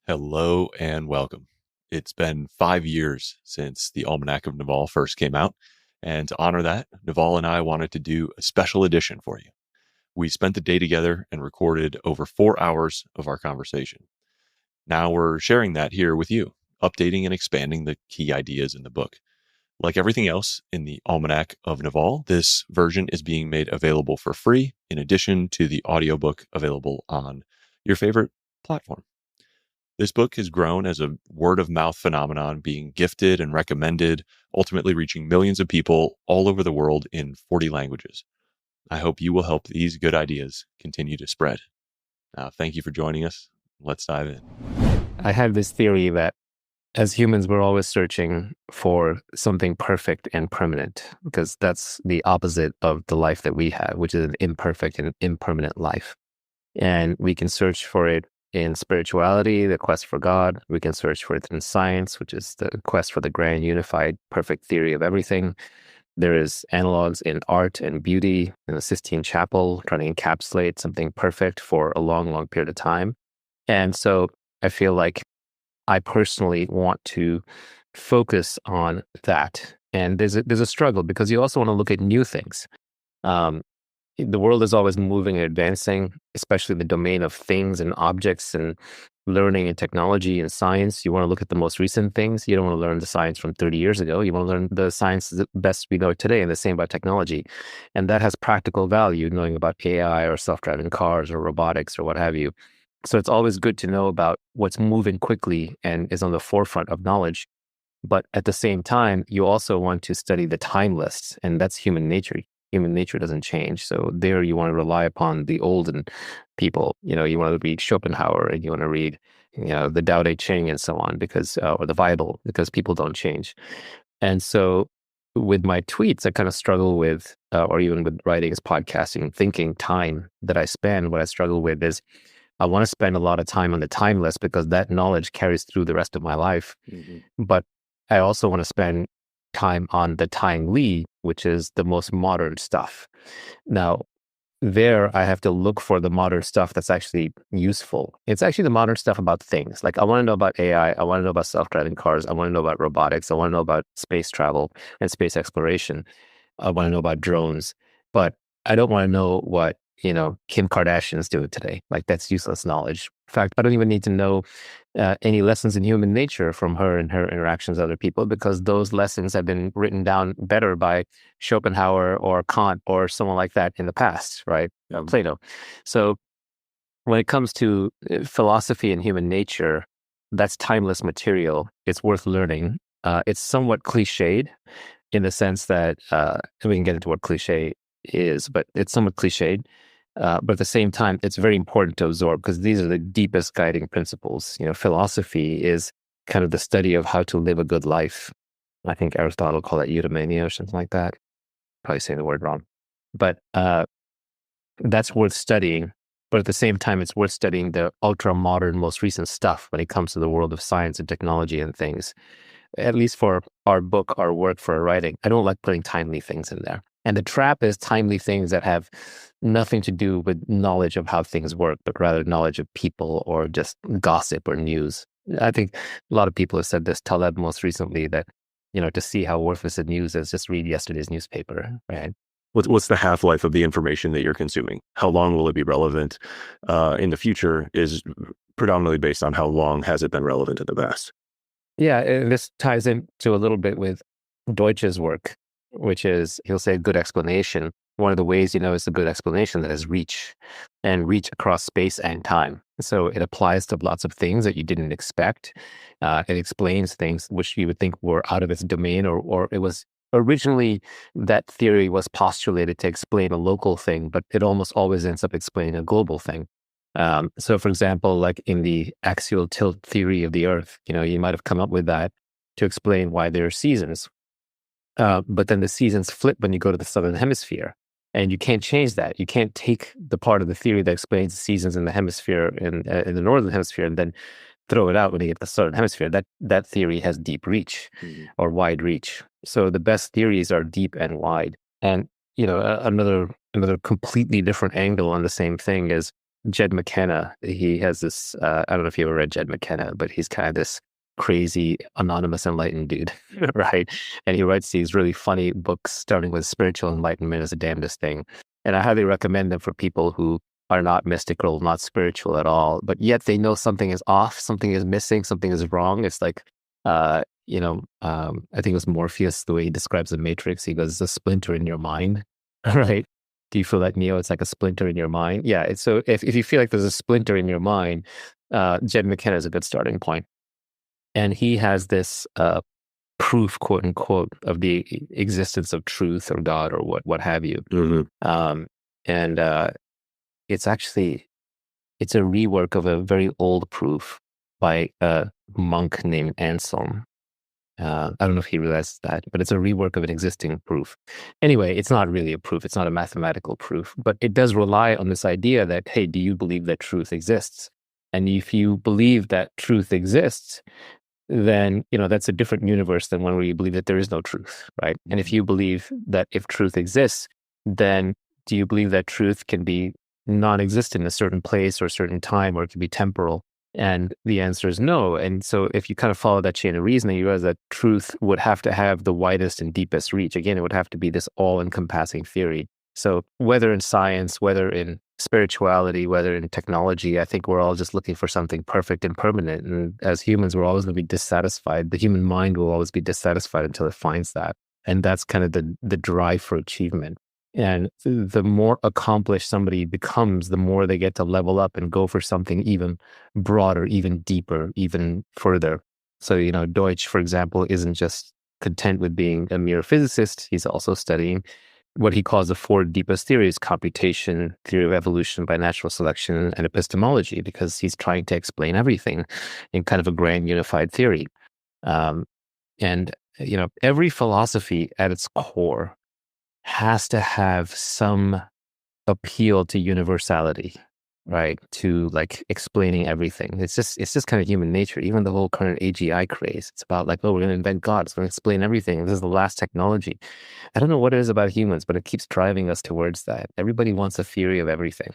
Hello and welcome. It's been 5 years since the Almanack of Naval first came out, and to honor that, Naval and I wanted to do a special edition for you. We spent the day together and recorded over 4 hours of our conversation. Now we're sharing that here with you, updating and expanding the key ideas in the book. Like everything else in the Almanack of Naval, this version is being made available for free, in addition to the audiobook available on your favorite platform. This book has grown as a word of mouth phenomenon, being gifted and recommended, ultimately reaching millions of people all over the world in 40 languages. I hope you will help these good ideas continue to spread. Now, thank you for joining us. Let's dive in. I have this theory that as humans, we're always searching for something perfect and permanent, because that's the opposite of the life that we have, which is an imperfect and impermanent life. And we can search for it in spirituality, the quest for God. We can search for it in science, which is the quest for the grand unified perfect theory of everything. There is analogs in art and beauty, in the Sistine Chapel, trying to encapsulate something perfect for a long, long period of time. And so I feel like I personally want to focus on that. And there's a struggle, because you also want to look at new things. The world is always moving and advancing, especially in the domain of things and objects and learning and technology and science. You want to look at the most recent things. You don't want to learn the science from 30 years ago. You want to learn the science that best we know today, and the same about technology. And that has practical value, knowing about AI or self-driving cars or robotics or what have you. So it's always good to know about what's moving quickly and is on the forefront of knowledge. But at the same time, you also want to study the timeless, and that's human nature. Human nature doesn't change. So there you want to rely upon the olden people. You want to read Schopenhauer, and you want to read, the Tao Te Ching and so on, because, or the Bible, because people don't change. And so with my tweets, I kind of struggle with, or even with writings, podcasting, thinking, time that I spend. What I struggle with is I want to spend a lot of time on the timeless, because that knowledge carries through the rest of my life. Mm-hmm. But I also want to spend time on the timely, which is the most modern stuff. Now, there I have to look for the modern stuff that's actually useful. It's actually the modern stuff about things. Like, I want to know about AI. I want to know about self-driving cars. I want to know about robotics. I want to know about space travel and space exploration. I want to know about drones. But I don't want to know what Kim Kardashian's doing today. Like, that's useless knowledge. In fact, I don't even need to know any lessons in human nature from her and her interactions with other people, because those lessons have been written down better by Schopenhauer or Kant or someone like that in the past, right? Plato. So when it comes to philosophy and human nature, that's timeless material. It's worth learning. It's somewhat cliched in the sense that, we can get into what cliche is, but it's somewhat cliched. But at the same time, it's very important to absorb, because these are the deepest guiding principles. Philosophy is kind of the study of how to live a good life. I think Aristotle called it eudaimonia or something like that. Probably saying the word wrong. But that's worth studying. But at the same time, it's worth studying the ultra-modern, most recent stuff when it comes to the world of science and technology and things. At least for our book, our work, for our writing, I don't like putting timely things in there. And the trap is timely things that have nothing to do with knowledge of how things work, but rather knowledge of people or just gossip or news. I think a lot of people have said this. Taleb most recently, that, to see how worthless the news is, just read yesterday's newspaper, right? What's the half-life of the information that you're consuming? How long will it be relevant in the future is predominantly based on how long has it been relevant in the past. Yeah, and this ties into a little bit with Deutsch's work, which is, he'll say, good explanation. One of the ways it's a good explanation that is reach, and reach across space and time. So it applies to lots of things that you didn't expect. It explains things which you would think were out of its domain, or it was originally, that theory was postulated to explain a local thing, but it almost always ends up explaining a global thing. So for example, like in the axial tilt theory of the Earth, you might have come up with that to explain why there are seasons. But then the seasons flip when you go to the southern hemisphere, and you can't change that. You can't take the part of the theory that explains the seasons in the hemisphere, in the northern hemisphere, and then throw it out when you get to the southern hemisphere. That theory has deep reach, or wide reach. So the best theories are deep and wide. And another completely different angle on the same thing is, Jed McKenna, he has this, I don't know if you ever read Jed McKenna, but he's kind of this crazy, anonymous enlightened dude, right? And he writes these really funny books, starting with Spiritual Enlightenment is the Damnedest Thing. And I highly recommend them for people who are not mystical, not spiritual at all, but yet they know something is off, something is missing, something is wrong. It's like, I think it was Morpheus, the way he describes the Matrix. He goes, it's a splinter in your mind, right? Do you feel like Neo? It's like a splinter in your mind. Yeah. So if you feel like there's a splinter in your mind, Jed McKenna is a good starting point. And he has this proof, quote unquote, of the existence of truth or God or what have you. Mm-hmm. It's a rework of a very old proof by a monk named Anselm. I don't know if he realized that, but it's a rework of an existing proof. Anyway, it's not really a proof. It's not a mathematical proof, but it does rely on this idea that, hey, do you believe that truth exists? And if you believe that truth exists, then, that's a different universe than one where you believe that there is no truth, right? And if you believe that if truth exists, then do you believe that truth can be non-existent in a certain place or a certain time, or it can be temporal? And the answer is no. And so if you kind of follow that chain of reasoning, you realize that truth would have to have the widest and deepest reach. Again, it would have to be this all-encompassing theory. So whether in science, whether in spirituality, whether in technology, I think we're all just looking for something perfect and permanent. And as humans, we're always going to be dissatisfied. The human mind will always be dissatisfied until it finds that. And that's kind of the drive for achievement. And the more accomplished somebody becomes, the more they get to level up and go for something even broader, even deeper, even further. So, Deutsch, for example, isn't just content with being a mere physicist. He's also studying what he calls the four deepest theories: computation, theory of evolution by natural selection, and epistemology, because he's trying to explain everything in kind of a grand unified theory. Every philosophy at its core has to have some appeal to universality, right? To like explaining everything. It's just kind of human nature. Even the whole current AGI craze, it's about like, oh, we're going to invent God. It's going to explain everything. This is the last technology. I don't know what it is about humans, but it keeps driving us towards that. Everybody wants a theory of everything.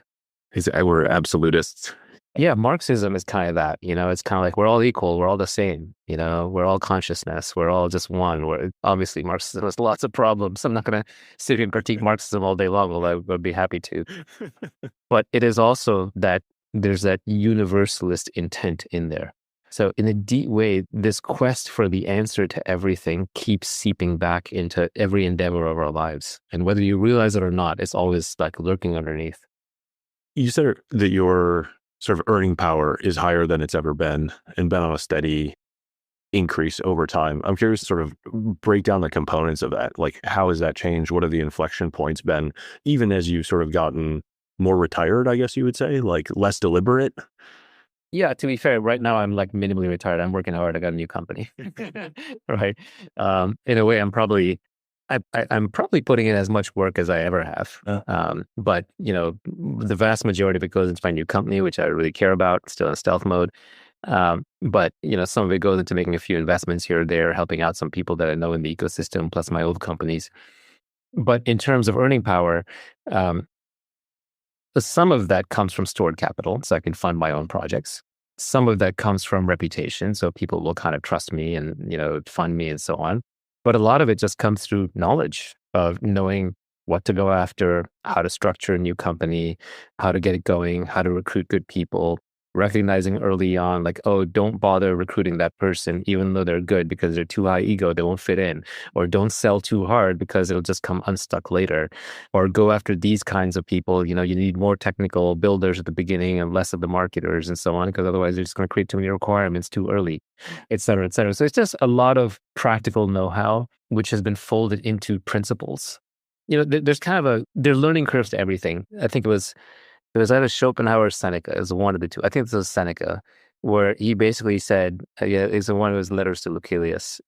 We're absolutists. Yeah, Marxism is kind of that, it's kind of like we're all equal, we're all the same, we're all consciousness, we're all just one. Obviously, Marxism has lots of problems. I'm not going to sit here and critique Marxism all day long, although I would be happy to. But it is also that there's that universalist intent in there. So in a deep way, this quest for the answer to everything keeps seeping back into every endeavor of our lives. And whether you realize it or not, it's always like lurking underneath. You said that your sort of earning power is higher than it's ever been and been on a steady increase over time. I'm curious to sort of break down the components of that. Like, how has that changed? What have the inflection points been, even as you've sort of gotten more retired, I guess you would say, like less deliberate? Yeah, to be fair, right now I'm like minimally retired. I'm working hard. I got a new company, right? In a way, I'm probably putting in as much work as I ever have. But the vast majority of it goes into my new company, which I really care about, still in stealth mode. But some of it goes into making a few investments here or there, helping out some people that I know in the ecosystem, plus my old companies. But in terms of earning power, some of that comes from stored capital, so I can fund my own projects. Some of that comes from reputation, so people will kind of trust me and fund me and so on. But a lot of it just comes through knowledge of knowing what to go after, how to structure a new company, how to get it going, how to recruit good people, recognizing early on, like, oh, don't bother recruiting that person, even though they're good, because they're too high ego, they won't fit in. Or don't sell too hard because it'll just come unstuck later. Or go after these kinds of people. You need more technical builders at the beginning and less of the marketers and so on, because otherwise you're just going to create too many requirements too early, et cetera, et cetera. So it's just a lot of practical know-how, which has been folded into principles. There's kind of there are learning curves to everything. I think it was either Schopenhauer or Seneca. It was one of the two. I think this was Seneca, where he basically said, it's one of his letters to Lucilius.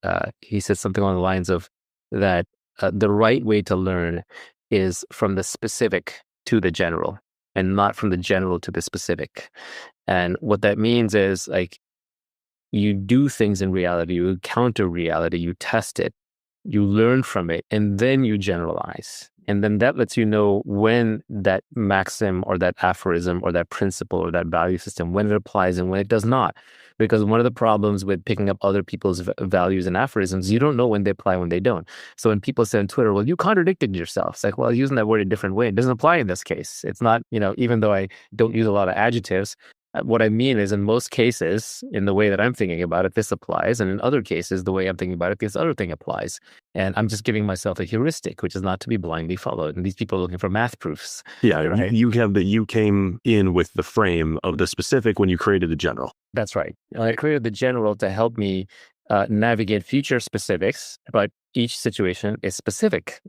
He said something along the lines of that the right way to learn is from the specific to the general, and not from the general to the specific. And what that means is, like, you do things in reality, you encounter reality, you test it, you learn from it, and then you generalize. And then that lets you know when that maxim or that aphorism or that principle or that value system, when it applies and when it does not. Because one of the problems with picking up other people's values and aphorisms, you don't know when they apply, when they don't. So when people say on Twitter, well, you contradicted yourself. It's like, well, using that word a different way, it doesn't apply in this case. It's not, even though I don't use a lot of adjectives, what I mean is in most cases, in the way that I'm thinking about it, this applies. And in other cases, the way I'm thinking about it, this other thing applies. And I'm just giving myself a heuristic, which is not to be blindly followed. And these people are looking for math proofs. Yeah, right? you came in with the frame of the specific when you created the general. That's right. I created the general to help me navigate future specifics, but each situation is specific.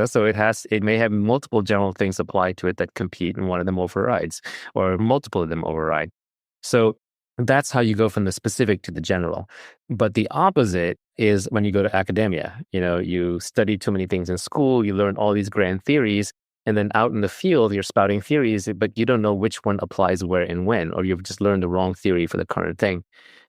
So it may have multiple general things applied to it that compete, and one of them overrides, or multiple of them override. So that's how you go from the specific to the general. But the opposite is when you go to academia. You study too many things in school, you learn all these grand theories, and then out in the field, you're spouting theories, but you don't know which one applies where and when, or you've just learned the wrong theory for the current thing.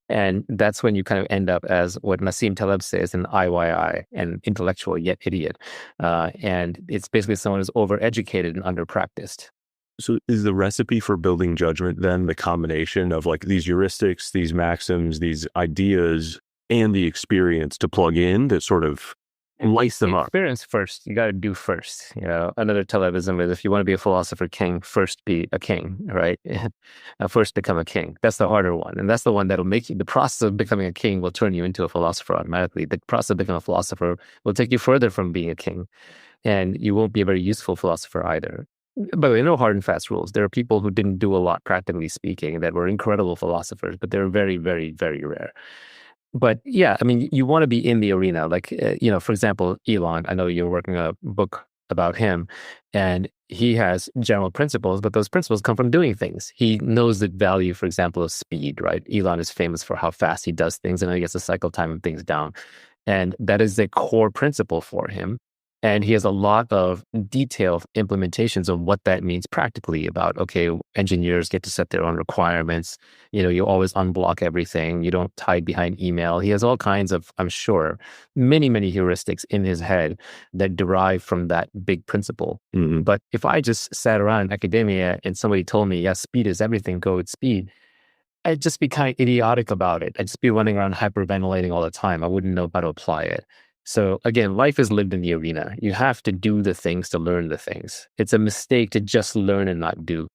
And that's when you kind of end up as what Nassim Taleb says, an IYI, an intellectual yet idiot. And it's basically someone who's overeducated and underpracticed. So is the recipe for building judgment then the combination of like these heuristics, these maxims, these ideas, and the experience to plug in that sort of lights them up? Experience first. You got to do first. Another Talebism is if you want to be a philosopher king, first be a king, right? First become a king. That's the harder one. And that's the one that'll make you, the process of becoming a king will turn you into a philosopher automatically. The process of becoming a philosopher will take you further from being a king. And you won't be a very useful philosopher either. By the way, no hard and fast rules. There are people who didn't do a lot, practically speaking, that were incredible philosophers, but they're very, very, very rare. But yeah, I mean, you want to be in the arena. Like, for example, Elon, I know you're working a book about him, and he has general principles, but those principles come from doing things. He knows the value, for example, of speed, right? Elon is famous for how fast he does things and how he gets the cycle time of things down. And that is a core principle for him. And he has a lot of detailed implementations of what that means practically about, okay, engineers get to set their own requirements. You always unblock everything. You don't hide behind email. He has all kinds of, I'm sure, many, many heuristics in his head that derive from that big principle. Mm-hmm. But if I just sat around in academia and somebody told me, yeah, speed is everything, go with speed, I'd just be kind of idiotic about it. I'd just be running around hyperventilating all the time. I wouldn't know how to apply it. So again, life is lived in the arena. You have to do the things to learn the things. It's a mistake to just learn and not do.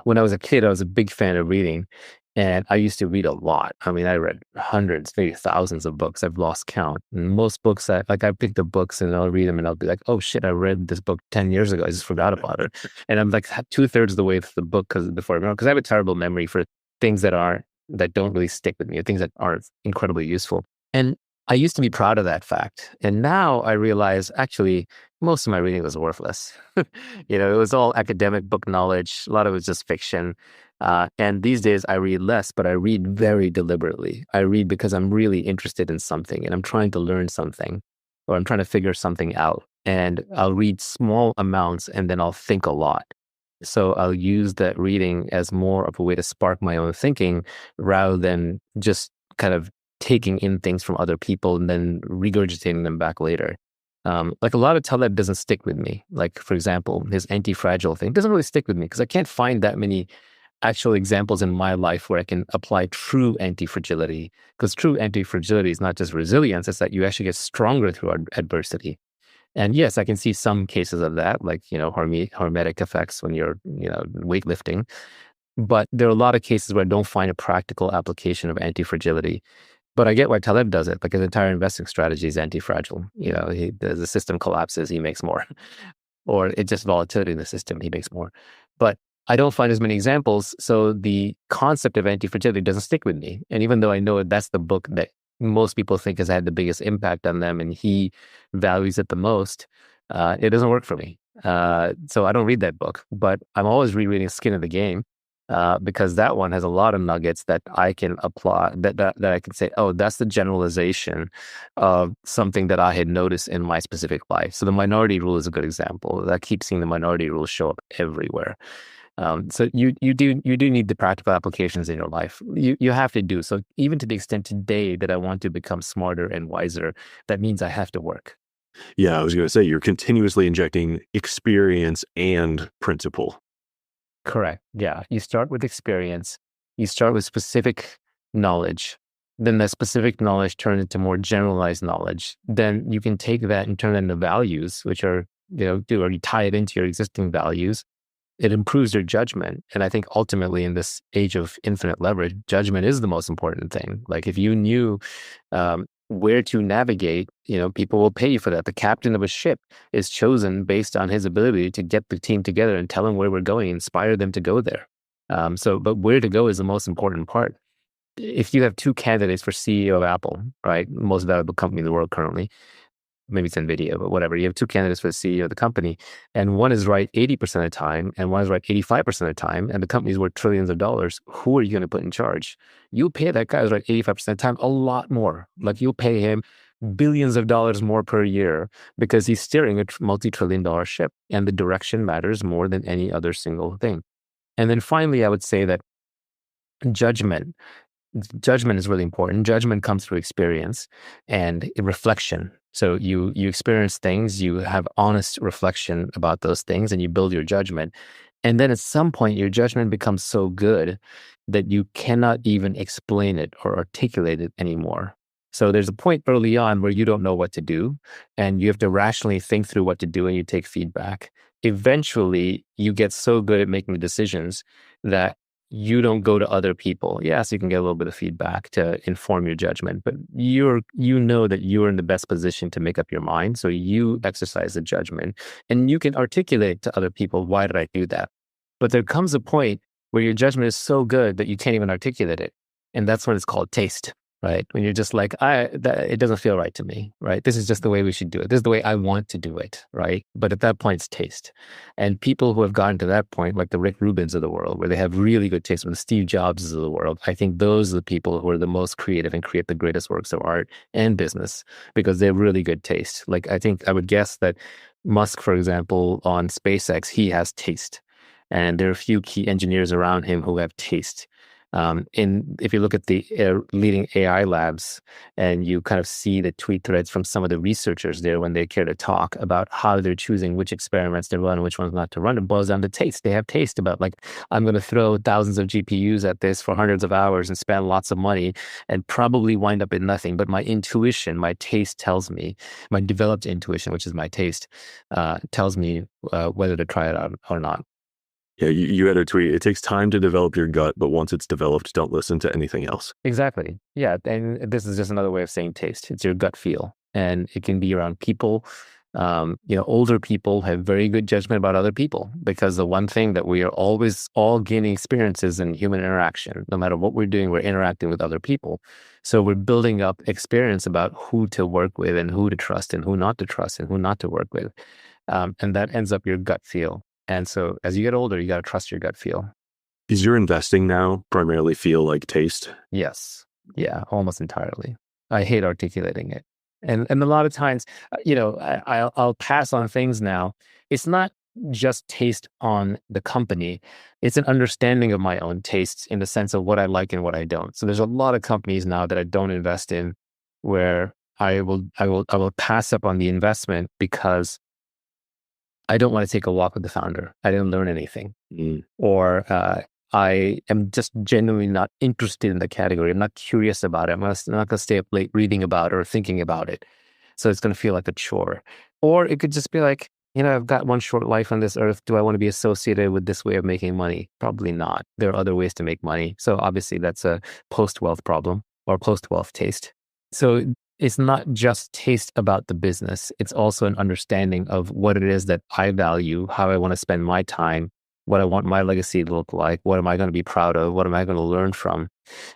When I was a kid, I was a big fan of reading, and I used to read a lot. I mean, I read hundreds, maybe thousands of books. I've lost count. And most books, I pick the books and I'll read them and I'll be like, oh shit, I read this book 10 years ago. I just forgot about it. And I'm like 2/3 of the way through the book before I remember, because I have a terrible memory for things that don't really stick with me, or things that aren't incredibly useful. And I used to be proud of that fact. And now I realize actually most of my reading was worthless. It was all academic book knowledge. A lot of it was just fiction. And these days I read less, but I read very deliberately. I read because I'm really interested in something and I'm trying to learn something, or I'm trying to figure something out. And I'll read small amounts and then I'll think a lot. So I'll use that reading as more of a way to spark my own thinking rather than just kind of taking in things from other people and then regurgitating them back later. Like a lot of Taleb doesn't stick with me. Like, for example, his anti-fragile thing doesn't really stick with me because I can't find that many actual examples in my life where I can apply true anti-fragility. Because true anti-fragility is not just resilience, it's that you actually get stronger through adversity. And yes, I can see some cases of that, like, hormetic effects when you're, weightlifting. But there are a lot of cases where I don't find a practical application of anti-fragility. But I get why Taleb does it. Like his entire investing strategy is anti-fragile. The system collapses, he makes more. Or it's just volatility in the system, he makes more. But I don't find as many examples. So the concept of anti-fragility doesn't stick with me. And even though I know that's the book that most people think has had the biggest impact on them and he values it the most, it doesn't work for me. So I don't read that book. But I'm always rereading Skin of the Game. Because that one has a lot of nuggets that I can apply, that I can say, oh, that's the generalization of something that I had noticed in my specific life. So the minority rule is a good example. I keep seeing the minority rule show up everywhere. So you do need the practical applications in your life. You have to do. So even to the extent today that I want to become smarter and wiser, that means I have to work. Yeah, I was going to say you're continuously injecting experience and principle. Correct. Yeah. You start with experience, you start with specific knowledge. Then that specific knowledge turns into more generalized knowledge. Then you can take that and turn it into values, which are, or you tie it into your existing values. It improves your judgment. And I think ultimately in this age of infinite leverage, judgment is the most important thing. Like if you knew where to navigate, people will pay you for that. The captain of a ship is chosen based on his ability to get the team together and tell them where we're going, inspire them to go there. But where to go is the most important part. If you have two candidates for CEO of Apple, right, most valuable company in the world currently, maybe it's NVIDIA, but whatever. You have two candidates for the CEO of the company, and one is right 80% of the time, and one is right 85% of the time, and the company's worth trillions of dollars. Who are you going to put in charge? You'll pay that guy who's right 85% of the time a lot more. Like you'll pay him billions of dollars more per year because he's steering a multi-trillion-dollar ship, and the direction matters more than any other single thing. And then finally, I would say that judgment judgment is really important. Judgment comes through experience and reflection. So you experience things, you have honest reflection about those things, and you build your judgment. And then at some point, your judgment becomes so good that you cannot even explain it or articulate it anymore. So there's a point early on where you don't know what to do, and you have to rationally think through what to do, and you take feedback. Eventually, you get so good at making decisions that you don't go to other people. Yes, you can get a little bit of feedback to inform your judgment, but you know that you're in the best position to make up your mind. So you exercise the judgment and you can articulate to other people, why did I do that? But there comes a point where your judgment is so good that you can't even articulate it. And that's when it's called taste, right? When you're just like, it doesn't feel right to me, right? This is just the way we should do it. This is the way I want to do it, right? But at that point, it's taste. And people who have gotten to that point, like the Rick Rubins of the world, where they have really good taste, or the Steve Jobs of the world, I think those are the people who are the most creative and create the greatest works of art and business because they have really good taste. Like I think I would guess that Musk, for example, on SpaceX, he has taste. And there are a few key engineers around him who have taste. If you look at the leading AI labs and you kind of see the tweet threads from some of the researchers there when they care to talk about how they're choosing which experiments to run and which ones not to run, it boils down to taste. They have taste about like, I'm going to throw thousands of GPUs at this for hundreds of hours and spend lots of money and probably wind up in nothing. But my intuition, my taste tells me, my developed intuition, which is my taste, tells me whether to try it out or not. Yeah, you had a tweet. It takes time to develop your gut, but once it's developed, don't listen to anything else. Exactly. Yeah. And this is just another way of saying taste. It's your gut feel. And it can be around people. Older people have very good judgment about other people because the one thing that we are always all gaining experiences in human interaction. No matter what we're doing, we're interacting with other people. So we're building up experience about who to work with and who to trust and who not to trust and who not to work with. And that ends up your gut feel. And so as you get older, you got to trust your gut feel. Does your investing now primarily feel like taste? Yes. Yeah, almost entirely. I hate articulating it. And a lot of times, I'll pass on things now. It's not just taste on the company. It's an understanding of my own tastes in the sense of what I like and what I don't. So there's a lot of companies now that I don't invest in where I will pass up on the investment because I don't want to take a walk with the founder. I didn't learn anything. Or I am just genuinely not interested in the category. I'm not curious about it. I'm not going to stay up late reading about it or thinking about it. So it's going to feel like a chore. Or it could just be like, I've got one short life on this earth. Do I want to be associated with this way of making money? Probably not. There are other ways to make money. So obviously that's a post-wealth problem or post-wealth taste. So it's not just taste about the business. It's also an understanding of what it is that I value, how I want to spend my time, what I want my legacy to look like, what am I going to be proud of, what am I going to learn from.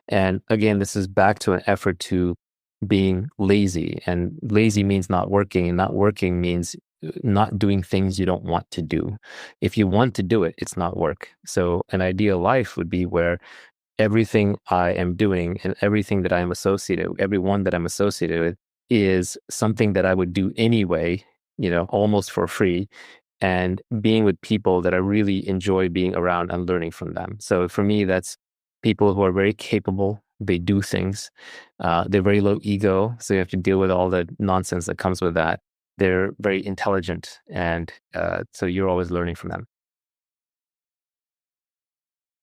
And again, this is back to an effort to being lazy. And lazy means not working, and not working means not doing things you don't want to do. If you want to do it, it's not work. So an ideal life would be where everything I am doing and everything that I'm associated with, everyone that I'm associated with is something that I would do anyway, almost for free, and being with people that I really enjoy being around and learning from them. So for me, that's people who are very capable. They do things. They're very low ego. So you have to deal with all the nonsense that comes with that. they're very intelligent, and so you're always learning from them.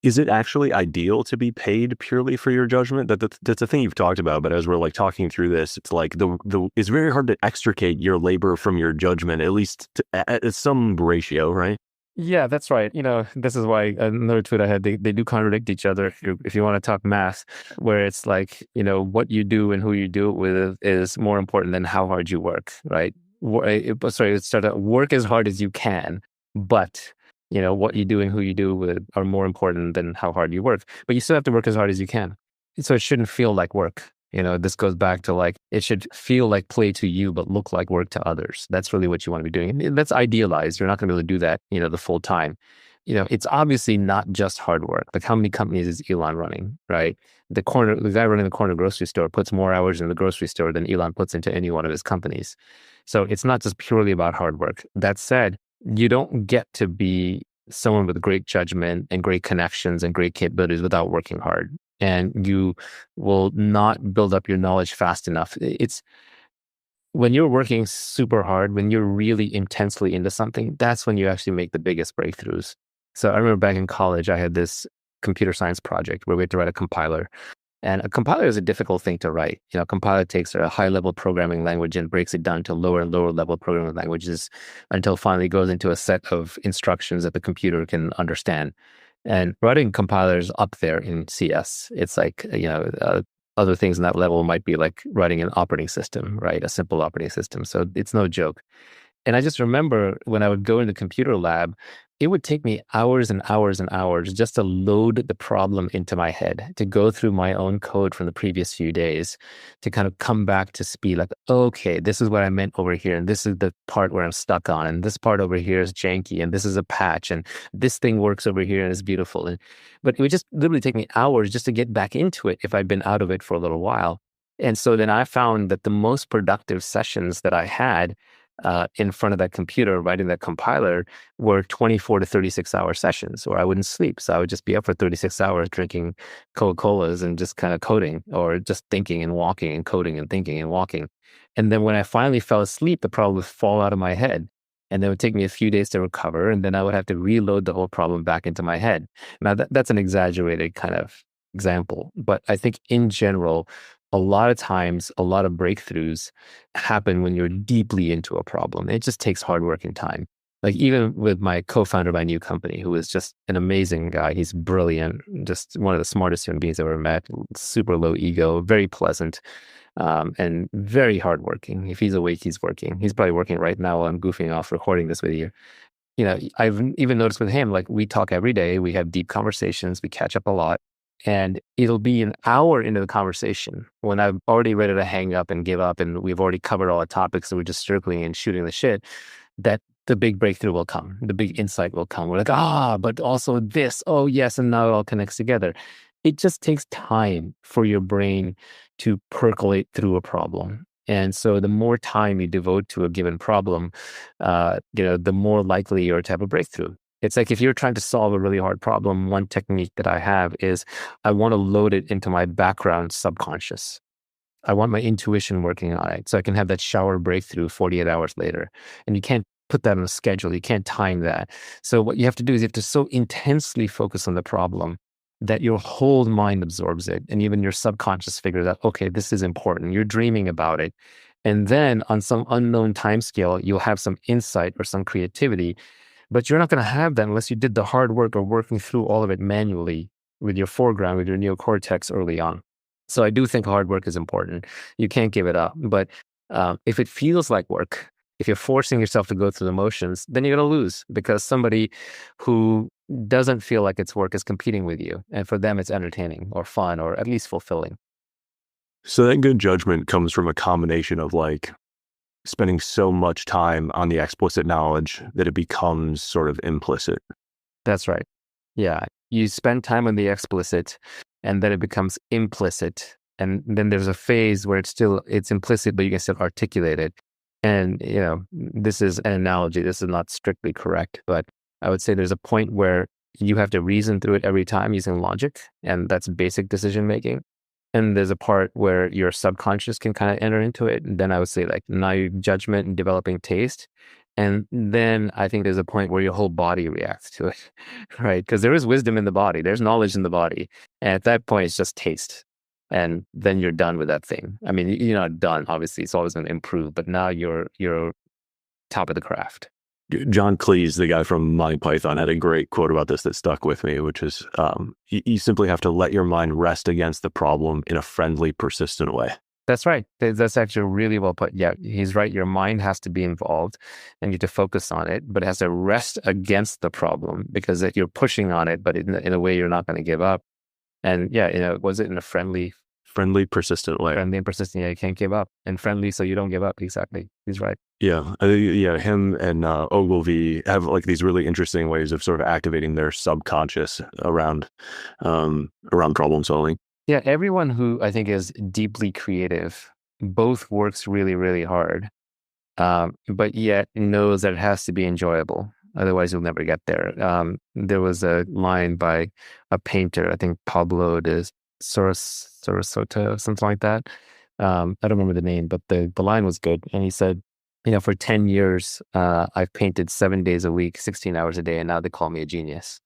Is it actually ideal to be paid purely for your judgment? That's a thing you've talked about, but as we're like talking through this, it's like it's very hard to extricate your labor from your judgment, at least at some ratio, right? Yeah, that's right. This is why another tweet I had, they do contradict each other if you want to talk math, where it's like, what you do and who you do it with is more important than how hard you work, right? Let's start out, work as hard as you can, but what you do and who you do with are more important than how hard you work. But you still have to work as hard as you can. So it shouldn't feel like work. This goes back to like, it should feel like play to you, but look like work to others. That's really what you want to be doing. And that's idealized. You're not going to be able to do that, the full time. It's obviously not just hard work. Like, how many companies is Elon running, right? The guy running the corner grocery store puts more hours in the grocery store than Elon puts into any one of his companies. So it's not just purely about hard work. That said, you don't get to be someone with great judgment and great connections and great capabilities without working hard. And you will not build up your knowledge fast enough. It's when you're working super hard, when you're really intensely into something, that's when you actually make the biggest breakthroughs. So I remember back in college, I had this computer science project where we had to write a compiler. And a compiler is a difficult thing to write. A compiler takes a high-level programming language and breaks it down to lower and lower-level programming languages until finally it goes into a set of instructions that the computer can understand. And writing compilers up there in CS, it's like, other things in that level might be like writing an operating system, right? A simple operating system. So it's no joke. And I just remember when I would go into the computer lab, it would take me hours and hours and hours just to load the problem into my head, to go through my own code from the previous few days, to kind of come back to speed, like, okay, this is what I meant over here, and this is the part where I'm stuck on, and this part over here is janky, and this is a patch, and this thing works over here and it's beautiful. But it would just literally take me hours just to get back into it if I'd been out of it for a little while. And so then I found that the most productive sessions that I had in front of that computer writing that compiler were 24 to 36 hour sessions, or I wouldn't sleep. So I would just be up for 36 hours drinking Coca-Colas and just kind of coding, or just thinking and walking and coding and thinking and walking. And then when I finally fell asleep, the problem would fall out of my head. And it would take me a few days to recover. And then I would have to reload the whole problem back into my head. Now, that's an exaggerated kind of example. But I think in general, a lot of times, a lot of breakthroughs happen when you're deeply into a problem. It just takes hard work and time. Like, even with my co-founder of my new company, who is just an amazing guy. He's brilliant, just one of the smartest human beings I've ever met, super low ego, very pleasant, and very hardworking. If he's awake, he's working. He's probably working right now while I'm goofing off recording this with you. I've even noticed with him, like, we talk every day, we have deep conversations, we catch up a lot. And it'll be an hour into the conversation when I'm already ready to hang up and give up, and we've already covered all the topics, and we're just circling and shooting the shit, that the big breakthrough will come. The big insight will come. We're like, but also this. Oh, yes. And now it all connects together. It just takes time for your brain to percolate through a problem. And so the more time you devote to a given problem, the more likely you're to have a breakthrough. It's like, if you're trying to solve a really hard problem, one technique that I have is I want to load it into my background subconscious. I want my intuition working on it so I can have that shower breakthrough 48 hours later. And you can't put that on a schedule. You can't time that. So what you have to do is you have to so intensely focus on the problem that your whole mind absorbs it. And even your subconscious figures out, okay, this is important. You're dreaming about it. And then on some unknown timescale, you'll have some insight or some creativity. But you're not going to have that unless you did the hard work of working through all of it manually with your foreground, with your neocortex early on. So I do think hard work is important. You can't give it up. But if it feels like work, if you're forcing yourself to go through the motions, then you're going to lose, because somebody who doesn't feel like it's work is competing with you. And for them, it's entertaining or fun or at least fulfilling. So that good judgment comes from a combination of like spending so much time on the explicit knowledge that it becomes sort of implicit. That's right. Yeah. You spend time on the explicit and then it becomes implicit. And then there's a phase where it's implicit, but you can still articulate it. And, this is an analogy. This is not strictly correct, but I would say there's a point where you have to reason through it every time using logic. And that's basic decision making. And there's a part where your subconscious can kind of enter into it. And then I would say like now your judgment and developing taste. And then I think there's a point where your whole body reacts to it, right? Because there is wisdom in the body, there's knowledge in the body. And at that point, it's just taste. And then you're done with that thing. I mean, you're not done, obviously, it's always going to improve, but now you're top of the craft. John Cleese, the guy from Monty Python, had a great quote about this that stuck with me, which is, you simply have to let your mind rest against the problem in a friendly, persistent way. That's right. That's actually really well put. Yeah, he's right. Your mind has to be involved and you have to focus on it, but it has to rest against the problem because if you're pushing on it, but in a way you're not going to give up. And yeah, was it in a friendly, persistent way? Friendly and persistent. Yeah, you can't give up. And friendly, so you don't give up. Exactly. He's right. Yeah. Him and Ogilvy have like these really interesting ways of sort of activating their subconscious around problem solving. Yeah, everyone who I think is deeply creative both works really, really hard, but yet knows that it has to be enjoyable. Otherwise, you'll never get there. There was a line by a painter, I think Pablo de Sarasota, something like that. I don't remember the name, but the line was good. And he said, for 10 years, I've painted 7 days a week, 16 hours a day, and now they call me a genius.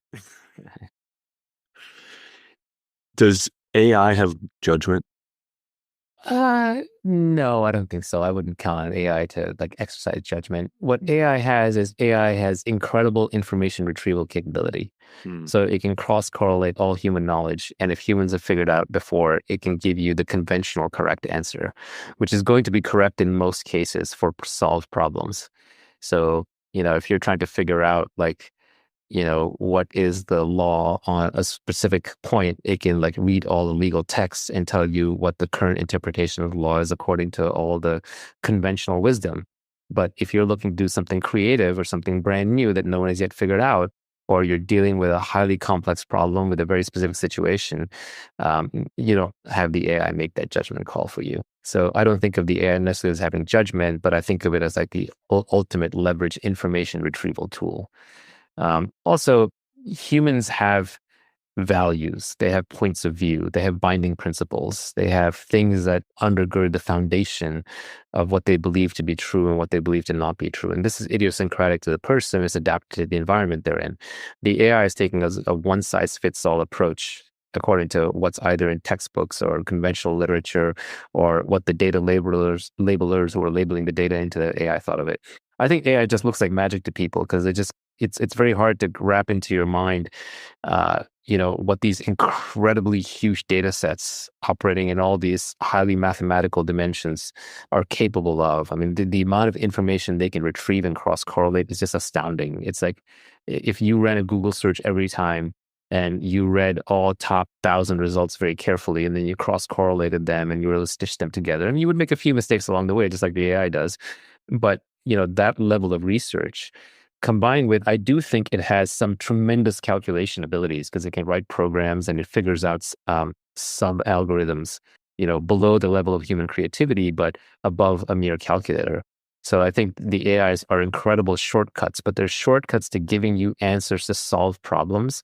Does AI have judgment? No, I don't think so. I wouldn't count on AI to like exercise judgment. What AI has is AI has incredible information retrieval capability. So it can cross-correlate all human knowledge. And if humans have figured out before, it can give you the conventional correct answer, which is going to be correct in most cases for solved problems. So, if you're trying to figure out like, what is the law on a specific point, it can like read all the legal texts and tell you what the current interpretation of the law is according to all the conventional wisdom. But if you're looking to do something creative or something brand new that no one has yet figured out, or you're dealing with a highly complex problem with a very specific situation, you don't have the AI make that judgment call for you. So I don't think of the AI necessarily as having judgment, but I think of it as like the ultimate leverage information retrieval tool. Also, humans have values, they have points of view, they have binding principles, they have things that undergird the foundation of what they believe to be true and what they believe to not be true. And this is idiosyncratic to the person, it's adapted to the environment they're in. The AI is taking a one-size-fits-all approach according to what's either in textbooks or conventional literature or what the data labelers who are labeling the data into the AI thought of it. I think AI just looks like magic to people because it's very hard to wrap into your mind, what these incredibly huge data sets operating in all these highly mathematical dimensions are capable of. I mean, the amount of information they can retrieve and cross-correlate is just astounding. It's like if you ran a Google search every time and you read all top 1,000 results very carefully, and then you cross-correlated them and you were able to stitch them together. And you would make a few mistakes along the way, just like the AI does. But, that level of research combined with, I do think it has some tremendous calculation abilities because it can write programs and it figures out some algorithms, below the level of human creativity, but above a mere calculator. So I think the AIs are incredible shortcuts, but they're shortcuts to giving you answers to solve problems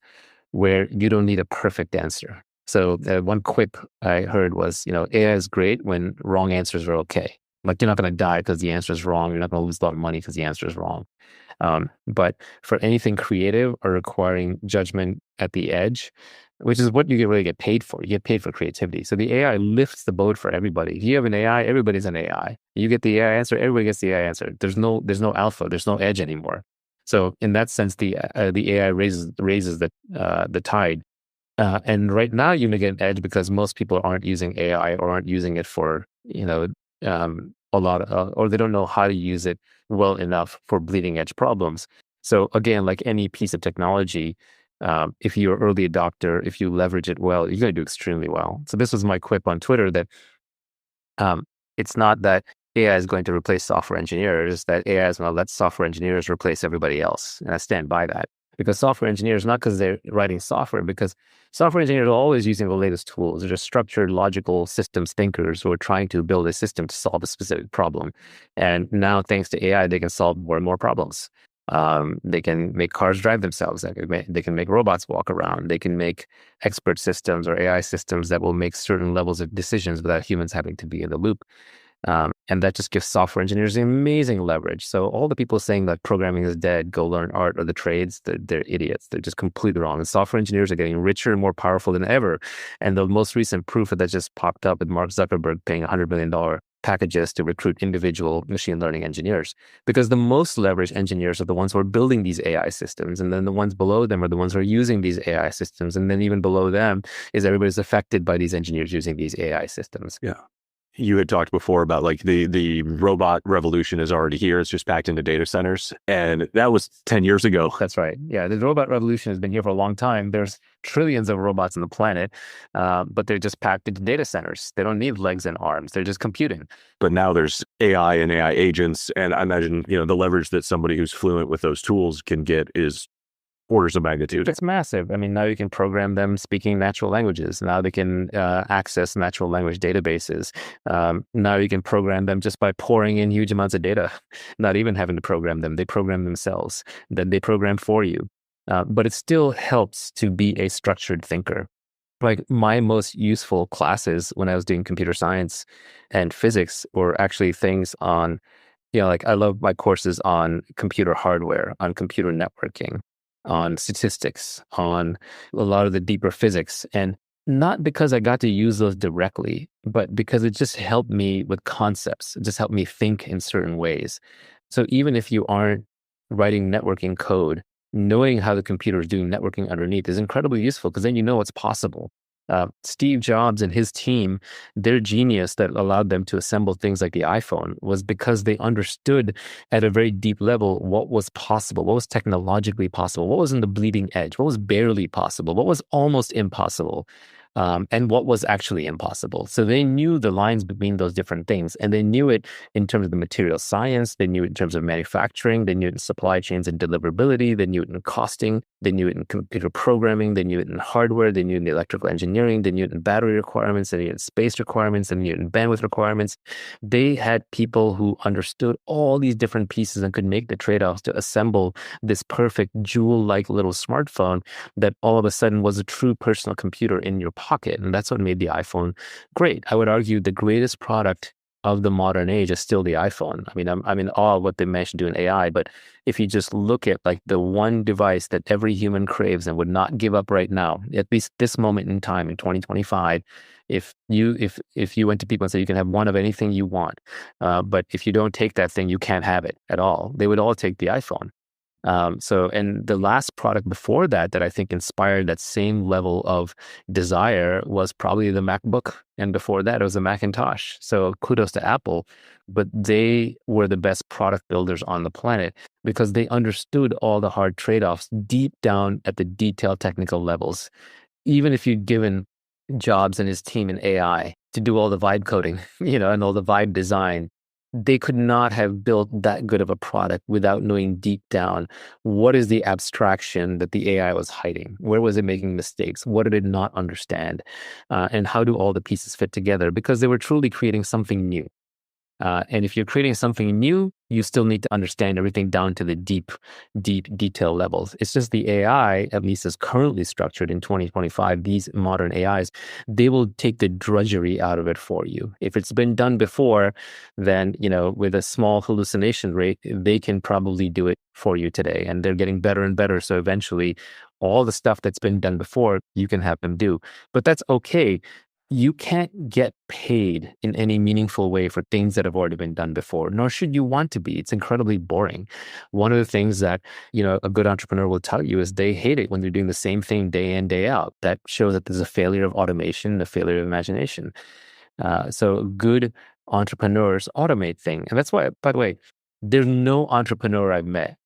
where you don't need a perfect answer. So one quip I heard was, AI is great when wrong answers are okay. Like you're not going to die because the answer is wrong. You're not going to lose a lot of money because the answer is wrong. But for anything creative or requiring judgment at the edge, which is what you really get paid for, you get paid for creativity. So the AI lifts the boat for everybody. If you have an AI, everybody's an AI. You get the AI answer, everybody gets the AI answer. There's no alpha, there's no edge anymore. So in that sense, the AI raises the tide. And right now, you may get an edge because most people aren't using AI or aren't using it for a lot or they don't know how to use it well enough for bleeding edge problems. So again, like any piece of technology, if you're an early adopter, if you leverage it well, you're going to do extremely well. So this was my quip on Twitter that it's not that AI is going to replace software engineers, that AI is going to let software engineers replace everybody else. And I stand by that. Because software engineers, not because they're writing software, because software engineers are always using the latest tools. They're just structured, logical systems thinkers who are trying to build a system to solve a specific problem. And now, thanks to AI, they can solve more and more problems. They can make cars drive themselves. They can make robots walk around. They can make expert systems or AI systems that will make certain levels of decisions without humans having to be in the loop. And that just gives software engineers amazing leverage. So all the people saying that programming is dead, go learn art or the trades, they're idiots. They're just completely wrong. And software engineers are getting richer and more powerful than ever. And the most recent proof of that just popped up with Mark Zuckerberg paying $100 million packages to recruit individual machine learning engineers, because the most leveraged engineers are the ones who are building these AI systems. And then the ones below them are the ones who are using these AI systems. And then even below them is everybody's affected by these engineers using these AI systems. Yeah. You had talked before about like the robot revolution is already here. It's just packed into data centers. And that was 10 years ago. That's right. Yeah, the robot revolution has been here for a long time. There's trillions of robots on the planet, but they're just packed into data centers. They don't need legs and arms. They're just computing. But now there's AI and AI agents. And I imagine, the leverage that somebody who's fluent with those tools can get is orders of magnitude. It's massive. I mean, now you can program them speaking natural languages. Now they can access natural language databases. Now you can program them just by pouring in huge amounts of data, not even having to program them. They program themselves. Then they program for you. But it still helps to be a structured thinker. Like my most useful classes when I was doing computer science and physics were actually things on, like I love my courses on computer hardware, on computer networking, on statistics, on a lot of the deeper physics. And not because I got to use those directly, but because it just helped me with concepts. It just helped me think in certain ways. So even if you aren't writing networking code, knowing how the computer is doing networking underneath is incredibly useful, because then you know what's possible. Steve Jobs and his team, their genius that allowed them to assemble things like the iPhone was because they understood at a very deep level what was possible, what was technologically possible, what was in the bleeding edge, what was barely possible, what was almost impossible. And what was actually impossible. So they knew the lines between those different things, and they knew it in terms of the material science, they knew it in terms of manufacturing, they knew it in supply chains and deliverability, they knew it in costing, they knew it in computer programming, they knew it in hardware, they knew it in the electrical engineering, they knew it in battery requirements, they knew it in space requirements, they knew it in bandwidth requirements. They had people who understood all these different pieces and could make the trade-offs to assemble this perfect jewel-like little smartphone that all of a sudden was a true personal computer in your pocket. And that's what made the iPhone great. I would argue the greatest product of the modern age is still the iPhone. I mean, I'm in awe of what they managed to do in AI, but if you just look at like the one device that every human craves and would not give up right now, at least this moment in time in 2025, if you went to people and said you can have one of anything you want, but if you don't take that thing, you can't have it at all, they would all take the iPhone. And the last product before that I think inspired that same level of desire was probably the MacBook. And before that, it was the Macintosh. So kudos to Apple, but they were the best product builders on the planet because they understood all the hard trade-offs deep down at the detailed technical levels. Even if you'd given Jobs and his team in AI to do all the vibe coding, and all the vibe design, they could not have built that good of a product without knowing deep down what is the abstraction that the AI was hiding. Where was it making mistakes? What did it not understand? And how do all the pieces fit together? Because they were truly creating something new. And if you're creating something new, you still need to understand everything down to the deep detail levels. It's just the AI, at least as currently structured in 2025, these modern AIs, they will take the drudgery out of it for you. If it's been done before, then, with a small hallucination rate, they can probably do it for you today. And they're getting better and better. So eventually, all the stuff that's been done before, you can have them do. But that's okay. You can't get paid in any meaningful way for things that have already been done before, nor should you want to be. It's incredibly boring. One of the things that, a good entrepreneur will tell you is they hate it when they're doing the same thing day in, day out. That shows that there's a failure of automation, a failure of imagination. So good entrepreneurs automate things. And that's why, by the way, there's no entrepreneur I've met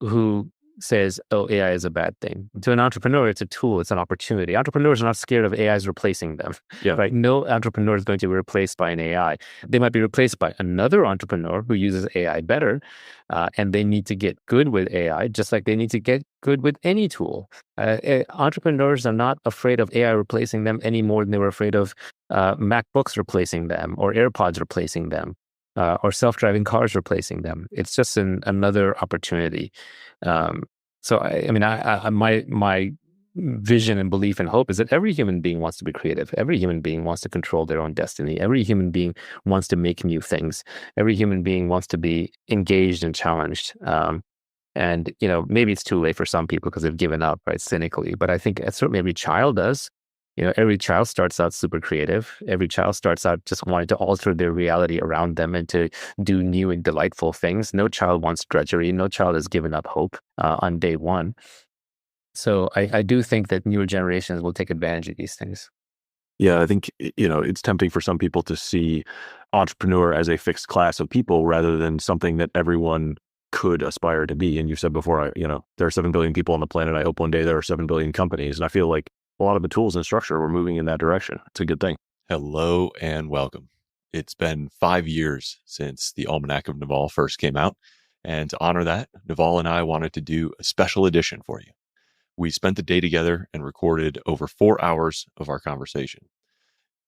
who says, oh, AI is a bad thing. To an entrepreneur, it's a tool, it's an opportunity. Entrepreneurs are not scared of AIs replacing them. Yeah. Right? No entrepreneur is going to be replaced by an AI. They might be replaced by another entrepreneur who uses AI better, and they need to get good with AI, just like they need to get good with any tool. Entrepreneurs are not afraid of AI replacing them any more than they were afraid of MacBooks replacing them or AirPods replacing them. or self-driving cars replacing them. It's just another opportunity. So my vision and belief and hope is that every human being wants to be creative. Every human being wants to control their own destiny. Every human being wants to make new things. Every human being wants to be engaged and challenged. And maybe it's too late for some people because they've given up, right, cynically. But I think certainly every child does. Every child starts out super creative. Every child starts out just wanting to alter their reality around them and to do new and delightful things. No child wants drudgery. No child has given up hope on day one. So I do think that newer generations will take advantage of these things. Yeah, I think, it's tempting for some people to see entrepreneur as a fixed class of people rather than something that everyone could aspire to be. And you said before, there are 7 billion people on the planet. I hope one day there are 7 billion companies. And I feel like a lot of the tools and structure we're moving in that direction. It's a good thing. Hello and welcome. It's been 5 years since the Almanack of Naval first came out. And to honor that, Naval and I wanted to do a special edition for you. We spent the day together and recorded over 4 hours of our conversation.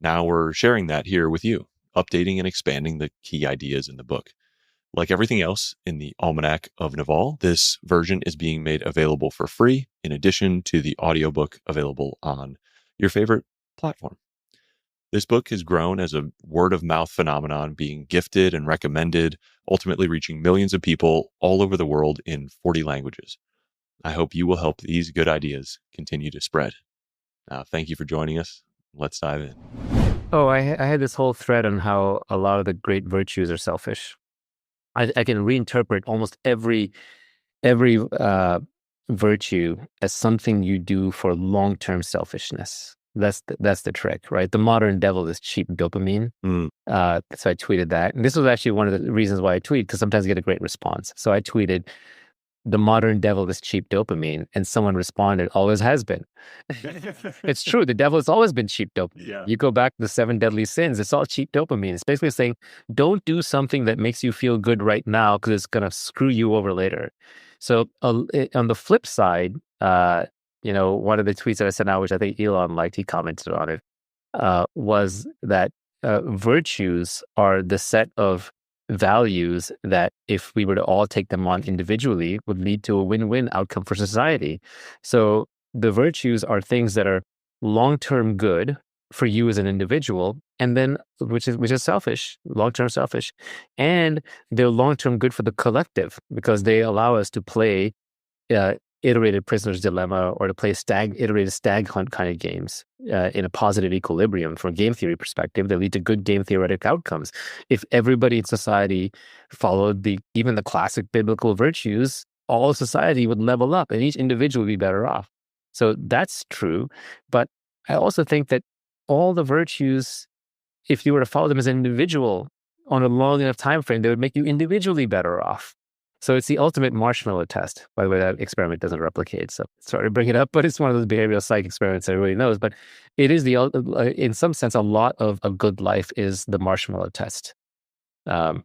Now we're sharing that here with you, updating and expanding the key ideas in the book. Like everything else in the Almanack of Naval, this version is being made available for free, in addition to the audiobook available on your favorite platform. This book has grown as a word-of-mouth phenomenon, being gifted and recommended, ultimately reaching millions of people all over the world in 40 languages. I hope you will help these good ideas continue to spread. Now, thank you for joining us. Let's dive in. Oh, I had this whole thread on how a lot of the great virtues are selfish. I can reinterpret almost every virtue as something you do for long-term selfishness. That's the trick, right? The modern devil is cheap dopamine. So I tweeted that. And this was actually one of the reasons why I tweet, because sometimes I get a great response. So I tweeted, the modern devil is cheap dopamine. And someone responded, always has been. It's true. The devil has always been cheap dopamine. Yeah. You go back to the 7 deadly sins, it's all cheap dopamine. It's basically saying, don't do something that makes you feel good right now because it's going to screw you over later. So on the flip side, one of the tweets that I sent out, which I think Elon liked, he commented on it, was that virtues are the set of values that, if we were to all take them on individually, would lead to a win-win outcome for society. So the virtues are things that are long-term good for you as an individual, and then which is selfish, long-term selfish, and they're long-term good for the collective because they allow us to play iterated prisoner's dilemma or to play iterated stag hunt kind of games in a positive equilibrium. From a game theory perspective, they lead to good game theoretic outcomes. If everybody in society followed even the classic biblical virtues, all society would level up and each individual would be better off. So that's true. But I also think that all the virtues, if you were to follow them as an individual on a long enough time frame, they would make you individually better off. So it's the ultimate marshmallow test. By the way, that experiment doesn't replicate. So sorry to bring it up, but it's one of those behavioral psych experiments everybody knows. But it is in some sense, a lot of a good life is the marshmallow test. And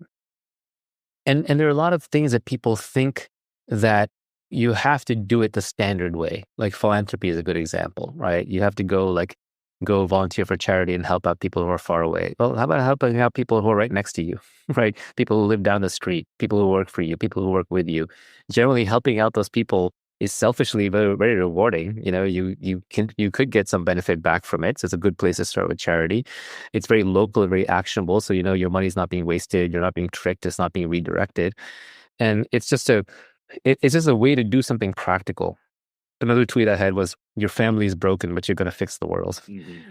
there are a lot of things that people think that you have to do it the standard way. Like philanthropy is a good example, right? You have to go volunteer for charity and help out people who are far away. Well, how about helping out people who are right next to you, right? People who live down the street, people who work for you, people who work with you. Generally, helping out those people is selfishly very, very rewarding. You could get some benefit back from it. So it's a good place to start with charity. It's very local and very actionable. So your money's not being wasted. You're not being tricked. It's not being redirected. And it's just a way to do something practical. Another tweet I had was, your family is broken, but you're going to fix the world,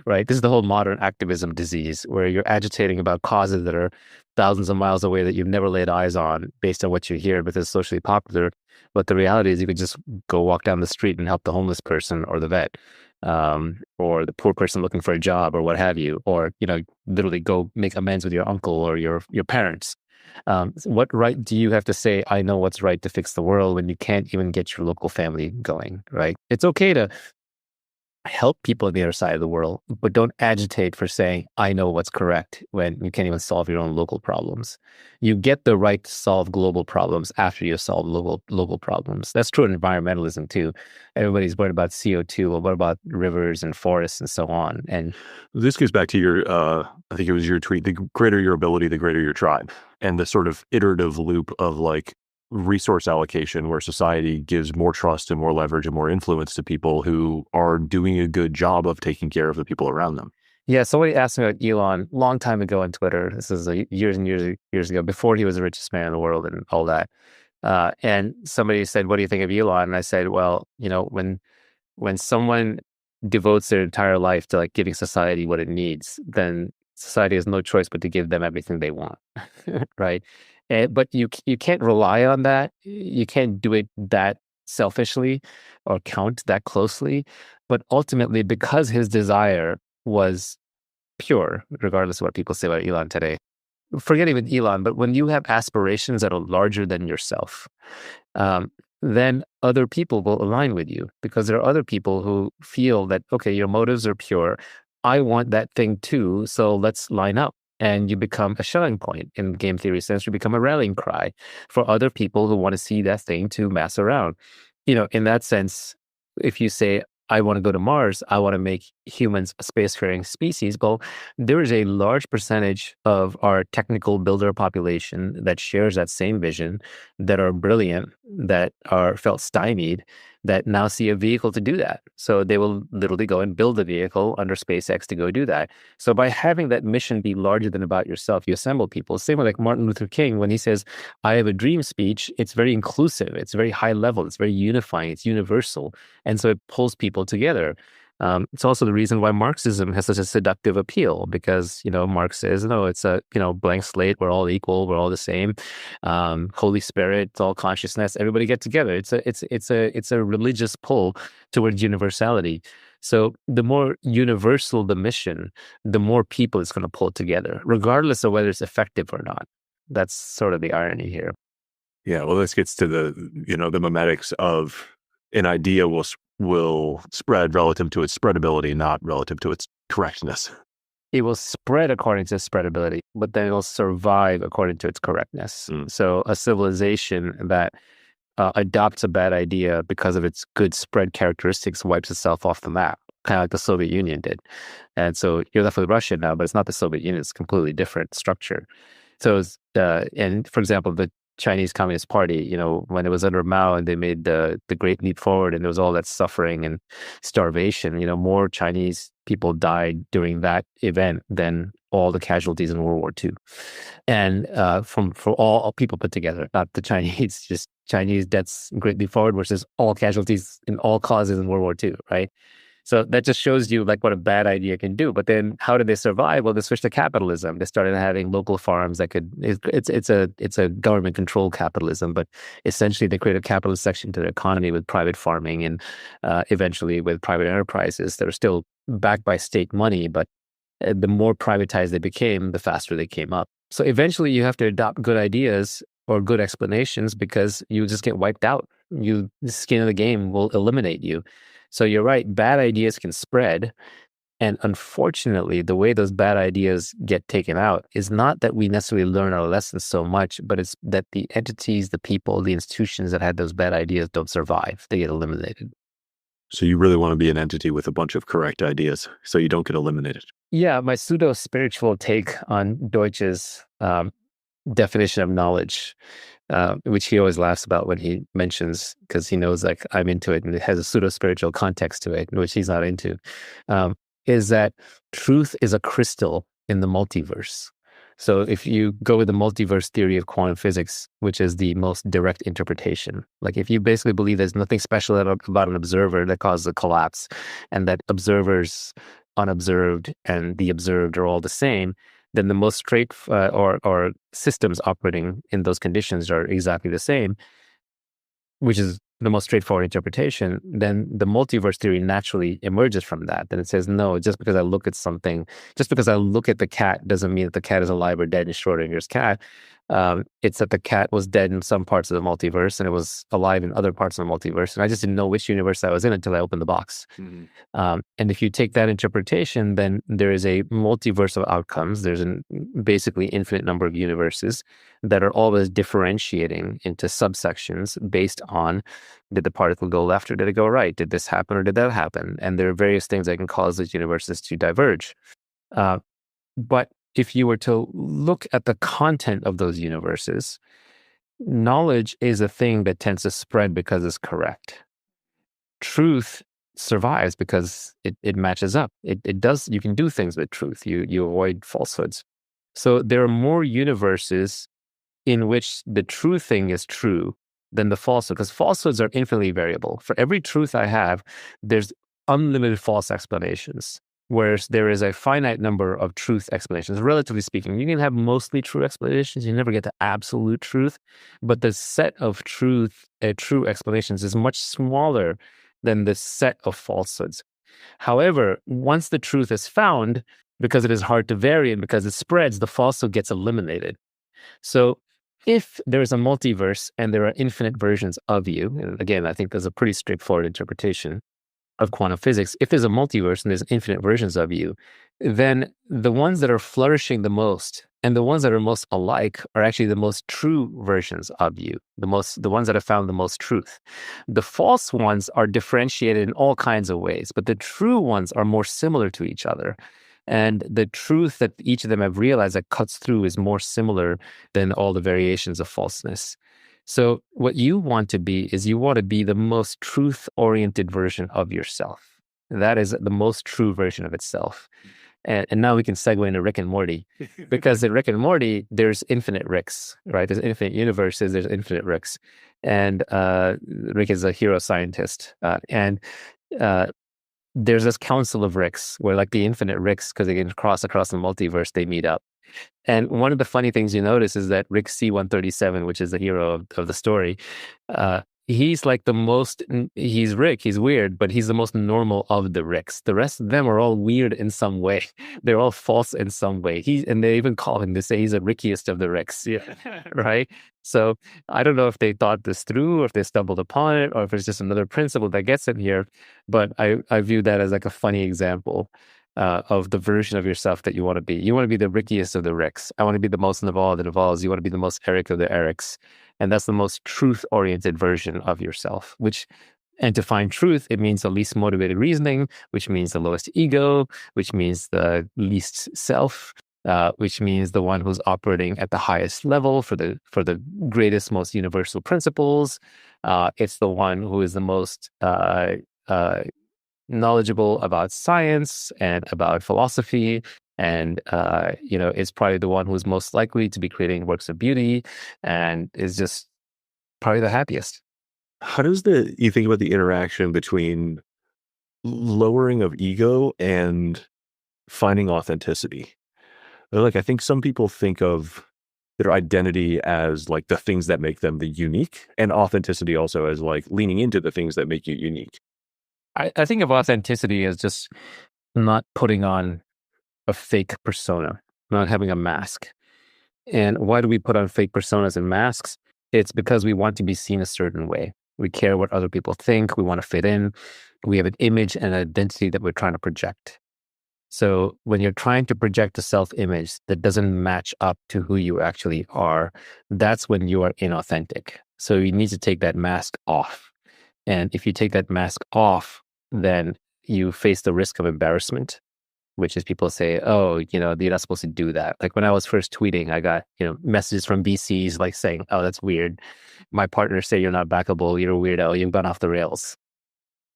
right? This is the whole modern activism disease where you're agitating about causes that are thousands of miles away that you've never laid eyes on based on what you hear because it's socially popular. But the reality is you could just go walk down the street and help the homeless person or the vet or the poor person looking for a job or what have you, or, literally go make amends with your uncle or your parents. What right do you have to say, I know what's right to fix the world, when you can't even get your local family going, right? It's okay to help people on the other side of the world, but don't agitate for saying, I know what's correct when you can't even solve your own local problems. You get the right to solve global problems after you solve local problems. That's true in environmentalism too. Everybody's worried about CO2, well, what about rivers and forests and so on? And This goes back to your, I think it was your tweet, the greater your ability, the greater your tribe, and the sort of iterative loop of like resource allocation where society gives more trust and more leverage and more influence to people who are doing a good job of taking care of the people around them. yeah, somebody asked me about Elon a long time ago on Twitter. This is years and years ago, before he was the richest man in the world and all that. And somebody said, "What do you think of Elon?" And I said, "Well, when someone devotes their entire life to like giving society what it needs, then society has no choice but to give them everything they want, right? But you can't rely on that. You can't do it that selfishly or count that closely. But ultimately, because his desire was pure, regardless of what people say about Elon today, forget even Elon, but when you have aspirations that are larger than yourself, then other people will align with you because there are other people who feel that, okay, your motives are pure. I want that thing too. So let's line up. And you become a shelling point in game theory sense. You become a rallying cry for other people who want to see that thing to mass around. In that sense, if you say, I want to go to Mars, I want to make humans a spacefaring species. Well, there is a large percentage of our technical builder population that shares that same vision, that are brilliant, that are felt stymied, that now see a vehicle to do that. So they will literally go and build a vehicle under SpaceX to go do that. So by having that mission be larger than about yourself, you assemble people. Same with like Martin Luther King, when he says, I have a dream speech, it's very inclusive, it's very high level, it's very unifying, it's universal. And so it pulls people together. It's also the reason why Marxism has such a seductive appeal, because, Marx says, no, it's a, blank slate. We're all equal. We're all the same. Holy Spirit, it's all consciousness. Everybody get together. It's a religious pull towards universality. So the more universal the mission, the more people it's going to pull together, regardless of whether it's effective or not. That's sort of the irony here. Yeah, well, this gets to the memetics of an idea will spread relative to its spreadability, not relative to its correctness. It will spread according to its spreadability, but then it will survive according to its correctness. So a civilization that adopts a bad idea because of its good spread characteristics wipes itself off the map, kind of like the Soviet Union did. And so you're left with Russia now, but it's not the Soviet Union. It's a completely different structure. So, and for example, the Chinese Communist Party, when it was under Mao and they made the Great Leap Forward and there was all that suffering and starvation, more Chinese people died during that event than all the casualties in World War II. And for all people put together, not the Chinese, just Chinese deaths in Great Leap Forward versus all casualties in all causes in World War II, right? So that just shows you like what a bad idea can do. But then how did they survive? Well, they switched to capitalism. They started having local farms that it's a government controlled capitalism, but essentially they created a capitalist section to the economy with private farming and eventually with private enterprises that are still backed by state money. But the more privatized they became, the faster they came up. So eventually you have to adopt good ideas or good explanations because you just get wiped out. The skin of the game will eliminate you. So you're right, bad ideas can spread. And unfortunately, the way those bad ideas get taken out is not that we necessarily learn our lessons so much, but it's that the entities, the people, the institutions that had those bad ideas don't survive. They get eliminated. So you really want to be an entity with a bunch of correct ideas so you don't get eliminated. Yeah, my pseudo-spiritual take on Deutsch's definition of knowledge, which he always laughs about when he mentions, because he knows like I'm into it and it has a pseudo-spiritual context to it, which he's not into, is that truth is a crystal in the multiverse. So if you go with the multiverse theory of quantum physics, which is the most direct interpretation, like if you basically believe there's nothing special about an observer that causes a collapse and that observers, unobserved, and the observed are all the same, then the most straight or systems operating in those conditions are exactly the same, which is the most straightforward interpretation. Then the multiverse theory naturally emerges from that. Then it says, no, just because I look at something, just because I look at the cat doesn't mean that the cat is alive or dead in Schrodinger's cat. It's that the cat was dead in some parts of the multiverse and it was alive in other parts of the multiverse. And I just didn't know which universe I was in until I opened the box. And if you take that interpretation, then there is a multiverse of outcomes. There's basically infinite number of universes that are always differentiating into subsections based on, did the particle go left or did it go right? Did this happen or did that happen? And there are various things that can cause those universes to diverge. But if you were to look at the content of those universes, knowledge is a thing that tends to spread because it's correct. Truth survives because it matches up. It does. You can do things with truth. You avoid falsehoods. So there are more universes in which the true thing is true than the falsehood, because falsehoods are infinitely variable. For every truth I have, there's unlimited false explanations. Whereas there is a finite number of truth explanations, relatively speaking. You can have mostly true explanations. You never get to absolute truth. But the set of true explanations is much smaller than the set of falsehoods. However, once the truth is found, because it is hard to vary and because it spreads, the falsehood gets eliminated. So if there is a multiverse and there are infinite versions of you, and again, I think there's a pretty straightforward interpretation of quantum physics. If there's a multiverse and there's infinite versions of you, then the ones that are flourishing the most and the ones that are most alike are actually the most true versions of you, the ones that have found the most truth. The false ones are differentiated in all kinds of ways, but the true ones are more similar to each other. And the truth that each of them have realized that cuts through is more similar than all the variations of falseness. So what you want to be is you want to be the most truth-oriented version of yourself. That is the most true version of itself. And now we can segue into Rick and Morty, because in Rick and Morty, there's infinite Ricks, right? There's infinite universes, there's infinite Ricks. And Rick is a hero scientist. And there's this council of Ricks where, like, the infinite Ricks, because they can cross across the multiverse, they meet up. And one of the funny things you notice is that Rick C-137, which is the hero of the story, he's like he's Rick, he's weird, but he's the most normal of the Ricks. The rest of them are all weird in some way. They're all false in some way. And they even call him, they say he's the Rickiest of the Ricks. Yeah. Right? So I don't know if they thought this through, or if they stumbled upon it, or if it's just another principle that gets in here. But I view that as like a funny example of the version of yourself that you want to be. You want to be the Rickiest of the Ricks. I want to be the most Naval of the Navals. You want to be the most Eric of the Erics. And that's the most truth-oriented version of yourself, and to find truth, it means the least motivated reasoning, which means the lowest ego, which means the least self, which means the one who's operating at the highest level for the greatest, most universal principles. It's the one who is the most knowledgeable about science and about philosophy, and is probably the one who's most likely to be creating works of beauty, and is just probably the happiest. How does you think about the interaction between lowering of ego and finding authenticity? Like, I think some people think of their identity as like the things that make them the unique, and authenticity also as like leaning into the things that make you unique. I think of authenticity as just not putting on a fake persona, not having a mask. And why do we put on fake personas and masks? It's because we want to be seen a certain way. We care what other people think. We want to fit in. We have an image and an identity that we're trying to project. So when you're trying to project a self-image that doesn't match up to who you actually are, that's when you are inauthentic. So you need to take that mask off. And if you take that mask off, then you face the risk of embarrassment, which is people say, oh, you're not supposed to do that. Like when I was first tweeting, I got, messages from VCs like saying, oh, that's weird. My partners say you're not backable. You're a weirdo. You've gone off the rails.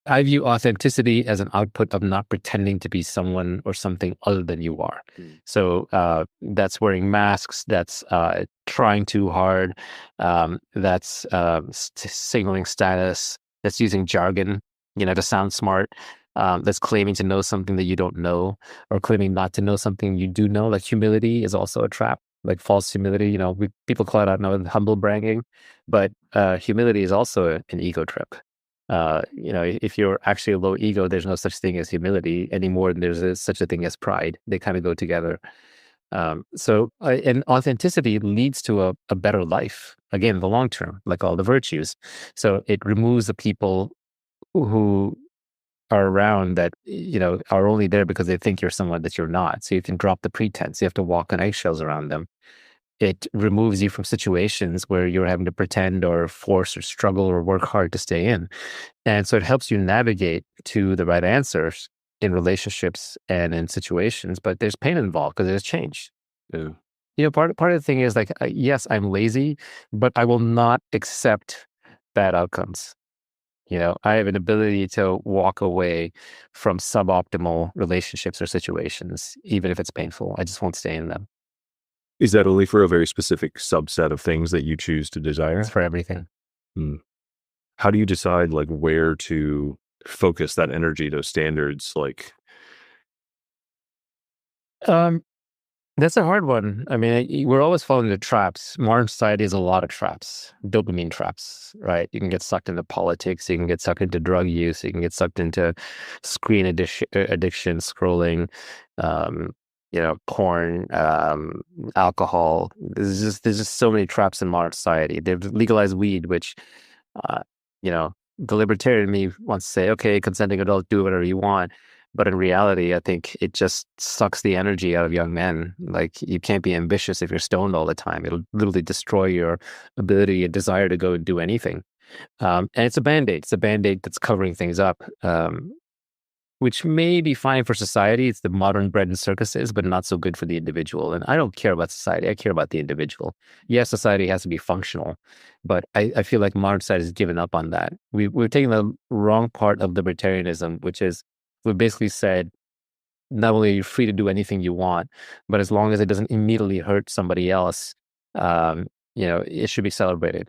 I view authenticity as an output of not pretending to be someone or something other than you are. So that's wearing masks, that's trying too hard, that's signaling status, that's using jargon, to sound smart, that's claiming to know something that you don't know, or claiming not to know something you do know. Like humility is also a trap, like false humility. People call it out now humble bragging, but humility is also an ego trip. If you're actually a low ego, there's no such thing as humility anymore than there's such a thing as pride. They kind of go together. And authenticity leads to a better life, again, in the long term, like all the virtues. So it removes the people who are around that, are only there because they think you're someone that you're not. So you can drop the pretense. You have to walk on eggshells around them. It removes you from situations where you're having to pretend or force or struggle or work hard to stay in. And so it helps you navigate to the right answers in relationships and in situations, but there's pain involved because there's change. Yeah. Part of the thing is like, yes, I'm lazy, but I will not accept bad outcomes. I have an ability to walk away from suboptimal relationships or situations, even if it's painful. I just won't stay in them. Is that only for a very specific subset of things that you choose to desire? It's for everything. How do you decide like where to focus that energy, those standards? Like, That's a hard one. I mean, we're always falling into traps. Modern society has a lot of traps, dopamine traps, right? You can get sucked into politics. You can get sucked into drug use. You can get sucked into screen addiction, scrolling, porn, alcohol. There's just so many traps in modern society. They've legalized weed, which, the libertarian in me wants to say, okay, consenting adults, do whatever you want. But in reality, I think it just sucks the energy out of young men. Like, you can't be ambitious if you're stoned all the time. It'll literally destroy your ability and desire to go and do anything. And it's a Band-Aid. It's a Band-Aid that's covering things up, which may be fine for society. It's the modern bread and circuses, but not so good for the individual. And I don't care about society. I care about the individual. Yes, society has to be functional, but I feel like modern society has given up on that. We're taking the wrong part of libertarianism, which is, we basically said, not only are you free to do anything you want, but as long as it doesn't immediately hurt somebody else, it should be celebrated.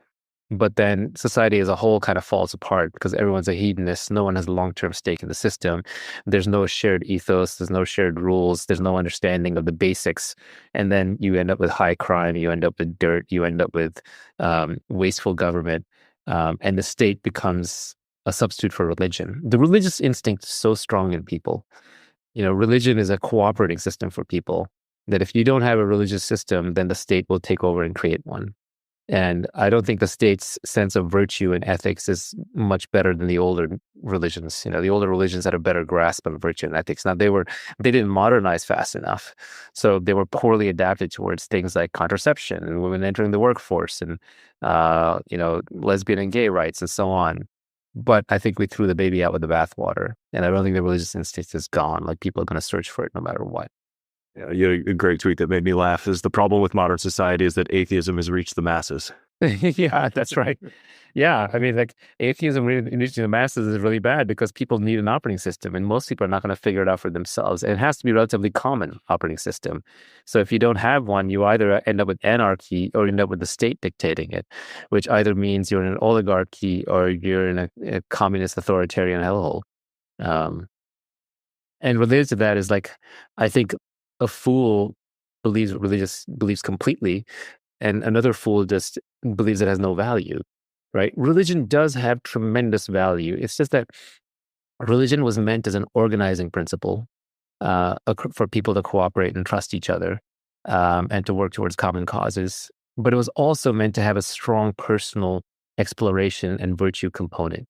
But then society as a whole kind of falls apart because everyone's a hedonist. No one has a long-term stake in the system. There's no shared ethos. There's no shared rules. There's no understanding of the basics. And then you end up with high crime. You end up with dirt. You end up with wasteful government. And the state becomes a substitute for religion. The religious instinct is so strong in people. Religion is a cooperating system for people, that if you don't have a religious system, then the state will take over and create one. And I don't think the state's sense of virtue and ethics is much better than the older religions. The older religions had a better grasp on virtue and ethics. Now, they didn't modernize fast enough. So they were poorly adapted towards things like contraception and women entering the workforce and, lesbian and gay rights and so on. But I think we threw the baby out with the bathwater. And I don't think the religious instinct is gone. Like, people are going to search for it no matter what. Yeah, you had a great tweet that made me laugh. Is the problem with modern society is that atheism has reached the masses. Yeah, that's right. Yeah, I mean, like, atheism reaching the masses is really bad because people need an operating system, and most people are not going to figure it out for themselves. And it has to be a relatively common operating system. So if you don't have one, you either end up with anarchy or you end up with the state dictating it, which either means you're in an oligarchy or you're in a communist authoritarian hellhole. And related to that is, like, I think a fool believes religious beliefs completely, and another fool just believes it has no value, right? Religion does have tremendous value. It's just that religion was meant as an organizing principle for people to cooperate and trust each other, and to work towards common causes. But it was also meant to have a strong personal exploration and virtue component.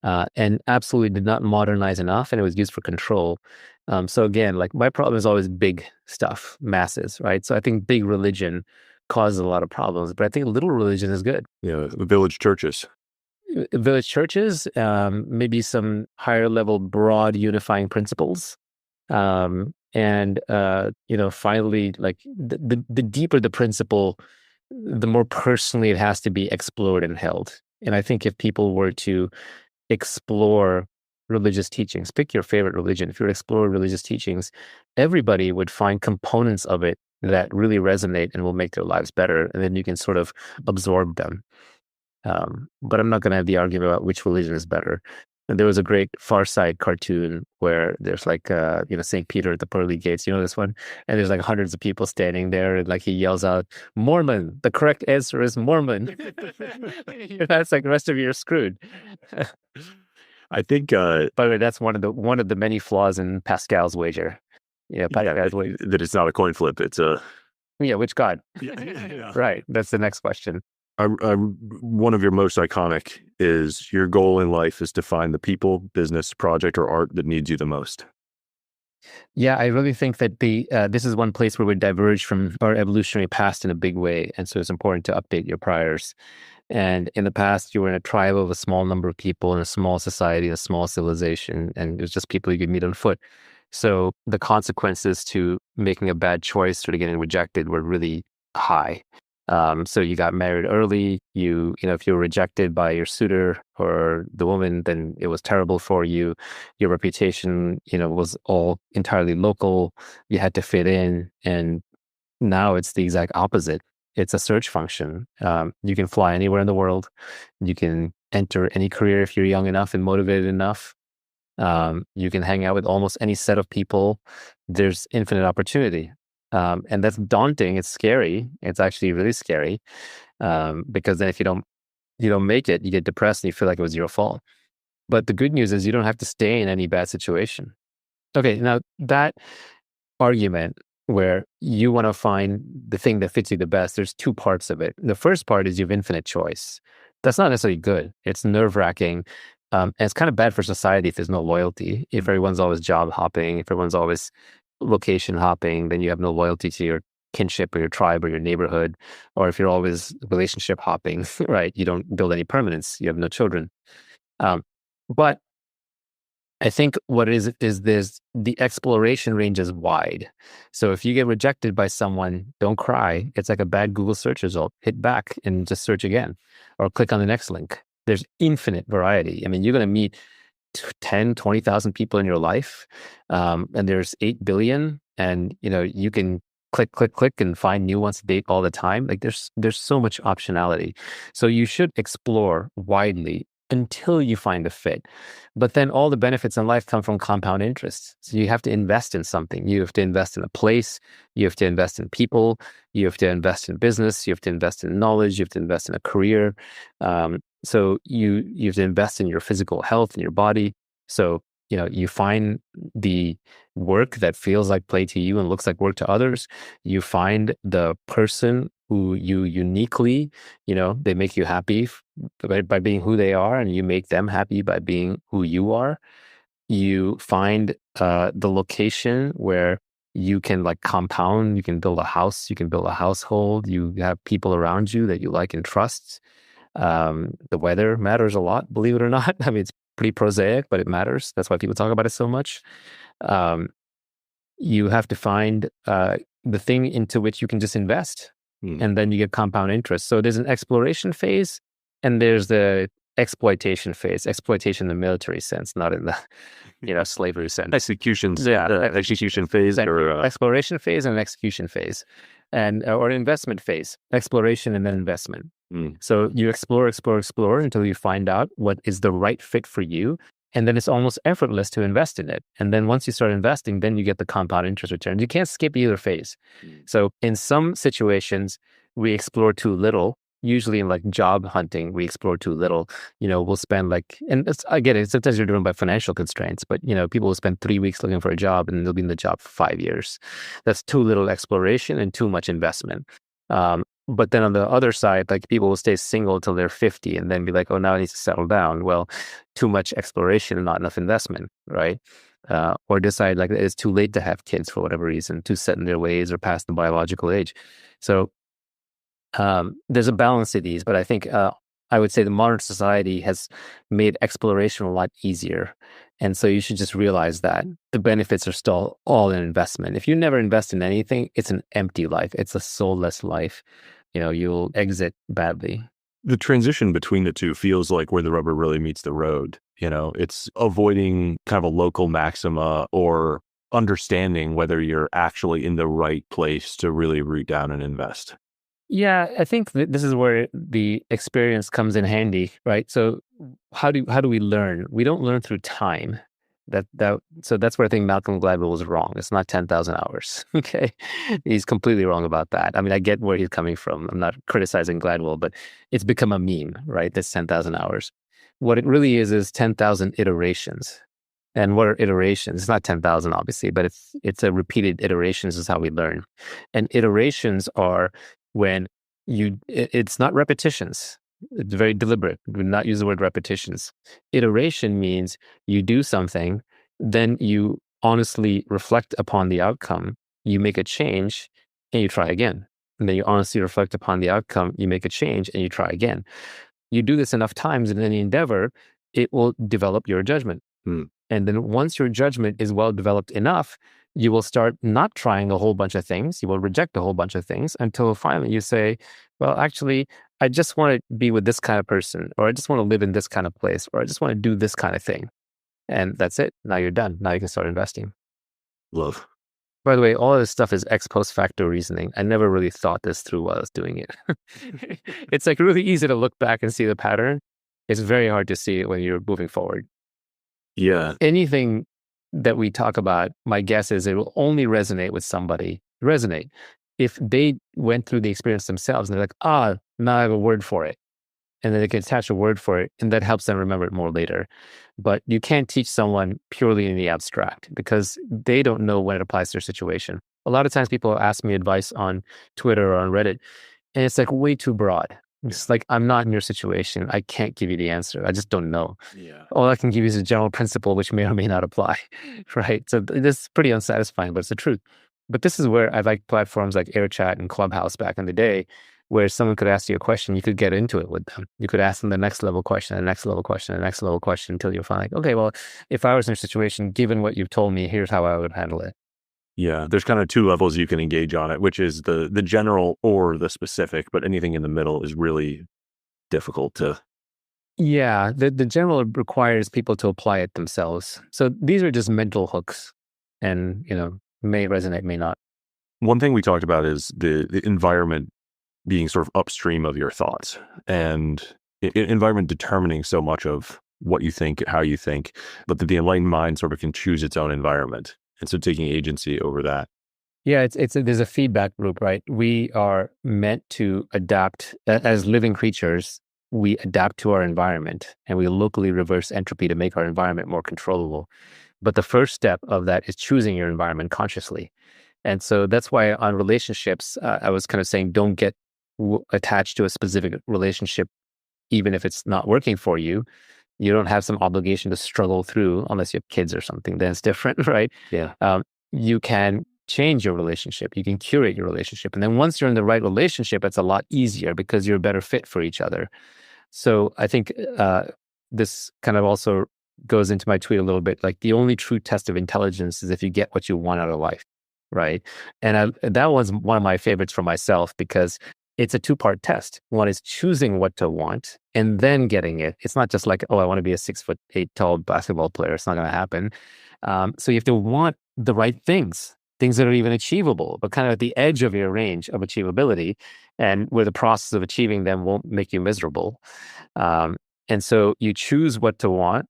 And absolutely did not modernize enough, and it was used for control. So again, like, my problem is always big stuff, masses, right? So I think big religion causes a lot of problems, but I think little religion is good. The village churches. Village churches, maybe some higher level, broad unifying principles. And finally, like, the deeper the principle, the more personally it has to be explored and held. And I think if people were to explore religious teachings, pick your favorite religion. If you explore religious teachings, everybody would find components of it that really resonate and will make their lives better. And then you can sort of absorb them. But I'm not going to have the argument about which religion is better. And there was a great Far Side cartoon where there's like, St. Peter at the pearly gates, this one? And there's like hundreds of people standing there, and like he yells out, "Mormon, the correct answer is Mormon." That's like, the rest of you are screwed. I think, by the way, that's one of the many flaws in Pascal's wager. Yeah, that it's not a coin flip. It's a which God? yeah. Right. That's the next question. One of your most iconic is your goal in life is to find the people, business, project, or art that needs you the most. Yeah, I really think that this is one place where we diverge from our evolutionary past in a big way. And so it's important to update your priors. And in the past, you were in a tribe of a small number of people in a small society, a small civilization, and it was just people you could meet on foot. So the consequences to making a bad choice or to getting rejected were really high. So you got married early. If you were rejected by your suitor or the woman, then it was terrible for you. Your reputation, was all entirely local. You had to fit in, and now it's the exact opposite. It's a search function. You can fly anywhere in the world. You can enter any career if you're young enough and motivated enough. You can hang out with almost any set of people. There's infinite opportunity. And that's daunting. It's scary. It's actually really scary. Because then if you don't make it, you get depressed and you feel like it was your fault. But the good news is you don't have to stay in any bad situation. Okay, now that argument where you want to find the thing that fits you the best, there's two parts of it. The first part is you have infinite choice. That's not necessarily good. It's nerve-wracking. And it's kind of bad for society if there's no loyalty. If everyone's always job hopping, if everyone's always location hopping, then you have no loyalty to your kinship or your tribe or your neighborhood. Or if you're always relationship hopping, right? You don't build any permanence. You have no children. But I think what is this: the exploration range is wide. So if you get rejected by someone, don't cry. It's like a bad Google search result. Hit back and just search again, or click on the next link. There's infinite variety. I mean, you're going to meet 10, 20,000 people in your life, and there's 8 billion, and you can click and find new ones to date all the time. Like there's so much optionality. So you should explore widely until you find a fit. But then all the benefits in life come from compound interest. So you have to invest in something. You have to invest in a place. You have to invest in people. You have to invest in business. You have to invest in knowledge. You have to invest in a career. So you have to invest in your physical health and your body. So you find the work that feels like play to you and looks like work to others. You find the person who you uniquely, they make you happy by being who they are, and you make them happy by being who you are. You find the location where you can compound. You can build a house. You can build a household. You have people around you that you like and trust. The weather matters a lot, believe it or not. I mean, it's pretty prosaic, but it matters. That's why people talk about it so much. You have to find the thing into which you can just invest, and then you get compound interest. So there's an exploration phase, and there's the exploitation phase. Exploitation in the military sense, not in the slavery sense. Execution phase, or exploration phase and an execution phase, and or an investment phase. Exploration and then investment. So you explore until you find out what is the right fit for you. And then it's almost effortless to invest in it. And then once you start investing, then you get the compound interest returns. You can't skip either phase. So in some situations, we explore too little. Usually in job hunting, we explore too little. We'll spend and I get it, sometimes you're driven by financial constraints, but people will spend 3 weeks looking for a job and they'll be in the job for 5 years. That's too little exploration and too much investment. But then on the other side, people will stay single till they're 50 and then be like, oh, now I need to settle down. Well, too much exploration and not enough investment, right? Or decide it's too late to have kids for whatever reason, too set in their ways or past the biological age. So there's a balance to these, but I think I would say the modern society has made exploration a lot easier. And so you should just realize that the benefits are still all in investment. If you never invest in anything, it's an empty life. It's a soulless life. You'll exit badly. The transition between the two feels like where the rubber really meets the road. It's avoiding kind of a local maxima or understanding whether you're actually in the right place to really root down and invest. Yeah, I think this is where the experience comes in handy, right? So how do we learn? We don't learn through time. So that's where I think Malcolm Gladwell was wrong. It's not 10,000 hours. Okay, he's completely wrong about that. I mean, I get where he's coming from. I'm not criticizing Gladwell, but it's become a meme, right? That's 10,000 hours. What it really is 10,000 iterations. And what are iterations? It's not 10,000, obviously, but it's a repeated iterations is how we learn. And iterations are when it's not repetitions. It's very deliberate. We do not use the word repetitions. Iteration means you do something, then you honestly reflect upon the outcome, you make a change, and you try again. And then you honestly reflect upon the outcome, you make a change, and you try again. You do this enough times in any endeavor, it will develop your judgment. And then once your judgment is well developed enough, you will start not trying a whole bunch of things. You will reject a whole bunch of things until finally you say, well, actually, I just want to be with this kind of person, or I just want to live in this kind of place, or I just want to do this kind of thing. And that's it. Now you're done. Now you can start investing. Love. By the way, all of this stuff is ex post facto reasoning. I never really thought this through while I was doing it. It's like really easy to look back and see the pattern. It's very hard to see it when you're moving forward. Yeah. Anything that we talk about, my guess is it will only resonate with somebody. Resonate if they went through the experience themselves and they're like, now I have a word for it. And then they can attach a word for it, and that helps them remember it more later. But you can't teach someone purely in the abstract because they don't know when it applies to their situation. A lot of times people ask me advice on Twitter or on Reddit, and it's like way too broad. It's like, I'm not in your situation. I can't give you the answer. I just don't know. Yeah. All I can give you is a general principle, which may or may not apply, right? So this is pretty unsatisfying, but it's the truth. But this is where I like platforms like AirChat and Clubhouse back in the day, where someone could ask you a question, you could get into it with them. You could ask them the next level question, the next level question, the next level question until you're finally like, okay, well, if I was in your situation, given what you've told me, here's how I would handle it. Yeah, there's kind of two levels you can engage on it, which is the general or the specific, but anything in the middle is really difficult to. Yeah, the general requires people to apply it themselves. So these are just mental hooks, and may resonate, may not. One thing we talked about is the environment being sort of upstream of your thoughts, and environment determining so much of what you think, how you think, but that the enlightened mind sort of can choose its own environment. And so taking agency over that. Yeah, there's a feedback loop, right? We are meant to adapt as living creatures. We adapt to our environment and we locally reverse entropy to make our environment more controllable. But the first step of that is choosing your environment consciously. And so that's why on relationships, I was kind of saying, don't get attached to a specific relationship, even if it's not working for you. You don't have some obligation to struggle through unless you have kids or something. Then it's different, right? Yeah. You can change your relationship. You can curate your relationship. And then once you're in the right relationship, it's a lot easier because you're a better fit for each other. So I think this kind of also goes into my tweet a little bit. Like, the only true test of intelligence is if you get what you want out of life, right? And that was one of my favorites for myself because it's a two-part test. One is choosing what to want and then getting it. It's not just like, I want to be a 6'8" tall basketball player. It's not going to happen. So you have to want the right things that are even achievable, but kind of at the edge of your range of achievability, and where the process of achieving them won't make you miserable. And so you choose what to want,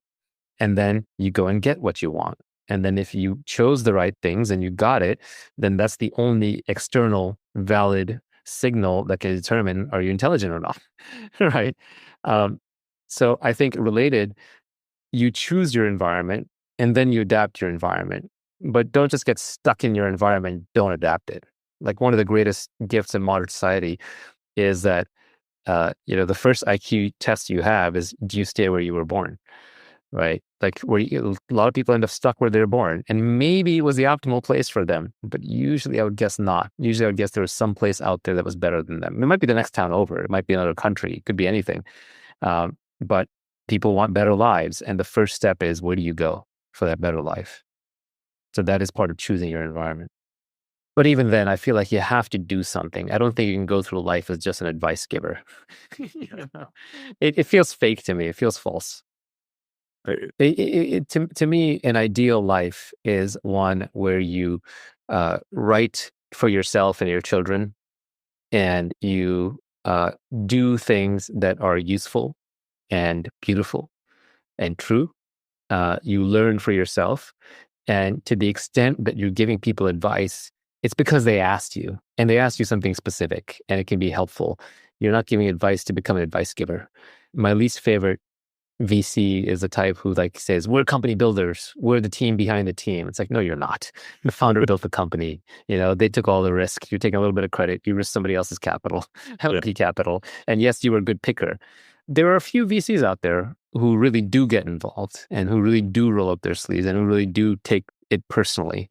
and then you go and get what you want. And then if you chose the right things and you got it, then that's the only external valid signal that can determine, are you intelligent or not, right? So I think related, you choose your environment and then you adapt your environment, but don't just get stuck in your environment, don't adapt it. Like, one of the greatest gifts in modern society is that, the first IQ test you have is, do you stay where you were born? Right? Like, a lot of people end up stuck where they're born, and maybe it was the optimal place for them, but usually I would guess not. Usually I would guess there was some place out there that was better than them. It might be the next town over. It might be another country. It could be anything. But people want better lives. And the first step is, where do you go for that better life? So that is part of choosing your environment. But even then, I feel like you have to do something. I don't think you can go through life as just an advice giver. It feels fake to me. It feels false. To me, an ideal life is one where you write for yourself and your children, and you do things that are useful and beautiful and true. You learn for yourself. And to the extent that you're giving people advice, it's because they asked you, and they asked you something specific, and it can be helpful. You're not giving advice to become an advice giver. My least favorite VC is the type who like says, we're company builders. We're the team behind the team. It's like, no, you're not. The founder built the company. They took all the risk. You're taking a little bit of credit. You risk somebody else's capital, LP capital. And yes, you were a good picker. There are a few VCs out there who really do get involved and who really do roll up their sleeves and who really do take it personally.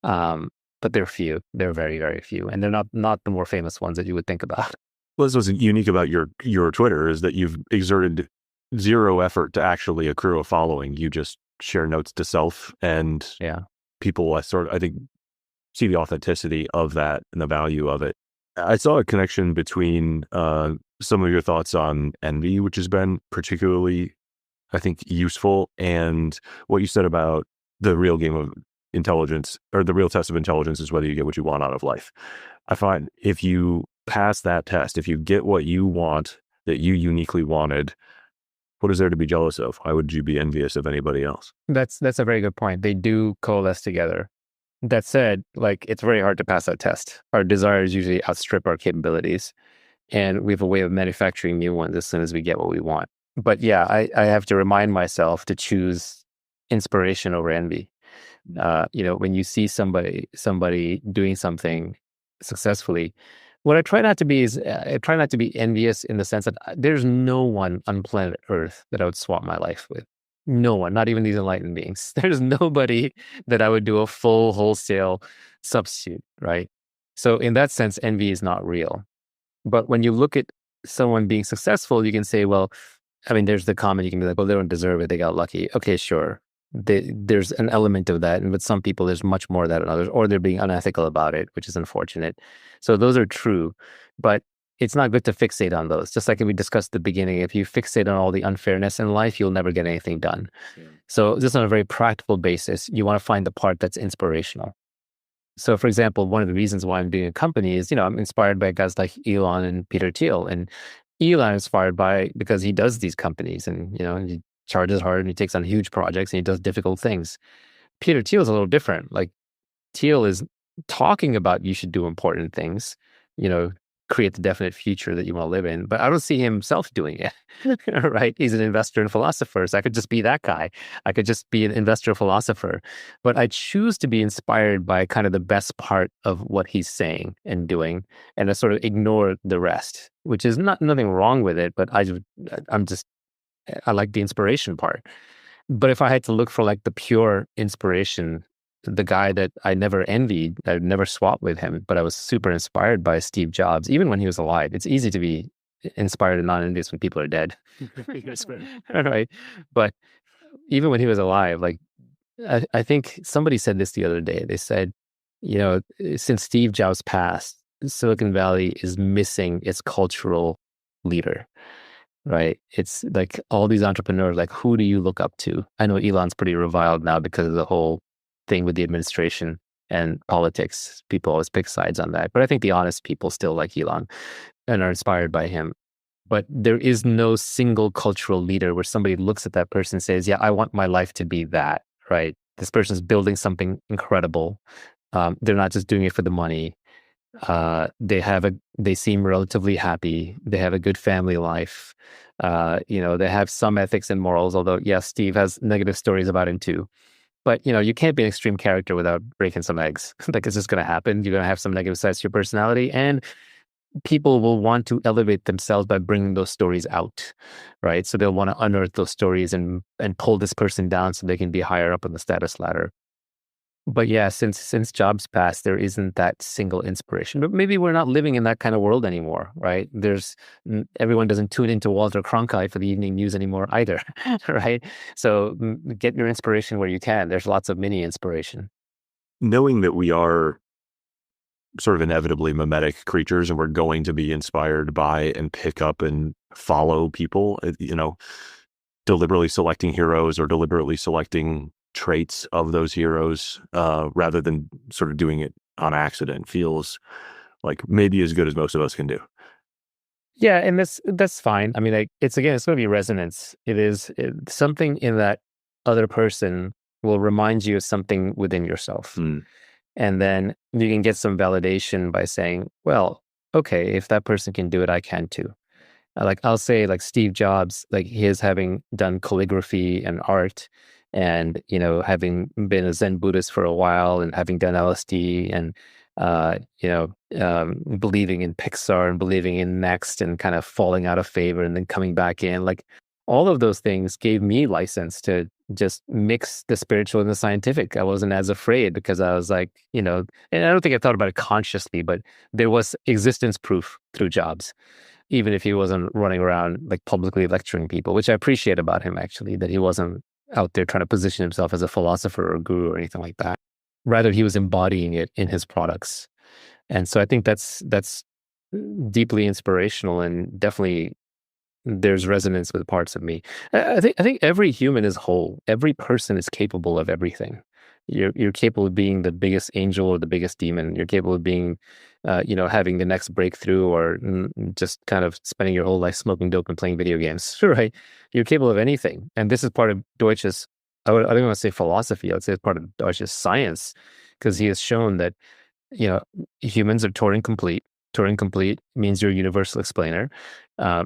But they're few. They're very, very few. And they're not the more famous ones that you would think about. Well, this was unique about your Twitter is that you've exerted zero effort to actually accrue a following. You just share notes to self, and people I think see the authenticity of that and the value of it. I saw a connection between some of your thoughts on envy, which has been particularly, I think, useful, and what you said about the real game of intelligence, or the real test of intelligence, is whether you get what you want out of life. I find if you pass that test, if you get what you want that you uniquely wanted, what is there to be jealous of? Why would you be envious of anybody else? That's a very good point. They do coalesce together. That said, like, it's very hard to pass that test. Our desires usually outstrip our capabilities, and we have a way of manufacturing new ones as soon as we get what we want. But yeah, I have to remind myself to choose inspiration over envy. When you see somebody doing something successfully, what I try not to be is I try not to be envious in the sense that there's no one on planet Earth that I would swap my life with. No one, not even these enlightened beings. There's nobody that I would do a full wholesale substitute, right? So in that sense, envy is not real. But when you look at someone being successful, you can say, well, I mean, there's the comment, you can be like, well, they don't deserve it, they got lucky. Okay, sure. There's an element of that. And with some people, there's much more of that than others, or they're being unethical about it, which is unfortunate. So those are true. But it's not good to fixate on those. Just like we discussed at the beginning, if you fixate on all the unfairness in life, you'll never get anything done. Yeah. So just on a very practical basis, you want to find the part that's inspirational. So for example, one of the reasons why I'm doing a company is, I'm inspired by guys like Elon and Peter Thiel. And Elon is inspired because he does these companies and, he charges hard and he takes on huge projects and he does difficult things. Peter Thiel is a little different. Like, Thiel is talking about you should do important things, create the definite future that you want to live in. But I don't see himself doing it, right? He's an investor and philosopher. So I could just be that guy. I could just be an investor philosopher. But I choose to be inspired by kind of the best part of what he's saying and doing, and to sort of ignore the rest, which is nothing wrong with it. But I like the inspiration part. But if I had to look for like the pure inspiration, the guy that I never envied, I never swapped with him, but I was super inspired by Steve Jobs, even when he was alive. It's easy to be inspired and not envious when people are dead. Right? But even when he was alive, like, I think somebody said this the other day. They said, since Steve Jobs passed, Silicon Valley is missing its cultural leader. Right. It's like all these entrepreneurs, like, who do you look up to? I know Elon's pretty reviled now because of the whole thing with the administration and politics. People always pick sides on that. But I think the honest people still like Elon and are inspired by him. But there is no single cultural leader where somebody looks at that person and says, yeah, I want my life to be that, right? This person's building something incredible. They're not just doing it for the money. They seem relatively happy. They have a good family life. They have some ethics and morals, although yes, Steve has negative stories about him too. But you can't be an extreme character without breaking some eggs. Like, it's just going to happen. You're going to have some negative sides to your personality, and people will want to elevate themselves by bringing those stories out, right? So they'll want to unearth those stories and pull this person down so they can be higher up on the status ladder. But yeah, since Jobs passed, there isn't that single inspiration. But maybe we're not living in that kind of world anymore, right? Everyone doesn't tune into Walter Cronkite for the evening news anymore either, right? So get your inspiration where you can. There's lots of mini inspiration. Knowing that we are sort of inevitably mimetic creatures and we're going to be inspired by and pick up and follow people, deliberately selecting heroes or deliberately selecting traits of those heroes rather than sort of doing it on accident feels like maybe as good as most of us can do. Yeah, and that's fine. I mean, it's going to be resonance. Something in that other person will remind you of something within yourself. And then you can get some validation by saying, well, okay, if that person can do it, I can too. Like I'll say like Steve Jobs, like his having done calligraphy and art and, having been a Zen Buddhist for a while and having done LSD and, believing in Pixar and believing in Next and kind of falling out of favor and then coming back in, like all of those things gave me license to just mix the spiritual and the scientific. I wasn't as afraid because I was like, and I don't think I thought about it consciously, but there was existence proof through Jobs, even if he wasn't running around like publicly lecturing people, which I appreciate about him actually, that he wasn't out there trying to position himself as a philosopher or guru or anything like that. Rather, he was embodying it in his products. And so I think that's deeply inspirational, and definitely there's resonance with parts of me. I think every human is whole. Every person is capable of everything. You're capable of being the biggest angel or the biggest demon. You're capable of being, having the next breakthrough, or just kind of spending your whole life smoking dope and playing video games, right? You're capable of anything, and this is part of Deutsch's. I don't want to say philosophy. I would say it's part of Deutsch's science, because he has shown that humans are Turing complete. Turing complete means you're a universal explainer.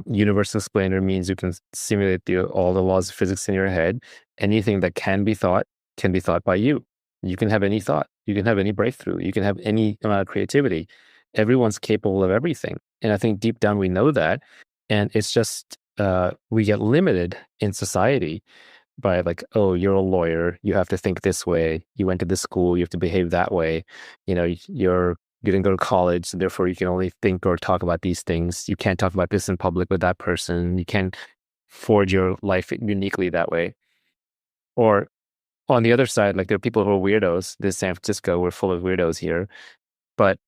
Universal explainer means you can simulate all the laws of physics in your head. Anything that can be thought by you. You can have any thought. You can have any breakthrough. You can have any amount of creativity. Everyone's capable of everything. And I think deep down we know that. And it's just we get limited in society by like, oh, you're a lawyer, you have to think this way. You went to this school, you have to behave that way. You didn't go to college, so therefore you can only think or talk about these things. You can't talk about this in public with that person. You can't forge your life uniquely that way. Or on the other side, like there are people who are weirdos. This San Francisco, we're full of weirdos here. But,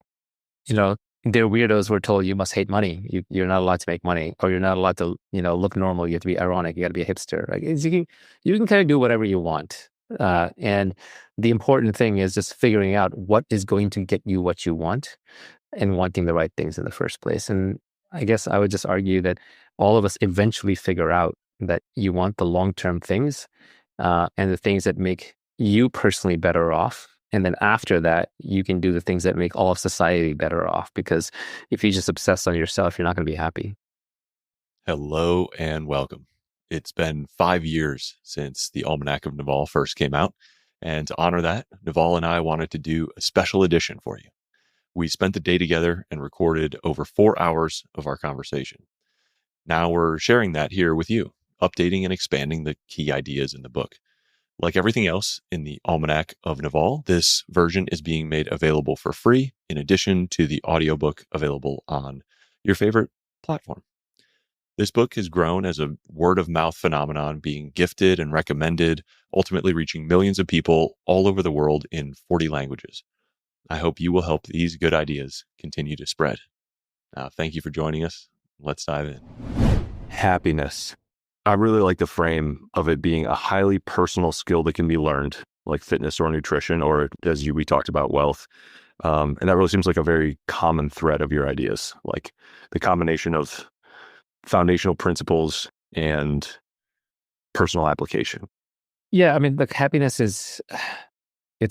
they're weirdos who are told you must hate money. You're not allowed to make money, or you're not allowed to, look normal. You have to be ironic. You got to be a hipster. Like you can kind of do whatever you want. And the important thing is just figuring out what is going to get you what you want and wanting the right things in the first place. And I guess I would just argue that all of us eventually figure out that you want the long-term things and the things that make you personally better off. And then after that, you can do the things that make all of society better off. Because if you just obsess on yourself, you're not going to be happy. Hello and welcome. It's been 5 years since the Almanack of Naval first came out. And to honor that, Naval and I wanted to do a special edition for you. We spent the day together and recorded over 4 hours of our conversation. Now we're sharing that here with you, updating and expanding the key ideas in the book. Like everything else in the Almanack of Naval, this version is being made available for free, in addition to the audiobook available on your favorite platform. This book has grown as a word-of-mouth phenomenon, being gifted and recommended, ultimately reaching millions of people all over the world in 40 languages. I hope you will help these good ideas continue to spread. Thank you for joining us. Let's dive in. Happiness. I really like the frame of it being a highly personal skill that can be learned, like fitness or nutrition, or we talked about wealth. And that really seems like a very common thread of your ideas, like the combination of foundational principles and personal application. Yeah, I mean, look, happiness it's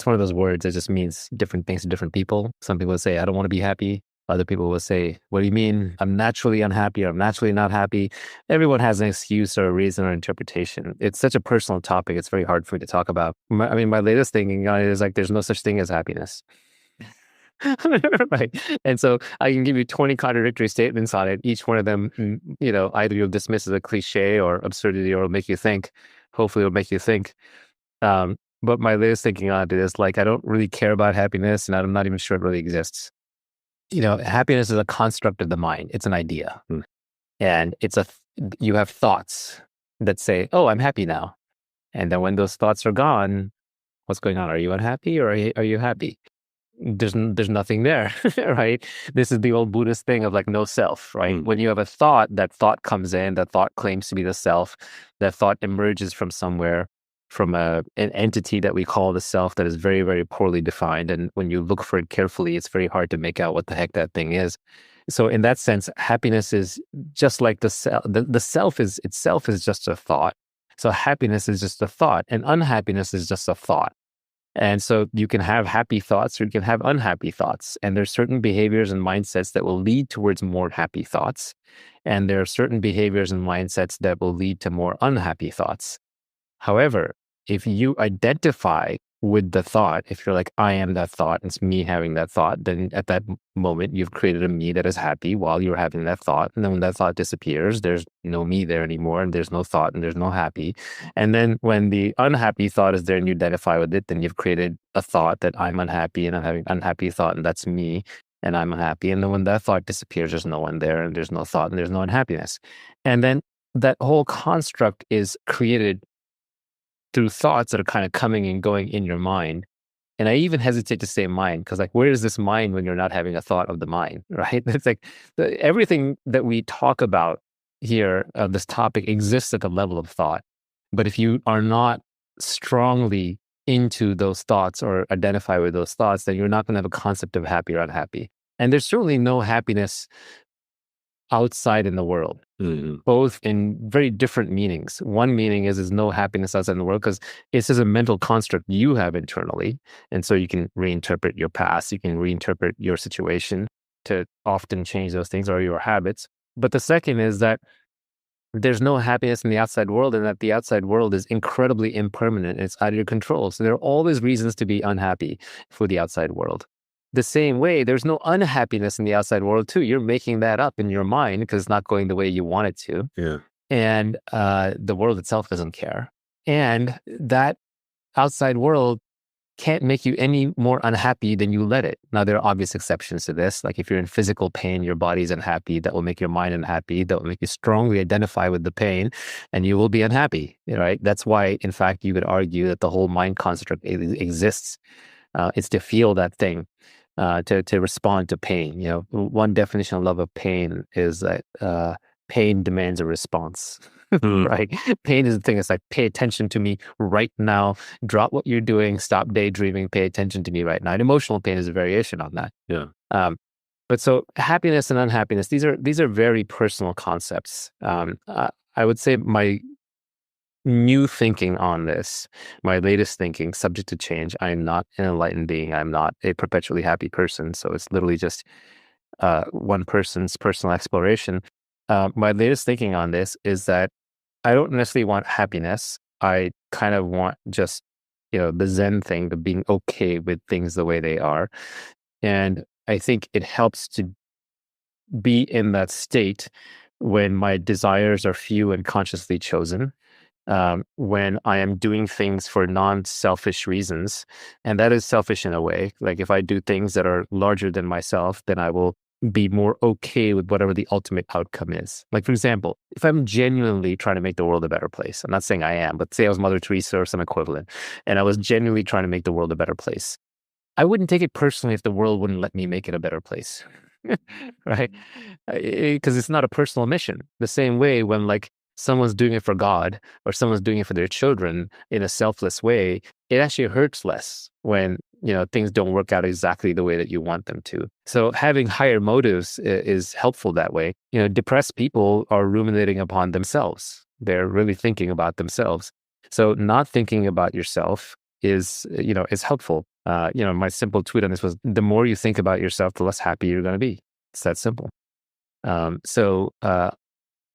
one of those words that just means different things to different people. Some people say, I don't want to be happy. Other people will say, what do you mean? I'm naturally unhappy, or I'm naturally not happy. Everyone has an excuse or a reason or interpretation. It's such a personal topic. It's very hard for me to talk about. My latest thinking on it is like, there's no such thing as happiness. Right. And so I can give you 20 contradictory statements on it. Each one of them, either you'll dismiss as a cliche or absurdity, or it'll make you think. Hopefully it'll make you think. But my latest thinking on it is like, I don't really care about happiness, and I'm not even sure it really exists. Happiness is a construct of the mind. It's an idea. And you have thoughts that say, oh, I'm happy now. And then when those thoughts are gone, what's going on? Are you unhappy, or are you happy? There's nothing there, right? This is the old Buddhist thing of like no self, right? When you have a thought, that thought comes in, that thought claims to be the self, that thought emerges from somewhere, from an entity that we call the self that is very, very poorly defined. And when you look for it carefully, it's very hard to make out what the heck that thing is. So in that sense, happiness is just like the self. The self itself is just a thought. So happiness is just a thought, and unhappiness is just a thought. And so you can have happy thoughts or you can have unhappy thoughts. And there's certain behaviors and mindsets that will lead towards more happy thoughts. And there are certain behaviors and mindsets that will lead to more unhappy thoughts. However, if you identify with the thought, if you're like, I am that thought, it's me having that thought, then at that moment, you've created a me that is happy while you're having that thought. And then when that thought disappears, there's no me there anymore, and there's no thought, and there's no happy. And then when the unhappy thought is there and you identify with it, then you've created a thought that I'm unhappy and I'm having unhappy thought, and that's me, and I'm unhappy. And then when that thought disappears, there's no one there, and there's no thought, and there's no unhappiness. And then that whole construct is created through thoughts that are kind of coming and going in your mind. And I even hesitate to say mind, because like, where is this mind when you're not having a thought of the mind, right? It's like everything that we talk about here, this topic exists at the level of thought. But if you are not strongly into those thoughts or identify with those thoughts, then you're not going to have a concept of happy or unhappy. And there's certainly no happiness outside in the world, both in very different meanings. One meaning is no happiness outside in the world because it's just a mental construct you have internally. And so you can reinterpret your past, you can reinterpret your situation to often change those things or your habits. But the second is that there's no happiness in the outside world, and that the outside world is incredibly impermanent. It's out of your control. So there are always reasons to be unhappy for the outside world. The same way, there's no unhappiness in the outside world too. You're making that up in your mind because it's not going the way you want it to. Yeah. And the world itself doesn't care. And that outside world can't make you any more unhappy than you let it. Now, there are obvious exceptions to this. Like if you're in physical pain, your body's unhappy, that will make your mind unhappy. That will make you strongly identify with the pain, and you will be unhappy, right? That's why, in fact, you could argue that the whole mind construct exists. It's to feel that thing. To respond to pain. One definition of love of pain is that pain demands a response, right? Pain is the thing that's like, pay attention to me right now, drop what you're doing, stop daydreaming, pay attention to me right now. And emotional pain is a variation on that. Yeah. But so happiness and unhappiness, these are very personal concepts. I would say my new thinking on this, my latest thinking, subject to change. I am not an enlightened being. I'm not a perpetually happy person. So it's literally just one person's personal exploration. My latest thinking on this is that I don't necessarily want happiness. I kind of want just, the Zen thing, the being okay with things the way they are. And I think it helps to be in that state when my desires are few and consciously chosen. When I am doing things for non-selfish reasons, and that is selfish in a way. Like if I do things that are larger than myself, then I will be more okay with whatever the ultimate outcome is. Like for example, if I'm genuinely trying to make the world a better place, I'm not saying I am, but say I was Mother Teresa or some equivalent, and I was genuinely trying to make the world a better place, I wouldn't take it personally if the world wouldn't let me make it a better place, right? Because it's not a personal mission. The same way when like someone's doing it for God or someone's doing it for their children in a selfless way, it actually hurts less when, things don't work out exactly the way that you want them to. So having higher motives is helpful that way. Depressed people are ruminating upon themselves. They're really thinking about themselves. So not thinking about yourself is helpful. My simple tweet on this was, the more you think about yourself, the less happy you're going to be. It's that simple. So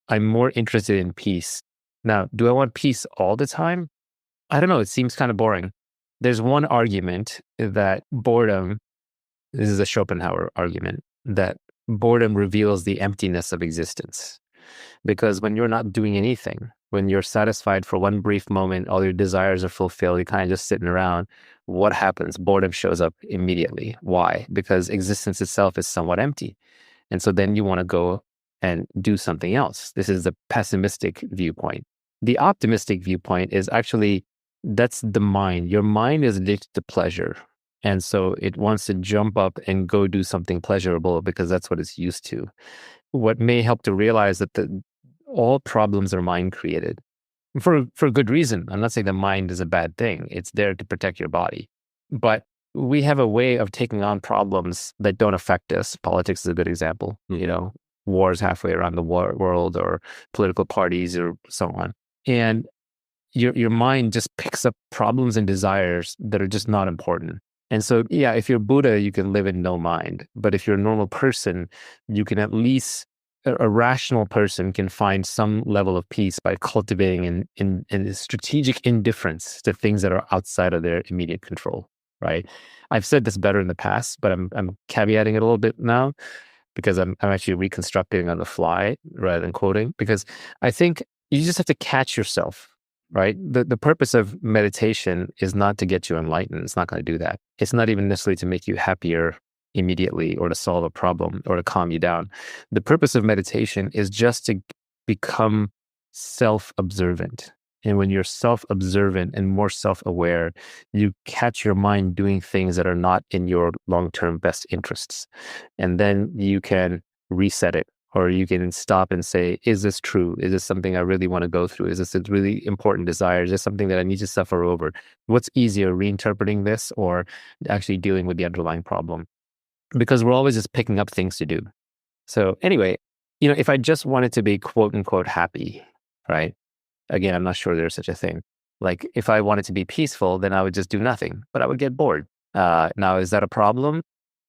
I'm more interested in peace. Now, do I want peace all the time? I don't know. It seems kind of boring. There's one argument that boredom, this is a Schopenhauer argument, that boredom reveals the emptiness of existence. Because when you're not doing anything, when you're satisfied for one brief moment, all your desires are fulfilled, you're kind of just sitting around, what happens? Boredom shows up immediately. Why? Because existence itself is somewhat empty. And so then you want to go and do something else. This is the pessimistic viewpoint. The optimistic viewpoint is actually, that's the mind. Your mind is addicted to pleasure. And so it wants to jump up and go do something pleasurable because that's what it's used to. What may help to realize that all problems are mind created for good reason. I'm not saying the mind is a bad thing. It's there to protect your body. But we have a way of taking on problems that don't affect us. Politics is a good example. Wars halfway around the world, or political parties, or so on. And your mind just picks up problems and desires that are just not important. And so, yeah, if you're Buddha, you can live in no mind. But if you're a normal person, you can at least, a rational person can find some level of peace by cultivating in strategic indifference to things that are outside of their immediate control, right? I've said this better in the past, but I'm caveating it a little bit now because I'm actually reconstructing on the fly rather than quoting, because I think you just have to catch yourself, right? The purpose of meditation is not to get you enlightened. It's not going to do that. It's not even necessarily to make you happier immediately or to solve a problem or to calm you down. The purpose of meditation is just to become self-observant. And when you're self-observant and more self-aware, you catch your mind doing things that are not in your long-term best interests. And then you can reset it, or you can stop and say, is this true? Is this something I really want to go through? Is this a really important desire? Is this something that I need to suffer over? What's easier, reinterpreting this or actually dealing with the underlying problem? Because we're always just picking up things to do. So anyway, if I just wanted to be quote unquote happy, right? Again, I'm not sure there's such a thing. Like if I wanted to be peaceful, then I would just do nothing, but I would get bored. Now, is that a problem?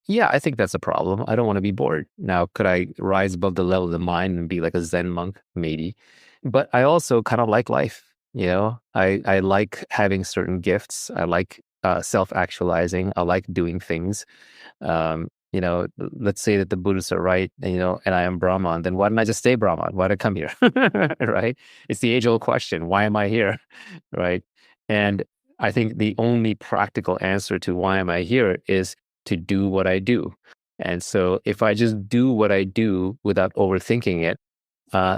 Yeah, I think that's a problem. I don't want to be bored. Now, could I rise above the level of the mind and be like a Zen monk? Maybe. But I also kind of like life. I like having certain gifts. I like self-actualizing. I like doing things. Let's say that the Buddhists are right, and I am Brahman, then why didn't I just stay Brahman? Why did I come here? Right? It's the age-old question. Why am I here? Right? And I think the only practical answer to why am I here is to do what I do. And so if I just do what I do without overthinking it,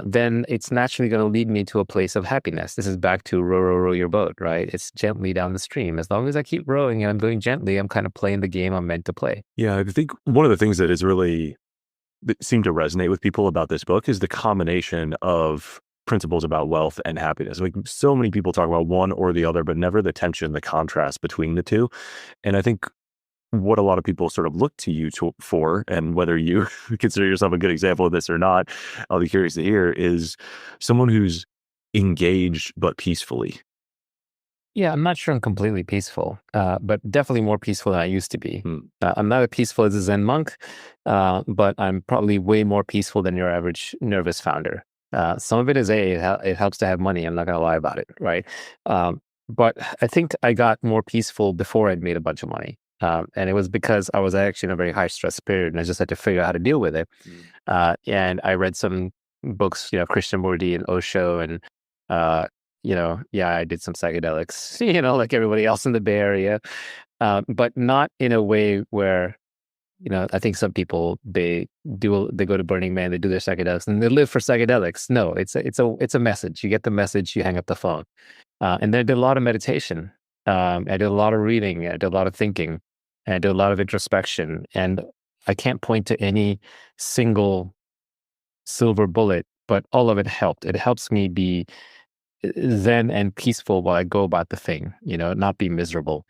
then it's naturally going to lead me to a place of happiness. This is back to row, row, row your boat, right? It's gently down the stream. As long as I keep rowing and I'm going gently, I'm kind of playing the game I'm meant to play. Yeah, I think one of the things that seemed to resonate with people about this book is the combination of principles about wealth and happiness. Like so many people talk about one or the other, but never the tension, the contrast between the two. And I think what a lot of people sort of look to you for, and whether you consider yourself a good example of this or not, I'll be curious to hear, is someone who's engaged but peacefully. Yeah, I'm not sure I'm completely peaceful, but definitely more peaceful than I used to be. I'm not as peaceful as a Zen monk, but I'm probably way more peaceful than your average nervous founder. Some of it is it helps to have money. I'm not going to lie about it, right? But I think I got more peaceful before I'd made a bunch of money. And it was because I was actually in a very high stress period and I just had to figure out how to deal with it. And I read some books, Krishnamurti and Osho, and, I did some psychedelics, like everybody else in the Bay Area, but not in a way where, I think some people, they go to Burning Man, they do their psychedelics and they live for psychedelics. No, it's a message. You get the message, you hang up the phone. And then I did a lot of meditation. I did a lot of reading. I did a lot of thinking. And I did a lot of introspection. And I can't point to any single silver bullet, but all of it helped. It helps me be zen and peaceful while I go about the thing, not be miserable.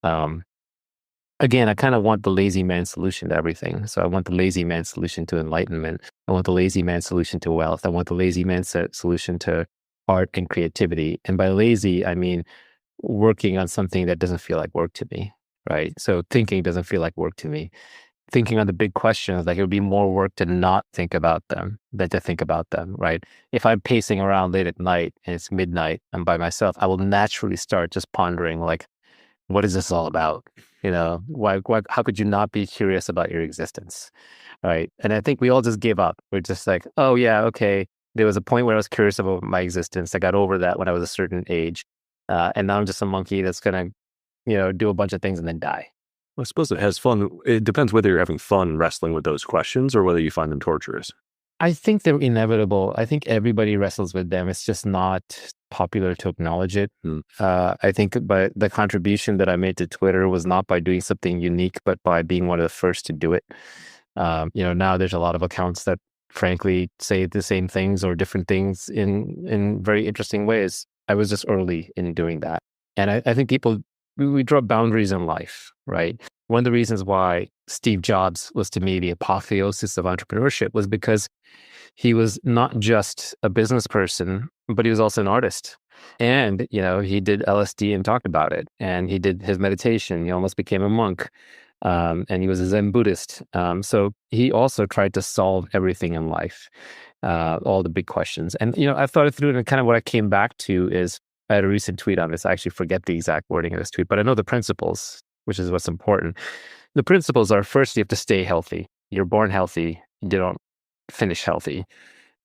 Again, I kind of want the lazy man solution to everything. So I want the lazy man solution to enlightenment. I want the lazy man solution to wealth. I want the lazy man solution to art and creativity. And by lazy, I mean working on something that doesn't feel like work to me, right? So thinking doesn't feel like work to me. Thinking on the big questions, like it would be more work to not think about them than to think about them, right? If I'm pacing around late at night and it's midnight, I'm by myself, I will naturally start just pondering, like, what is this all about? Why, how could you not be curious about your existence, right? And I think we all just give up. We're just like, oh yeah, okay. There was a point where I was curious about my existence. I got over that when I was a certain age. And now I'm just a monkey that's going to, do a bunch of things and then die. Well, I suppose it has fun. It depends whether you're having fun wrestling with those questions or whether you find them torturous. I think they're inevitable. I think everybody wrestles with them. It's just not popular to acknowledge it. I think but the contribution that I made to Twitter was not by doing something unique, but by being one of the first to do it. Now there's a lot of accounts that frankly say the same things or different things in very interesting ways. I was just early in doing that. And I think people we draw boundaries in life, right? One of the reasons why Steve Jobs was, to me, the apotheosis of entrepreneurship was because he was not just a business person, but he was also an artist. And, he did LSD and talked about it. And he did his meditation. He almost became a monk. And he was a Zen Buddhist. So he also tried to solve everything in life, all the big questions. And, I thought it through, and kind of what I came back to is, I had a recent tweet on this. I actually forget the exact wording of this tweet, but I know the principles, which is what's important. The principles are, first, you have to stay healthy. You're born healthy. You don't finish healthy.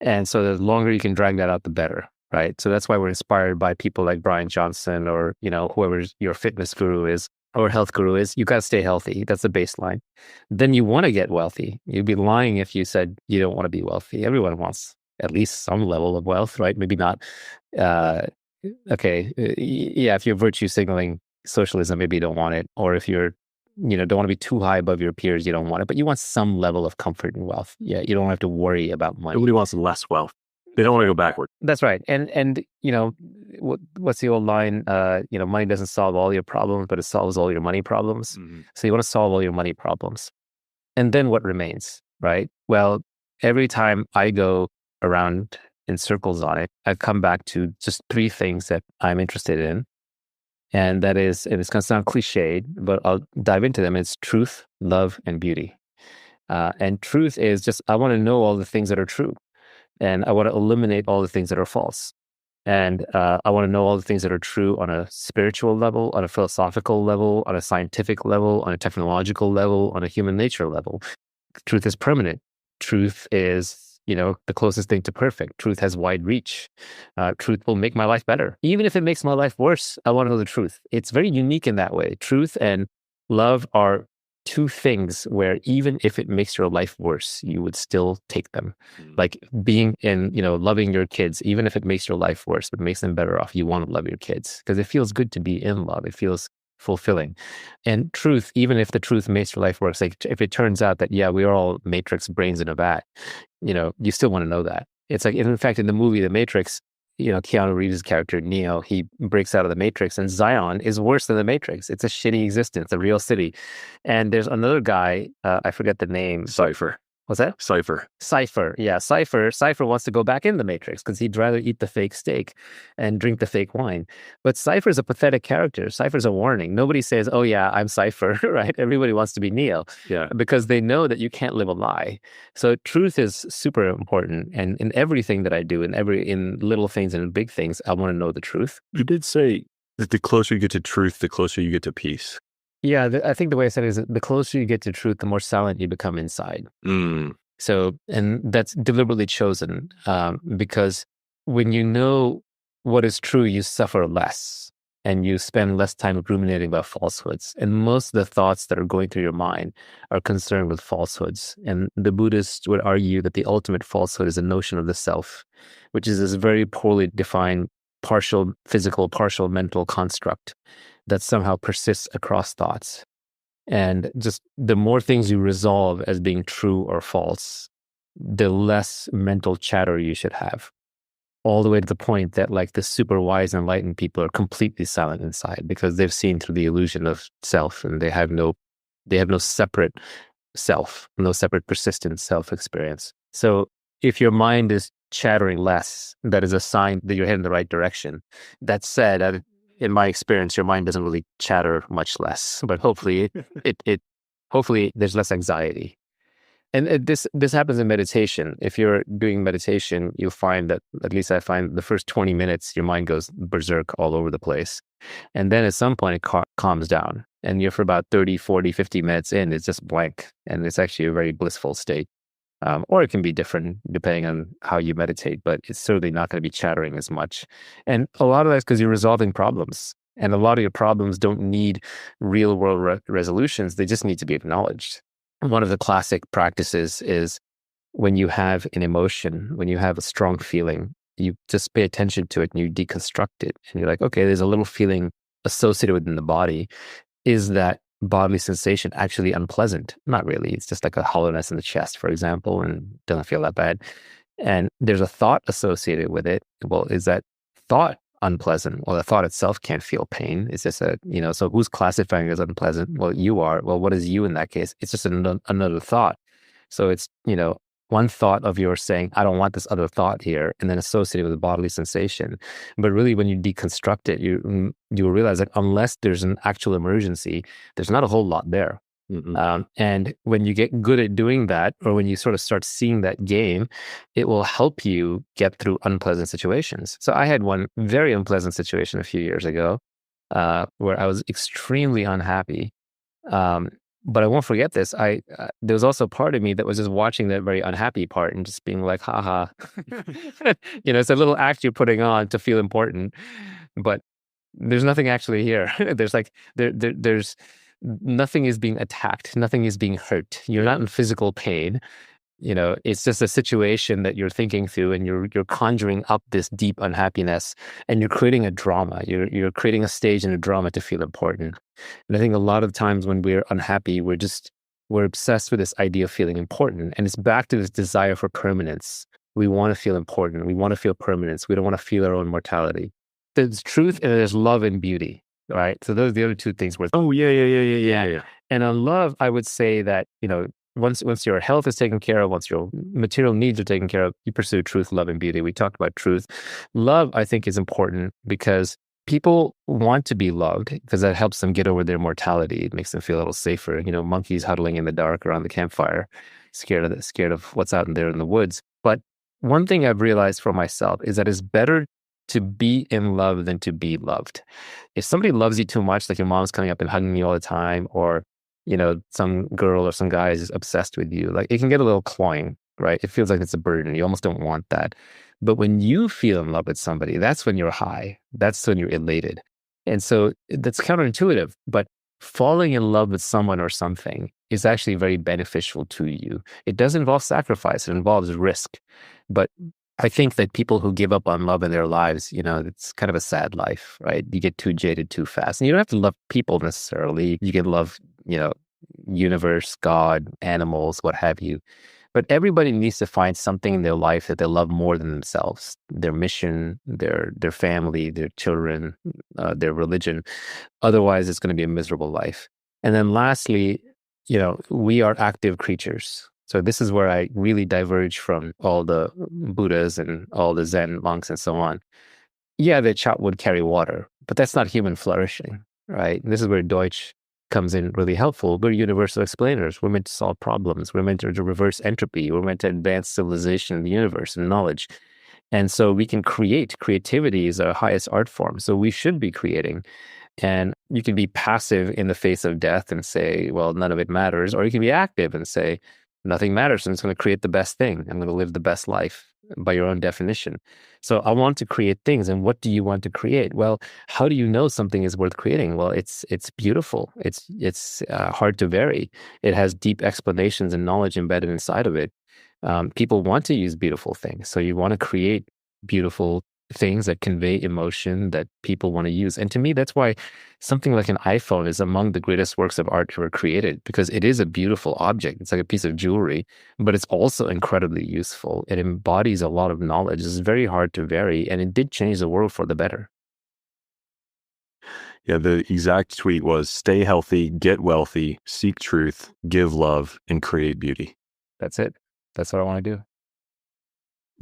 And so the longer you can drag that out, the better, right? So that's why we're inspired by people like Brian Johnson or, whoever your fitness guru is or health guru is. You got to stay healthy. That's the baseline. Then you want to get wealthy. You'd be lying if you said you don't want to be wealthy. Everyone wants at least some level of wealth, right? Maybe not. If you're virtue signaling socialism, maybe you don't want it. Or if you're, don't want to be too high above your peers, you don't want it. But you want some level of comfort and wealth. Yeah, you don't have to worry about money. Nobody wants less wealth. They don't want to go backward. That's right. And what's the old line? Money doesn't solve all your problems, but it solves all your money problems. Mm-hmm. So you want to solve all your money problems. And then what remains, right? Well, every time I go around in circles on it, I come back to just 3 things that I'm interested in. And that is, and it's going to sound cliched, but I'll dive into them. It's truth, love, and beauty. And truth is just, I want to know all the things that are true. And I want to eliminate all the things that are false. And I want to know all the things that are true on a spiritual level, on a philosophical level, on a scientific level, on a technological level, on a human nature level. Truth is permanent. Truth is, the closest thing to perfect. Truth has wide reach. Truth will make my life better. Even if it makes my life worse, I want to know the truth. It's very unique in that way. Truth and love are 2 things where even if it makes your life worse, you would still take them. Like being in, loving your kids, even if it makes your life worse, but makes them better off, you want to love your kids because it feels good to be in love. It feels fulfilling. And truth, even if the truth makes your life worse, like if it turns out that, we're all Matrix brains in a vat, you still want to know that. It's like, in fact, in the movie, The Matrix, Keanu Reeves' character, Neo, he breaks out of the Matrix, and Zion is worse than the Matrix. It's a shitty existence, a real city. And there's another guy, I forget the name. Cypher. What's that? Cypher. Yeah, Cypher wants to go back in the Matrix because he'd rather eat the fake steak and drink the fake wine. But Cypher's a pathetic character. Cypher's a warning. Nobody says, oh yeah, I'm Cypher, right? Everybody wants to be Neo. Yeah. Because they know that you can't live a lie. So truth is super important. And in everything that I do, in little things and in big things, I want to know the truth. You did say that the closer you get to truth, the closer you get to peace. Yeah, I think the way I said it is that the closer you get to truth, the more silent you become inside. So, and that's deliberately chosen because when you know what is true, you suffer less and you spend less time ruminating about falsehoods. And most of the thoughts that are going through your mind are concerned with falsehoods. And the Buddhists would argue that the ultimate falsehood is a notion of the self, which is this very poorly defined partial physical, partial mental construct that somehow persists across thoughts. And just the more things you resolve as being true or false, the less mental chatter you should have. All the way to the point that like the super wise enlightened people are completely silent inside because they've seen through the illusion of self and they have no separate self, no separate persistent self experience. So if your mind is chattering less, that is a sign that you're heading in the right direction. That said, in my experience, your mind doesn't really chatter much less, but hopefully hopefully there's less anxiety. And this happens in meditation. If you're doing meditation, you'll find that, at least I find, the first 20 minutes, your mind goes berserk all over the place. And then at some point, it calms down. And you're for about 30, 40, 50 minutes in, it's just blank. And it's actually a very blissful state. Or it can be different depending on how you meditate, but it's certainly not going to be chattering as much. And a lot of that's because you're resolving problems. And a lot of your problems don't need real world resolutions. They just need to be acknowledged. One of the classic practices is when you have an emotion, when you have a strong feeling, you just pay attention to it and you deconstruct it. And you're like, okay, there's a little feeling associated within the body. Is that bodily sensation actually unpleasant? Not really. It's just like a hollowness in the chest, for example, and doesn't feel that bad. And there's a thought associated with it. Well, is that thought unpleasant. Well, the thought itself can't feel pain. It's just so who's classifying it as unpleasant? Well, you are. Well, what is you in that case? It's just another thought. So it's, one thought of yours saying, I don't want this other thought here, and then associated with a bodily sensation. But really, when you deconstruct it, you realize that unless there's an actual emergency, there's not a whole lot there. And when you get good at doing that, or when you sort of start seeing that game, it will help you get through unpleasant situations. So I had one very unpleasant situation a few years ago where I was extremely unhappy. But I won't forget this. There was also a part of me that was just watching that very unhappy part and just being like, haha. It's a little act you're putting on to feel important, but there's nothing actually here. There's nothing is being attacked. Nothing is being hurt. You're not in physical pain. It's just a situation that you're thinking through, and you're conjuring up this deep unhappiness, and you're creating a drama. You're creating a stage in a drama to feel important. And I think a lot of times when we're unhappy, we're obsessed with this idea of feeling important, and it's back to this desire for permanence. We want to feel important. We want to feel permanence. We don't want to feel our own mortality. There's truth and there's love and beauty. Right. So those are the other two things worth. Oh, yeah. And on love, I would say that, once your health is taken care of, once your material needs are taken care of, you pursue truth, love, and beauty. We talked about truth. Love, I think, is important because people want to be loved because that helps them get over their mortality. It makes them feel a little safer. Monkeys huddling in the dark around the campfire, scared of what's out there in the woods. But one thing I've realized for myself is that it's better to be in love than to be loved. If somebody loves you too much, like your mom's coming up and hugging you all the time, or some girl or some guy is just obsessed with you, like it can get a little cloying, right? It feels like it's a burden. You almost don't want that. But when you feel in love with somebody, that's when you're high. That's when you're elated. And so that's counterintuitive, but falling in love with someone or something is actually very beneficial to you. It does involve sacrifice. It involves risk. But I think that people who give up on love in their lives, it's kind of a sad life, right? You get too jaded too fast. And you don't have to love people necessarily. You can love, universe, God, animals, what have you. But everybody needs to find something in their life that they love more than themselves, their mission, their family, their children, their religion. Otherwise, it's going to be a miserable life. And then lastly, we are active creatures. So this is where I really diverge from all the Buddhas and all the Zen monks and so on. Yeah, they chop wood, carry water, but that's not human flourishing, right? And this is where Deutsch comes in really helpful. We're universal explainers. We're meant to solve problems. We're meant to reverse entropy. We're meant to advance civilization in the universe and knowledge. And so we can create. Creativity is our highest art form. So we should be creating. And you can be passive in the face of death and say, well, none of it matters. Or you can be active and say, nothing matters. I'm just going to create the best thing. I'm going to live the best life by your own definition. So I want to create things. And what do you want to create? Well, how do you know something is worth creating? Well, it's beautiful. It's hard to vary. It has deep explanations and knowledge embedded inside of it. People want to use beautiful things. So you want to create beautiful things that convey emotion that people want to use. And to me, that's why something like an iPhone is among the greatest works of art ever created, because it is a beautiful object. It's like a piece of jewelry, but it's also incredibly useful. It embodies a lot of knowledge. It's very hard to vary, and it did change the world for the better. Yeah, the exact tweet was, stay healthy, get wealthy, seek truth, give love, and create beauty. That's it. That's what I want to do.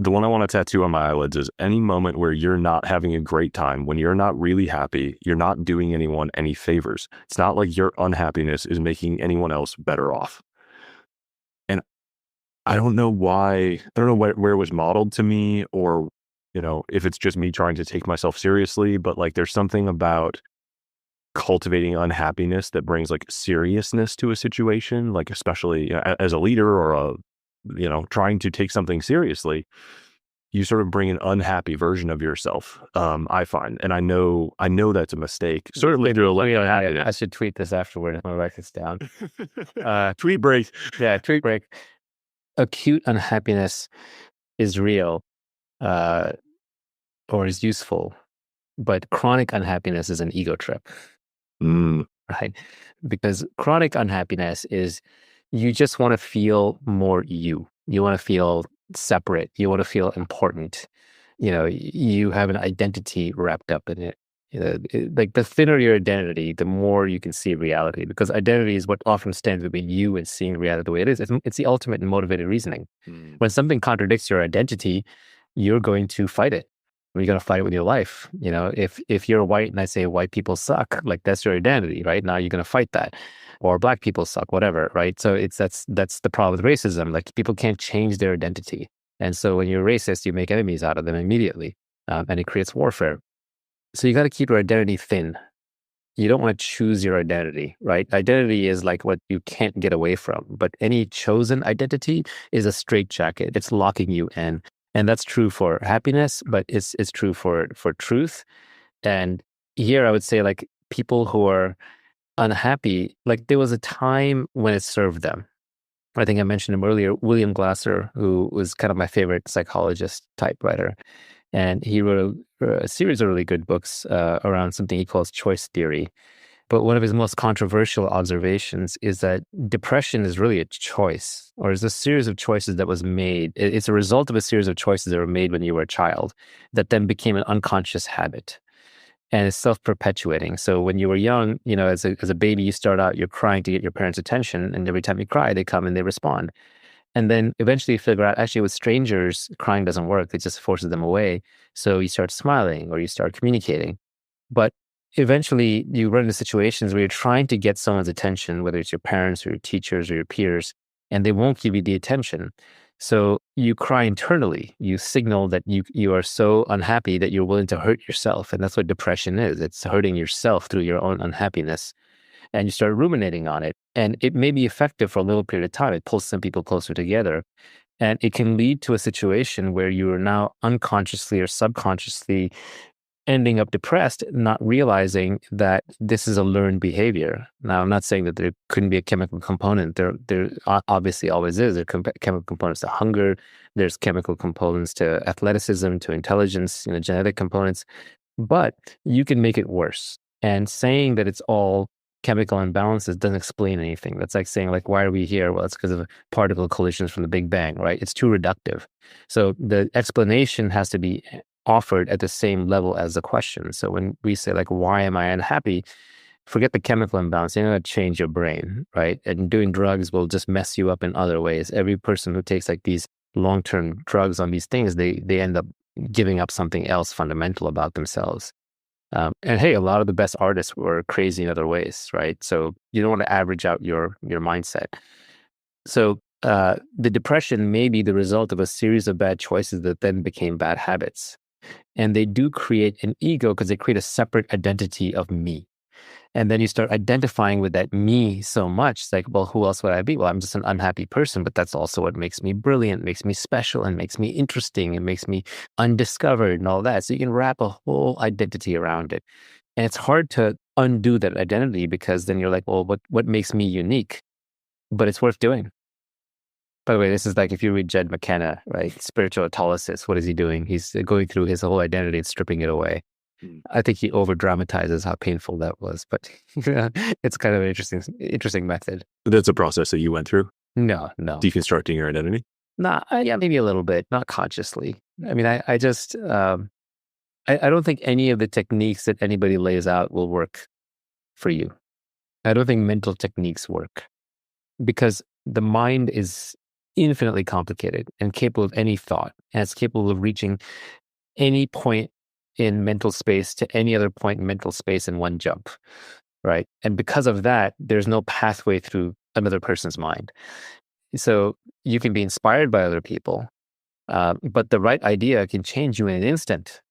The one I want to tattoo on my eyelids is, any moment where you're not having a great time, when you're not really happy, you're not doing anyone any favors. It's not like your unhappiness is making anyone else better off. And I don't know why, I don't know where it was modeled to me, or, if it's just me trying to take myself seriously, but like there's something about cultivating unhappiness that brings like seriousness to a situation, like especially as a leader or trying to take something seriously, you sort of bring an unhappy version of yourself. I find, and I know that's a mistake. Certainly, I should tweet this afterward. I'm gonna write this down. Tweet break. Yeah, tweet break. Acute unhappiness is real, or is useful, but chronic unhappiness is an ego trip. Right? Because chronic unhappiness is, you just want to feel more you. You want to feel separate. You want to feel important. you have an identity wrapped up in it. Like the thinner your identity, the more you can see reality, because identity is what often stands between you and seeing reality the way it is. It's the ultimate in motivated reasoning. When something contradicts your identity, you're going to fight it. You're going to fight it with your life. If you're white and I say white people suck, like that's your identity, right? Now you're going to fight that. Or black people suck, whatever, right? So that's the problem with racism. Like people can't change their identity. And so when you're racist, you make enemies out of them immediately, and it creates warfare. So you got to keep your identity thin. You don't want to choose your identity, right? Identity is like what you can't get away from, but any chosen identity is a straitjacket. It's locking you in. And that's true for happiness, but it's true for truth. And here I would say, like, people who are unhappy, like there was a time when it served them. I think I mentioned him earlier, William Glasser, who was kind of my favorite psychologist type writer. And he wrote a series of really good books around something he calls choice theory. But one of his most controversial observations is that depression is really a choice, or is a series of choices that was made. It's a result of a series of choices that were made when you were a child that then became an unconscious habit. And it's self-perpetuating. So when you were young, as a baby, you start out, you're crying to get your parents' attention. And every time you cry, they come and they respond. And then eventually you figure out, actually, with strangers, crying doesn't work. It just forces them away. So you start smiling or you start communicating. But eventually you run into situations where you're trying to get someone's attention, whether it's your parents or your teachers or your peers, and they won't give you the attention. So you cry internally. You signal that you are so unhappy that you're willing to hurt yourself. And that's what depression is. It's hurting yourself through your own unhappiness. And you start ruminating on it. And it may be effective for a little period of time. It pulls some people closer together. And it can lead to a situation where you are now unconsciously or subconsciously ending up depressed, not realizing that this is a learned behavior. Now, I'm not saying that there couldn't be a chemical component. There obviously always is. There are chemical components to hunger. There's chemical components to athleticism, to intelligence, genetic components. But you can make it worse. And saying that it's all chemical imbalances doesn't explain anything. That's like saying, like, why are we here? Well, it's because of particle collisions from the Big Bang, right? It's too reductive. So the explanation has to be offered at the same level as the question. So when we say, like, why am I unhappy? Forget the chemical imbalance. You're going to change your brain, right? And doing drugs will just mess you up in other ways. Every person who takes like these long-term drugs on these things, they end up giving up something else fundamental about themselves. And hey, a lot of the best artists were crazy in other ways, right? So you don't want to average out your mindset. So the depression may be the result of a series of bad choices that then became bad habits. And they do create an ego because they create a separate identity of me. And then you start identifying with that me so much. It's like, well, who else would I be? Well, I'm just an unhappy person, but that's also what makes me brilliant, makes me special, and makes me interesting, and makes me undiscovered and all that. So you can wrap a whole identity around it. And it's hard to undo that identity because then you're like, well, what makes me unique? But it's worth doing. By the way, this is like if you read Jed McKenna, right? Spiritual autolysis, what is he doing? He's going through his whole identity and stripping it away. I think he over dramatizes how painful that was, but it's kind of an interesting method. That's a process that you went through? No. Deconstructing your identity? Nah, yeah, maybe a little bit, not consciously. I mean, I just, I don't think any of the techniques that anybody lays out will work for you. I don't think mental techniques work because the mind is infinitely complicated and capable of any thought, and it's capable of reaching any point in mental space to any other point in mental space in one jump, right? And because of that, there's no pathway through another person's mind. So you can be inspired by other people, but the right idea can change you in an instant,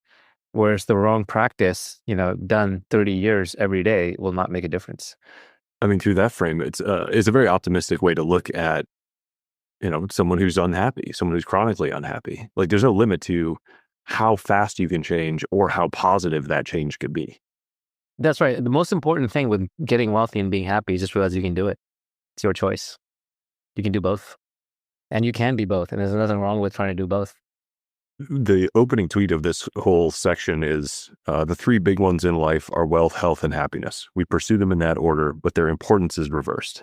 whereas the wrong practice, done 30 years every day will not make a difference. I mean, through that frame, it's a very optimistic way to look at, someone who's unhappy, someone who's chronically unhappy. Like there's no limit to how fast you can change or how positive that change could be. That's right. The most important thing with getting wealthy and being happy is just realize you can do it. It's your choice. You can do both. And you can be both. And there's nothing wrong with trying to do both. The opening tweet of this whole section is, the three big ones in life are wealth, health, and happiness. We pursue them in that order, but their importance is reversed.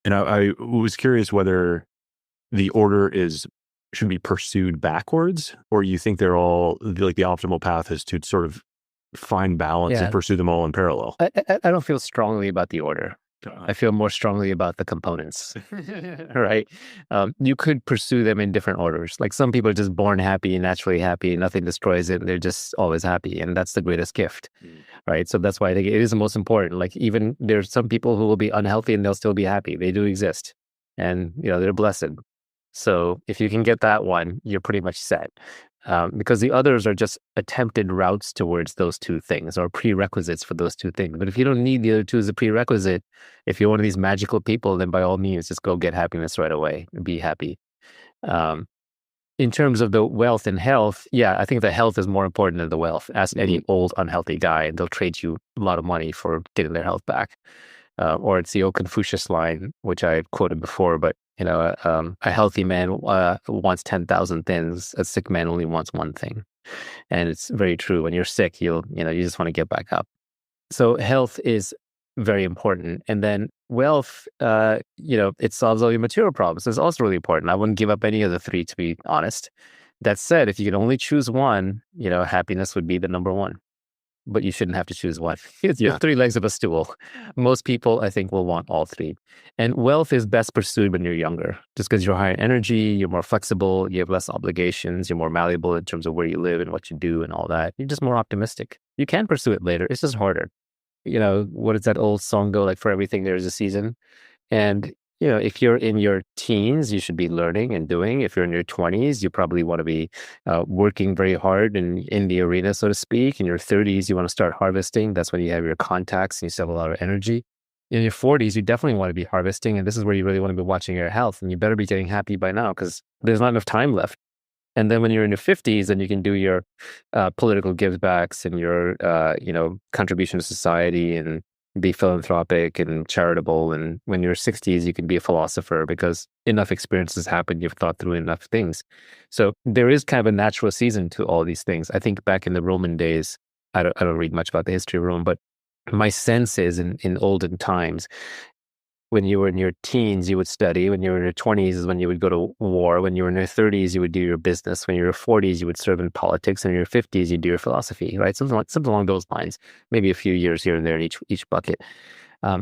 And I was curious whether the order is should be pursued backwards, or you think they're all like the optimal path is to sort of find balance and pursue them all in parallel? I don't feel strongly about the order. I feel more strongly about the components, right? You could pursue them in different orders. Like some people are just born happy, naturally happy, nothing destroys it. They're just always happy. And that's the greatest gift, right? So that's why I think it is the most important. Like even there's some people who will be unhealthy and they'll still be happy. They do exist. And, they're blessed. So if you can get that one, you're pretty much set. Because the others are just attempted routes towards those two things or prerequisites for those two things. But if you don't need the other two as a prerequisite, if you're one of these magical people, then by all means, just go get happiness right away and be happy. In terms of the wealth and health, I think the health is more important than the wealth. Ask any old, unhealthy guy, and they'll trade you a lot of money for getting their health back. Or it's the old Confucius line, which I quoted before, but a healthy man wants 10,000 things. A sick man only wants one thing. And it's very true. When you're sick, you just want to get back up. So health is very important. And then wealth, it solves all your material problems. It's also really important. I wouldn't give up any of the three, to be honest. That said, if you could only choose one, happiness would be the number one. But you shouldn't have to choose one. It's your three legs of a stool. Most people, I think, will want all three. And wealth is best pursued when you're younger, just because you're higher in energy, you're more flexible, you have less obligations, you're more malleable in terms of where you live and what you do and all that. You're just more optimistic. You can pursue it later. It's just harder. What does that old song go? Like, for everything, there's a season. And if you're in your teens, you should be learning and doing. If you're in your 20s, you probably want to be working very hard in the arena, so to speak. In your 30s, you want to start harvesting. That's when you have your contacts and you still have a lot of energy. In your 40s, you definitely want to be harvesting. And this is where you really want to be watching your health. And you better be getting happy by now because there's not enough time left. And then when you're in your 50s, then you can do your political givebacks and your, contribution to society and be philanthropic and charitable. And when you're 60s, you can be a philosopher because enough experiences happen. You've thought through enough things. So there is kind of a natural season to all these things. I think back in the Roman days, I don't read much about the history of Rome, but my sense is in olden times, when you were in your teens, you would study. When you were in your 20s is when you would go to war. When you were in your 30s, you would do your business. When you were 40s, you would serve in politics. And in your 50s, you do your philosophy, right? Something along those lines. Maybe a few years here and there in each bucket.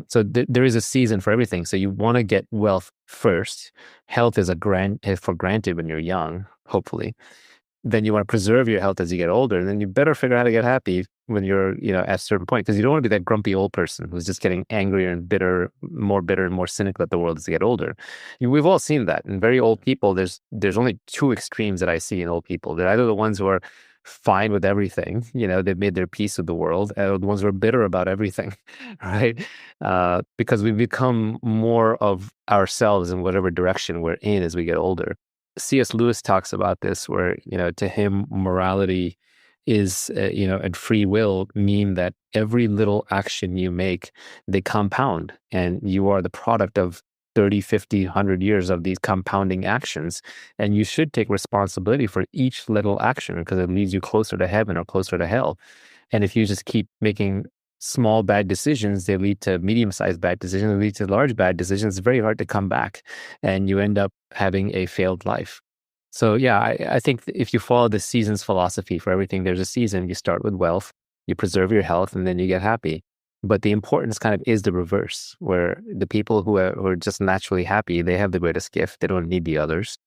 So there is a season for everything. So you want to get wealth first. Health is for granted when you're young, hopefully. Then you want to preserve your health as you get older. And then you better figure out how to get happy when you're, at a certain point, because you don't want to be that grumpy old person who's just getting angrier and bitter and more cynical at the world as they get older. We've all seen that. In very old people, there's only two extremes that I see in old people. They're either the ones who are fine with everything, they've made their peace with the world, and the ones who are bitter about everything, right? Because we become more of ourselves in whatever direction we're in as we get older. C.S. Lewis talks about this, where, to him, morality is, and free will mean that every little action you make, they compound, and you are the product of 30, 50, 100 years of these compounding actions. And you should take responsibility for each little action because it leads you closer to heaven or closer to hell. And if you just keep making small bad decisions, they lead to medium-sized bad decisions, they lead to large bad decisions. It's very hard to come back, and you end up having a failed life. So I think if you follow the seasons philosophy, for everything there's a season. You start with wealth, you preserve your health, and then you get happy. But the importance kind of is the reverse, where the people who are just naturally happy, they have the greatest gift. They don't need the others.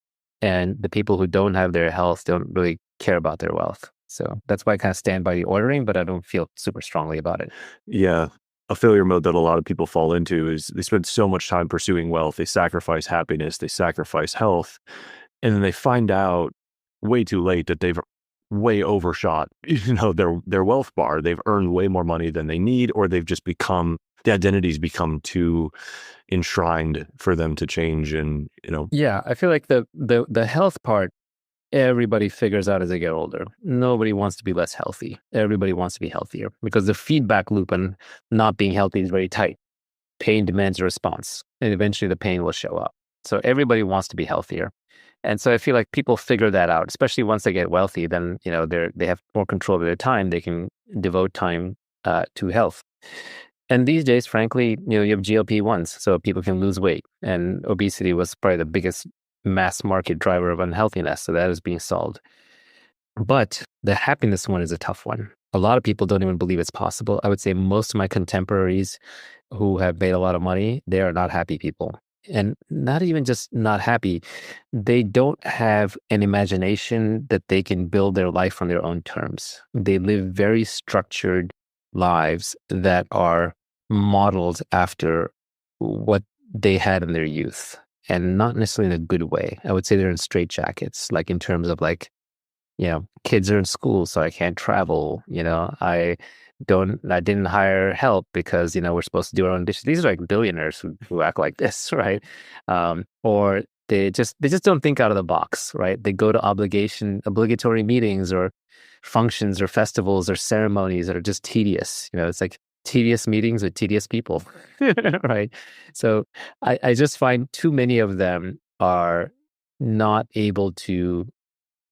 And the people who don't have their health don't really care about their wealth. So that's why I kind of stand by the ordering, but I don't feel super strongly about it. Yeah. A failure mode that a lot of people fall into is they spend so much time pursuing wealth. They sacrifice happiness, they sacrifice health, and then they find out way too late that they've way overshot, their wealth bar. They've earned way more money than they need, or they've just the identity's become too enshrined for them to change. And, Yeah, I feel like the health part, everybody figures out as they get older. Nobody wants to be less healthy. Everybody wants to be healthier because the feedback loop and not being healthy is very tight. Pain demands a response, and eventually the pain will show up. So everybody wants to be healthier. And so I feel like people figure that out, especially once they get wealthy, then, they have more control of their time. They can devote time to health. And these days, frankly, you have GLP-1s, so people can lose weight. And obesity was probably the biggest mass market driver of unhealthiness. So that is being solved. But the happiness one is a tough one. A lot of people don't even believe it's possible. I would say most of my contemporaries who have made a lot of money, they are not happy people. And not even just not happy, they don't have an imagination that they can build their life on their own terms. They live very structured lives that are modeled after what they had in their youth, and not necessarily in a good way. I would say they're in straitjackets, like in terms of like, kids are in school, so I can't travel. I didn't hire help because, we're supposed to do our own dishes. These are like billionaires who act like this, right? Or they just don't think out of the box, right? They go to obligatory meetings or functions or festivals or ceremonies that are just tedious. It's like tedious meetings with tedious people, right? So I just find too many of them are not able to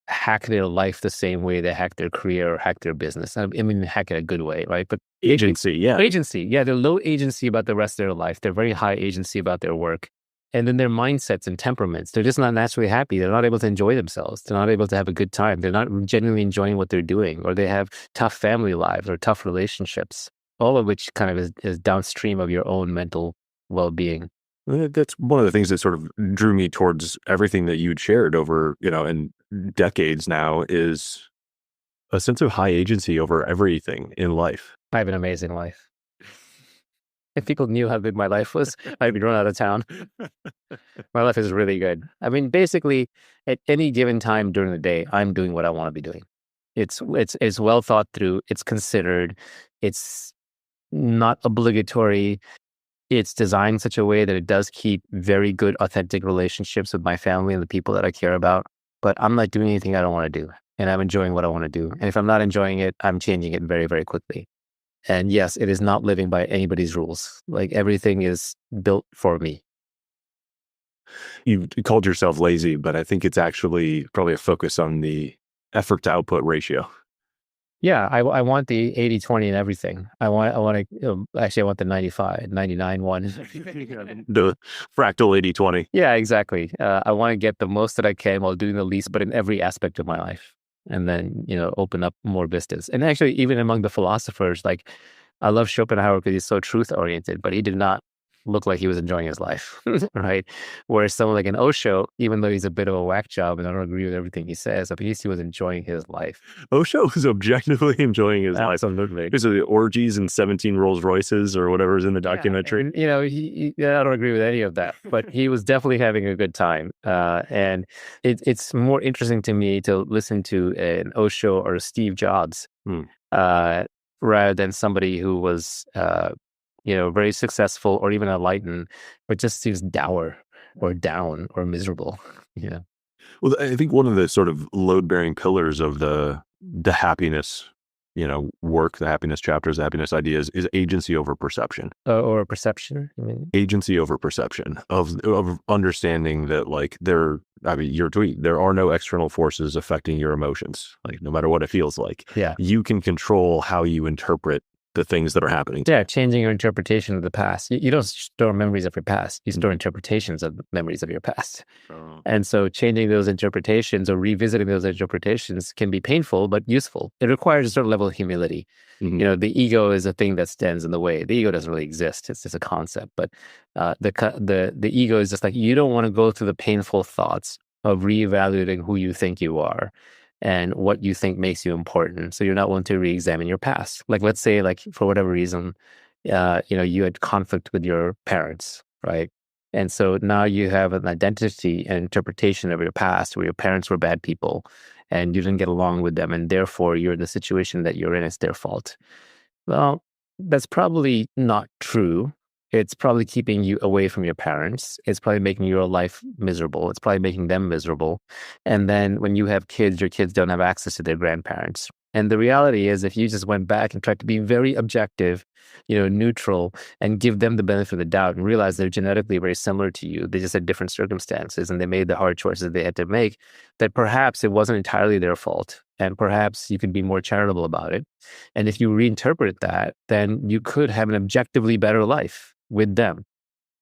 hack their life the same way they hack their career or hack their business. I mean, hack in a good way, right? But Agency, yeah. They're low agency about the rest of their life. They're very high agency about their work. And then their mindsets and temperaments, they're just not naturally happy. They're not able to enjoy themselves. They're not able to have a good time. They're not genuinely enjoying what they're doing, or they have tough family lives or tough relationships, all of which kind of is downstream of your own mental well-being. That's one of the things that sort of drew me towards everything that you'd shared over, in decades now, is a sense of high agency over everything in life. I have an amazing life. If people knew how good my life was, I'd be run out of town. My life is really good. I mean, basically, at any given time during the day, I'm doing what I want to be doing. It's well thought through. It's considered. It's not obligatory. It's designed in such a way that it does keep very good, authentic relationships with my family and the people that I care about. But I'm not doing anything I don't want to do, and I'm enjoying what I want to do. And if I'm not enjoying it, I'm changing it very, very quickly. And yes, it is not living by anybody's rules. Like, everything is built for me. You called yourself lazy, but I think it's actually probably a focus on the effort to output ratio. Yeah, I want the 80-20 in everything. I want the 99 one. The fractal 80-20. Yeah, exactly. I want to get the most that I can while doing the least, but in every aspect of my life. And then, open up more vistas. And actually, even among the philosophers, like, I love Schopenhauer because he's so truth-oriented, but he did not look like he was enjoying his life, right? Whereas someone like an Osho, even though he's a bit of a whack job and I don't agree with everything he says, at least he was enjoying his life. Osho was objectively enjoying his life. Absolutely. Because of the orgies and 17 Rolls Royces or whatever is in the documentary. And, I don't agree with any of that, but he was definitely having a good time. And it's more interesting to me to listen to an Osho or a Steve Jobs rather than somebody who was very successful or even enlightened, but just seems dour or down or miserable. Yeah. Well, I think one of the sort of load-bearing pillars of the happiness, work, the happiness chapters, the happiness ideas, is agency over perception. Or perception. I mean, agency over perception of understanding that, like, your tweet, there are no external forces affecting your emotions. Like, no matter what it feels like, you can control how you interpret the things that are happening. Yeah, changing your interpretation of the past. You don't store memories of your past. You store interpretations of memories of your past. Oh. And so changing those interpretations or revisiting those interpretations can be painful, but useful. It requires a certain level of humility. Mm-hmm. The ego is a thing that stands in the way. The ego doesn't really exist. It's just a concept. But the ego is just like, you don't want to go through the painful thoughts of reevaluating who you think you are and what you think makes you important. So you're not willing to re-examine your past. Like, let's say, like, for whatever reason, you had conflict with your parents, right? And so now you have an identity and interpretation of your past where your parents were bad people and you didn't get along with them. And therefore you're in the situation that you're in. It's their fault. Well, that's probably not true. It's probably keeping you away from your parents. It's probably making your life miserable. It's probably making them miserable. And then when you have kids, your kids don't have access to their grandparents. And the reality is, if you just went back and tried to be very objective, neutral, and give them the benefit of the doubt and realize they're genetically very similar to you, they just had different circumstances and they made the hard choices they had to make, that perhaps it wasn't entirely their fault. And perhaps you could be more charitable about it. And if you reinterpret that, then you could have an objectively better life with them.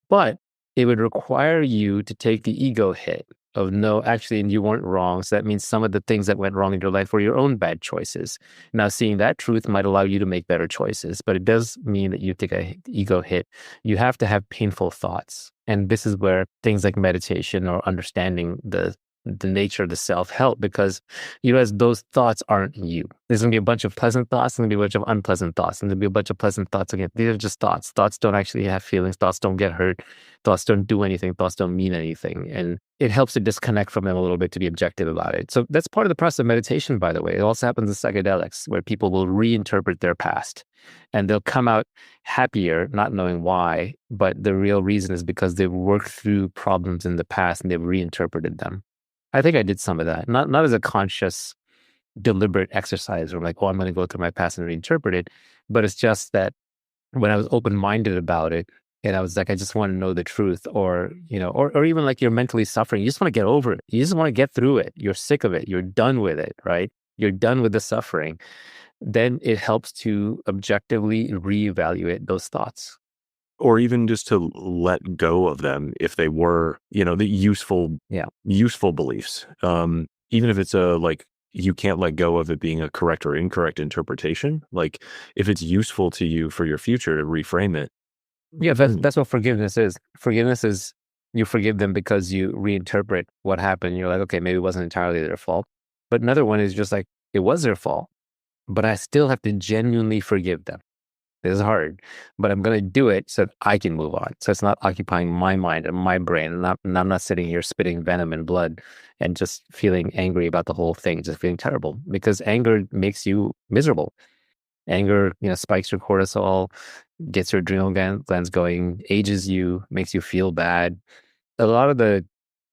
But it would require you to take the ego hit of no, actually, and you weren't wrong. So that means some of the things that went wrong in your life were your own bad choices. Now, seeing that truth might allow you to make better choices, but it does mean that you take a ego hit. You have to have painful thoughts. And this is where things like meditation or understanding the nature of the self help, because you realize those thoughts aren't you. There's going to be a bunch of pleasant thoughts and there'll be a bunch of unpleasant thoughts, and there'll be a bunch of pleasant thoughts again. These are just thoughts. Thoughts don't actually have feelings. Thoughts don't get hurt. Thoughts don't do anything. Thoughts don't mean anything. And it helps to disconnect from them a little bit, to be objective about it. So that's part of the process of meditation, by the way. It also happens in psychedelics, where people will reinterpret their past and they'll come out happier, not knowing why, but the real reason is because they've worked through problems in the past and they've reinterpreted them. I think I did some of that, not as a conscious, deliberate exercise, or like, oh, I'm going to go through my past and reinterpret it, but it's just that when I was open-minded about it, and I was like, I just want to know the truth, or or even like you're mentally suffering, you just want to get over it, you just want to get through it, you're sick of it, you're done with it, right? You're done with the suffering. Then it helps to objectively reevaluate those thoughts. Or even just to let go of them if they were, the useful beliefs. Even if it's you can't let go of it being a correct or incorrect interpretation. Like, if it's useful to you for your future, to reframe it. Yeah, that's what forgiveness is. Forgiveness is you forgive them because you reinterpret what happened. You're like, okay, maybe it wasn't entirely their fault. But another one is just like, it was their fault, but I still have to genuinely forgive them. This is hard, but I'm going to do it so that I can move on. So it's not occupying my mind and my brain. And I'm not sitting here spitting venom and blood and just feeling angry about the whole thing, just feeling terrible, because anger makes you miserable. Anger, spikes your cortisol, gets your adrenal glands going, ages you, makes you feel bad. A lot of the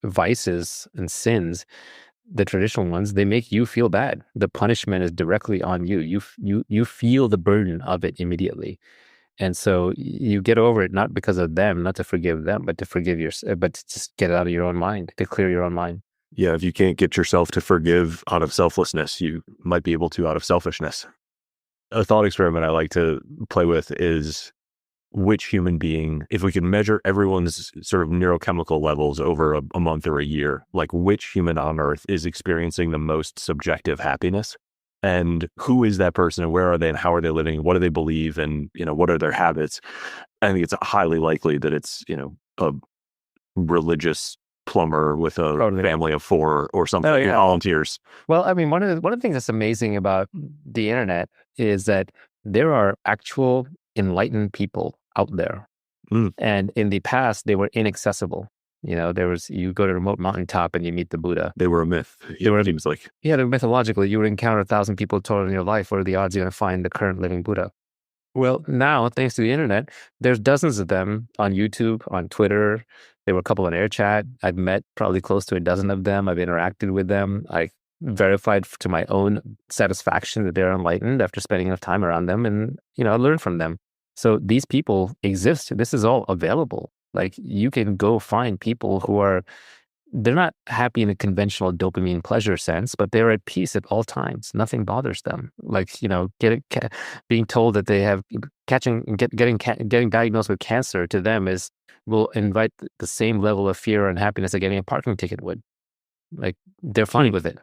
vices and sins, the traditional ones, they make you feel bad. The punishment is directly on you. You feel the burden of it immediately. And so you get over it, not because of them, not to forgive them, but to forgive yourself, but to just get it out of your own mind, to clear your own mind. Yeah, if you can't get yourself to forgive out of selflessness, you might be able to out of selfishness. A thought experiment I like to play with is, which human being, if we can measure everyone's sort of neurochemical levels over a month or a year, like, which human on earth is experiencing the most subjective happiness? And who is that person, and where are they, and how are they living? What do they believe? And, what are their habits? I think it's highly likely that it's, a religious plumber with a family of 4 or something, volunteers. Well, I mean, one of the things that's amazing about the internet is that there are actual enlightened people out there. And in the past, they were inaccessible. You go to a remote mountaintop and you meet the Buddha. They were a myth. It seems like. Yeah, mythologically, you would encounter 1,000 people total in your life. What are the odds you're going to find the current living Buddha? Well, now, thanks to the internet, there's dozens of them on YouTube, on Twitter. There were a couple on AirChat. I've met probably close to a dozen of them. I've interacted with them. I verified to my own satisfaction that they're enlightened after spending enough time around them, and I learned from them. So these people exist. This is all available. Like, you can go find people who they're not happy in a conventional dopamine pleasure sense, but they're at peace at all times. Nothing bothers them. Like, being told that they have getting diagnosed with cancer to them will invite the same level of fear and unhappiness that getting a parking ticket would. Like, they're fine with it,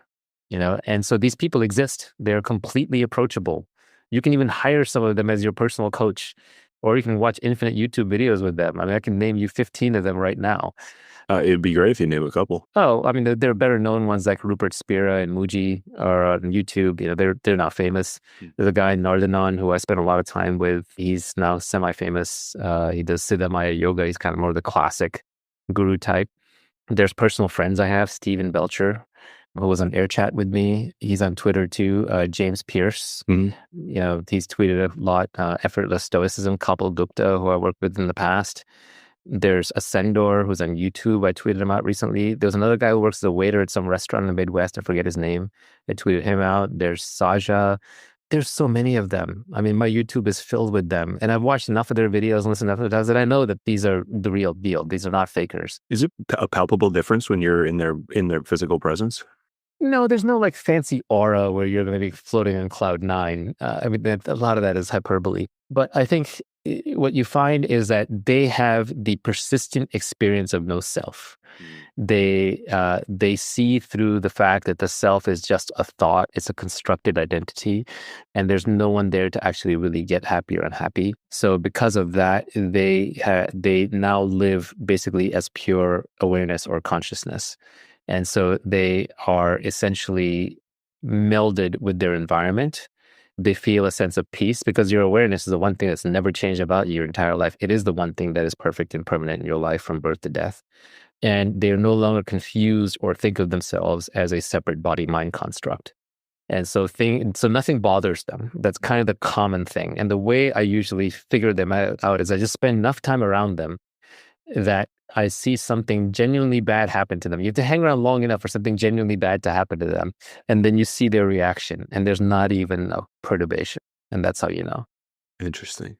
And so these people exist. They're completely approachable. You can even hire some of them as your personal coach, or you can watch infinite YouTube videos with them. I mean, I can name you 15 of them right now. It'd be great if you name a couple. Oh, I mean, there are better known ones like Rupert Spira and Muji are on YouTube. They're not famous. There's a guy, Nardhanan, who I spent a lot of time with. He's now semi-famous. He does Siddha Maya Yoga. He's kind of more of the classic guru type. There's personal friends I have, Stephen Belcher, who was on AirChat with me. He's on Twitter too. James Pierce, he's tweeted a lot. Effortless Stoicism, Kapil Gupta, who I worked with in the past. There's Ascendor, who's on YouTube. I tweeted him out recently. There's another guy who works as a waiter at some restaurant in the Midwest. I forget his name. I tweeted him out. There's Saja. There's so many of them. I mean, my YouTube is filled with them. And I've watched enough of their videos and listened to enough of their videos that I know that these are the real deal. These are not fakers. Is it a palpable difference when you're in their physical presence? No, there's no like fancy aura where you're going to be floating on cloud 9. I mean, a lot of that is hyperbole. But I think what you find is that they have the persistent experience of no self. They see through the fact that the self is just a thought, it's a constructed identity, and there's no one there to actually really get happy or unhappy. So because of that, they now live basically as pure awareness or consciousness. And so they are essentially melded with their environment. They feel a sense of peace because your awareness is the one thing that's never changed about your entire life. It is the one thing that is perfect and permanent in your life from birth to death. And they're no longer confused or think of themselves as a separate body-mind construct. And so nothing bothers them. That's kind of the common thing. And the way I usually figure them out is I just spend enough time around them that I see something genuinely bad happen to them. You have to hang around long enough for something genuinely bad to happen to them. And then you see their reaction and there's not even a perturbation. And that's how you know. Interesting.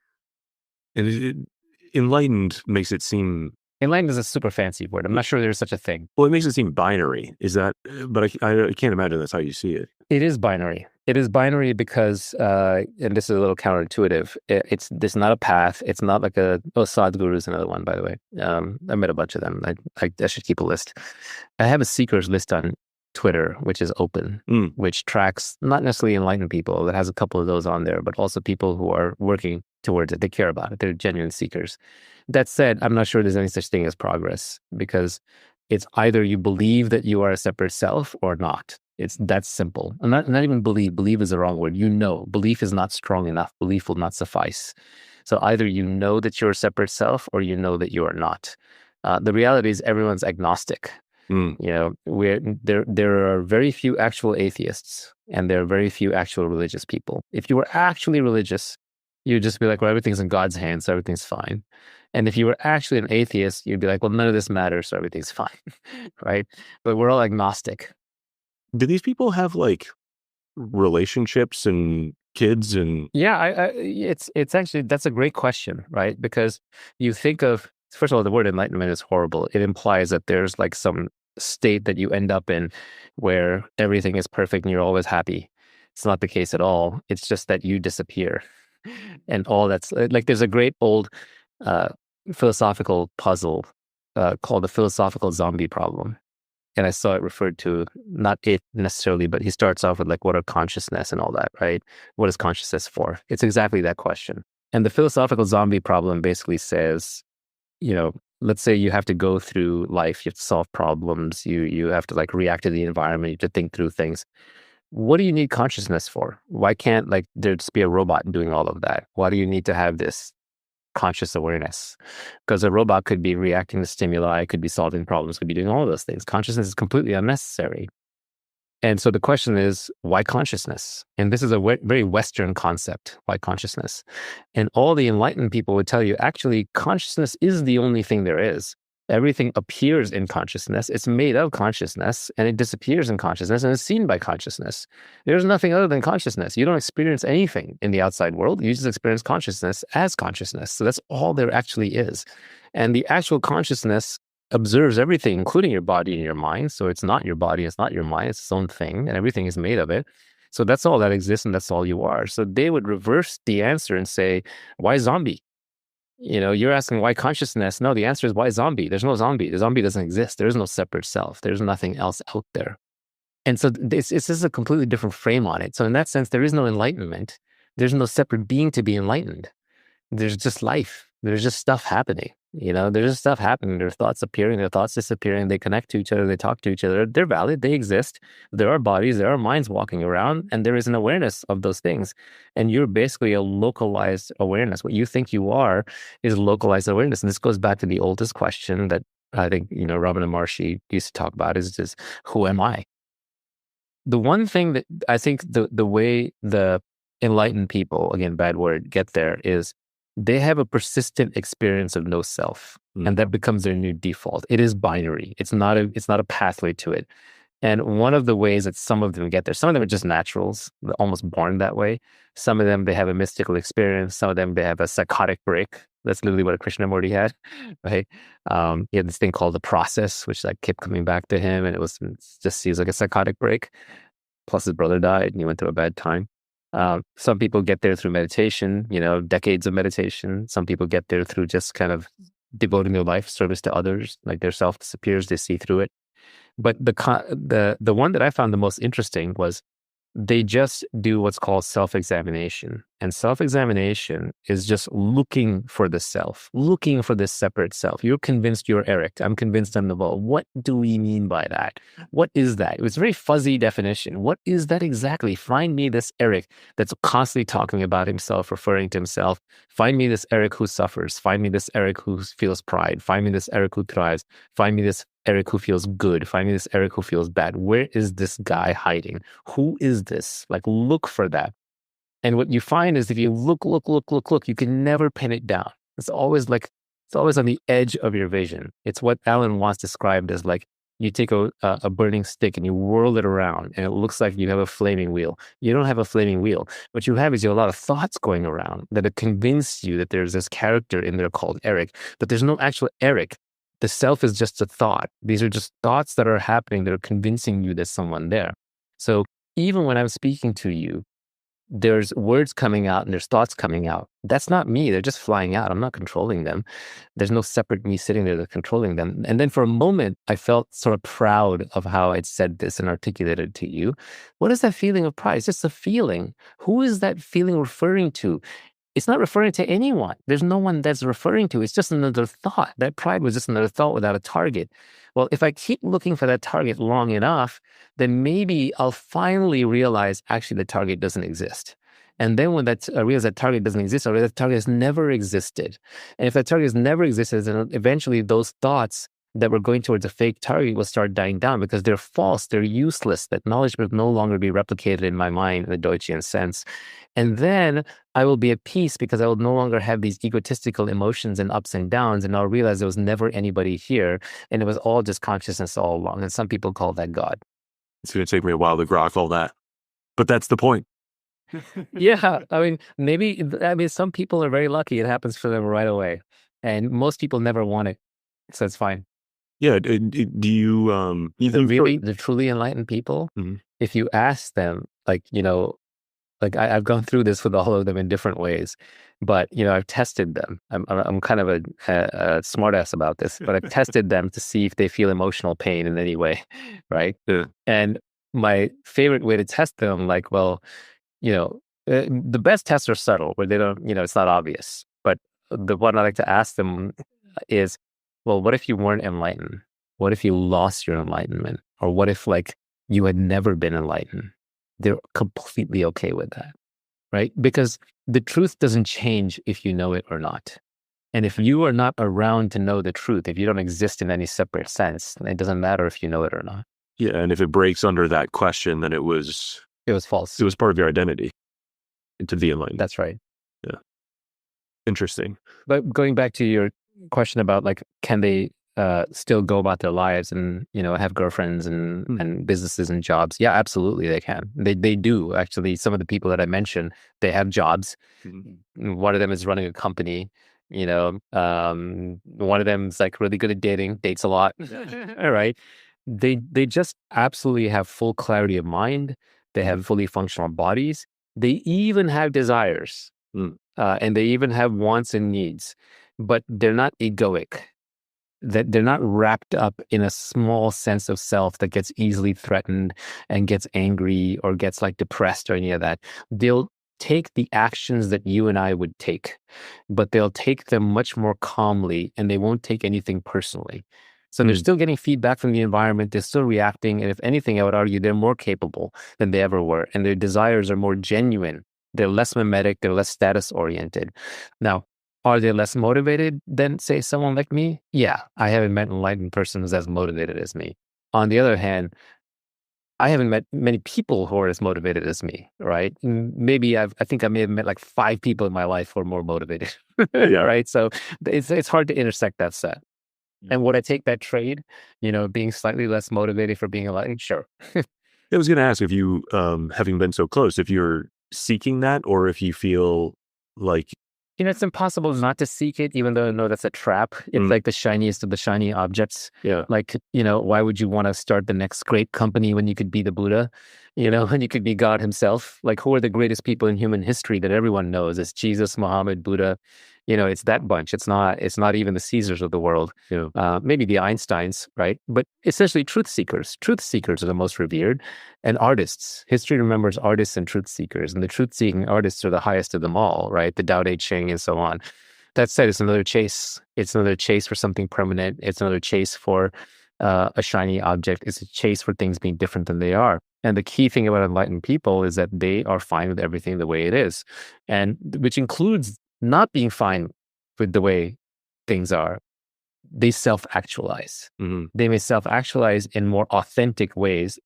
And enlightened makes it seem... Enlightened is a super fancy word. I'm not sure there's such a thing. Well, it makes it seem binary. Is that... But I can't imagine that's how you see it. It is binary. It is binary because, and this is a little counterintuitive, it's not a path. It's not like Sadhguru is another one, by the way. I met a bunch of them. I should keep a list. I have a seekers list on Twitter, which is open, which tracks not necessarily enlightened people. That has a couple of those on there, but also people who are working towards it. They care about it. They're genuine seekers. That said, I'm not sure there's any such thing as progress because it's either you believe that you are a separate self or not. It's that simple. And not even believe. Believe is the wrong word. You know, belief is not strong enough. Belief will not suffice. So either you know that you're a separate self or you know that you are not. The reality is everyone's agnostic. You know, there are very few actual atheists and there are very few actual religious people. If you were actually religious, you'd just be like, well, everything's in God's hands, so everything's fine. And if you were actually an atheist, you'd be like, well, none of this matters, so everything's fine, right? But we're all agnostic. Do these people have like relationships and kids and... Yeah, it's actually, that's a great question, right? Because you think of, first of all, the word enlightenment is horrible. It implies that there's like some state that you end up in where everything is perfect and you're always happy. It's not the case at all. It's just that you disappear. And all that's like, there's a great old philosophical puzzle called the philosophical zombie problem. And I saw it referred to, not it necessarily, but he starts off with like, what are consciousness and all that, right? What is consciousness for? It's exactly that question. And the philosophical zombie problem basically says, you know, let's say you have to go through life, you have to solve problems, you have to like react to the environment, you have to think through things. What do you need consciousness for? Why can't like there just be a robot doing all of that? Why do you need to have this conscious awareness? Because a robot could be reacting to stimuli, could be solving problems, could be doing all of those things. Consciousness is completely unnecessary. And so the question is, why consciousness? And this is a very Western concept, why consciousness? And all the enlightened people would tell you, actually, consciousness is the only thing there is. Everything appears in consciousness. It's made of consciousness, and it disappears in consciousness, and is seen by consciousness. There's nothing other than consciousness. You don't experience anything in the outside world. You just experience consciousness as consciousness. So that's all there actually is. And the actual consciousness observes everything, including your body and your mind. So it's not your body, it's not your mind, it's its own thing, and everything is made of it. So that's all that exists, and that's all you are. So they would reverse the answer and say, why zombie? You know, you're asking why consciousness. No, the answer is why zombie? There's no zombie. The zombie doesn't exist. There is no separate self. There's nothing else out there. And so it's just a completely different frame on it. So in that sense, there is no enlightenment. There's no separate being to be enlightened. There's just life. There's just stuff happening. You know, there's just stuff happening. There are thoughts appearing, there are thoughts disappearing. They connect to each other. They talk to each other. They're valid. They exist. There are bodies. There are minds walking around, and there is an awareness of those things. And you're basically a localized awareness. What you think you are is localized awareness. And this goes back to the oldest question that I think, you know, Ramana Maharshi used to talk about is just, who am I? The one thing that I think the way the enlightened people, again, bad word, get there is they have a persistent experience of no self, and that becomes their new default. It is binary. It's not a pathway to it. And one of the ways that some of them get there, some of them are just naturals, they're almost born that way. Some of them, they have a mystical experience. Some of them, they have a psychotic break. That's literally what a Krishnamurti had, right? He had this thing called the process, which like kept coming back to him, and it just seems like a psychotic break. Plus his brother died and he went through a bad time. Some people get there through meditation, decades of meditation. Some people get there through just kind of devoting their life service to others, like their self disappears, they see through it. But the one that I found the most interesting was they just do what's called self-examination. And self-examination is just looking for the self, looking for this separate self. You're convinced you're Eric. I'm convinced I'm Naval. What do we mean by that? What is that? It's a very fuzzy definition. What is that exactly? Find me this Eric that's constantly talking about himself, referring to himself. Find me this Eric who suffers. Find me this Eric who feels pride. Find me this Eric who thrives. Find me this Eric who feels good. Find me this Eric who feels bad. Where is this guy hiding? Who is this? Like, look for that. And what you find is if you look, you can never pin it down. It's always on the edge of your vision. It's what Alan Watts described as like, you take a burning stick and you whirl it around and it looks like you have a flaming wheel. You don't have a flaming wheel. What you have is you have a lot of thoughts going around that have convinced you that there's this character in there called Eric, but there's no actual Eric. The self is just a thought. These are just thoughts that are happening that are convincing you there's someone there. So even when I'm speaking to you, there's words coming out and there's thoughts coming out. That's not me. They're just flying out. I'm not controlling them. There's no separate me sitting there that's controlling them. And then for a moment, I felt sort of proud of how I'd said this and articulated to you. What is that feeling of pride? It's just a feeling. Who is that feeling referring to? It's not referring to anyone. There's no one that's referring to. It's just another thought. That pride was just another thought without a target. Well, if I keep looking for that target long enough, then maybe I'll finally realize actually the target doesn't exist. And then when I realize that target doesn't exist, I realize that target has never existed. And if that target has never existed, then eventually those thoughts that were going towards a fake target will start dying down because they're false, they're useless, that knowledge will no longer be replicated in my mind in the Deutschian sense. And then I will be at peace because I will no longer have these egotistical emotions and ups and downs, and I'll realize there was never anybody here, and it was all just consciousness all along. And some people call that God. It's going to take me a while to grok all that, but that's the point. Yeah, I mean, some people are very lucky; it happens for them right away, and most people never want it, so it's fine. Yeah. Do you the truly enlightened people? Mhm. If you ask them, like I've gone through this with all of them in different ways, but I've tested them. I'm kind of a smartass about this, but I've tested them to see if they feel emotional pain in any way, right? Yeah. And my favorite way to test them, like, well, the best tests are subtle, where they don't, it's not obvious. But the one I like to ask them is, well, what if you weren't enlightened? What if you lost your enlightenment? Or what if you had never been enlightened? They're completely okay with that, right? Because the truth doesn't change if you know it or not. And if you are not around to know the truth, if you don't exist in any separate sense, it doesn't matter if you know it or not. Yeah, and if it breaks under that question, then it was false. It was part of your identity to be enlightened. That's right. Yeah. Interesting. But going back to your question about can they still go about their lives and have girlfriends and businesses and jobs? Yeah, absolutely they can. They do actually. Some of the people that I mentioned, they have jobs. Mm-hmm. One of them is running a company. One of them is really good at dating, dates a lot. All right. They just absolutely have full clarity of mind. They have fully functional bodies. They even have desires, and they even have wants and needs, but they're not egoic. That they're not wrapped up in a small sense of self that gets easily threatened and gets angry or gets depressed or any of that. They'll take the actions that you and I would take, but they'll take them much more calmly, and they won't take anything personally. So they're still getting feedback from the environment. They're still reacting. And if anything, I would argue they're more capable than they ever were. And their desires are more genuine. They're less mimetic. They're less status oriented. Now, are they less motivated than, say, someone like me? Yeah, I haven't met an enlightened person who's as motivated as me. On the other hand, I haven't met many people who are as motivated as me, right? Maybe I think I may have met 5 people in my life who are more motivated, Yeah. Right? So it's hard to intersect that set. And would I take that trade, being slightly less motivated for being enlightened? Sure. I was going to ask if you, having been so close, if you're seeking that, or if you feel like It's impossible not to seek it, even though I know that's a trap. It's like the shiniest of the shiny objects. Yeah. Like, why would you want to start the next great company when you could be the Buddha, when you could be God himself? Like, who are the greatest people in human history that everyone knows? It's Jesus, Muhammad, Buddha. It's that bunch. It's not even the Caesars of the world. Yeah. Maybe the Einsteins, right? But essentially truth seekers. Truth seekers are the most revered. And artists. History remembers artists and truth seekers. And the truth-seeking artists are the highest of them all, right? The Tao Te Ching and so on. That said, it's another chase. It's another chase for something permanent. It's another chase for a shiny object. It's a chase for things being different than they are. And the key thing about enlightened people is that they are fine with everything the way it is. And which includes not being fine with the way things are. They self-actualize. Mm-hmm. They may self-actualize in more authentic ways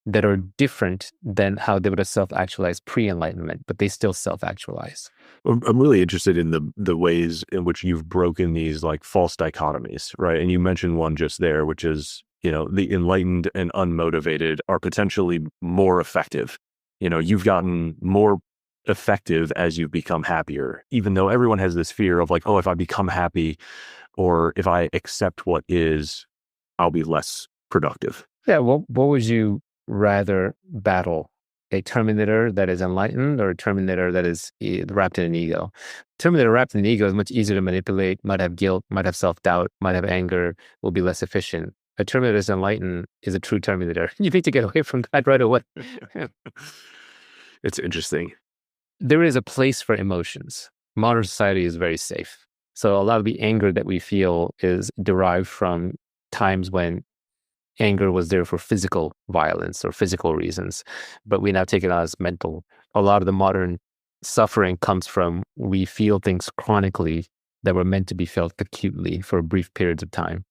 that are different than how they would have self-actualized pre-enlightenment, but they still self-actualize. I'm really interested in the ways in which you've broken these like false dichotomies, right? And you mentioned one just there, which is, the enlightened and unmotivated are potentially more effective. You've gotten more effective as you've become happier, even though everyone has this fear of like, oh, if I become happy or if I accept what is, I'll be less productive. Yeah. What would you rather battle? A Terminator that is enlightened or a Terminator that is wrapped in an ego? Terminator wrapped in an ego is much easier to manipulate, might have guilt, might have self-doubt, might have anger, will be less efficient. A Terminator that's enlightened is a true Terminator. You need to get away from that right away. It's interesting. There is a place for emotions. Modern society is very safe. So a lot of the anger that we feel is derived from times when anger was there for physical violence or physical reasons, but we now take it as mental. A lot of the modern suffering comes from we feel things chronically that were meant to be felt acutely for brief periods of time.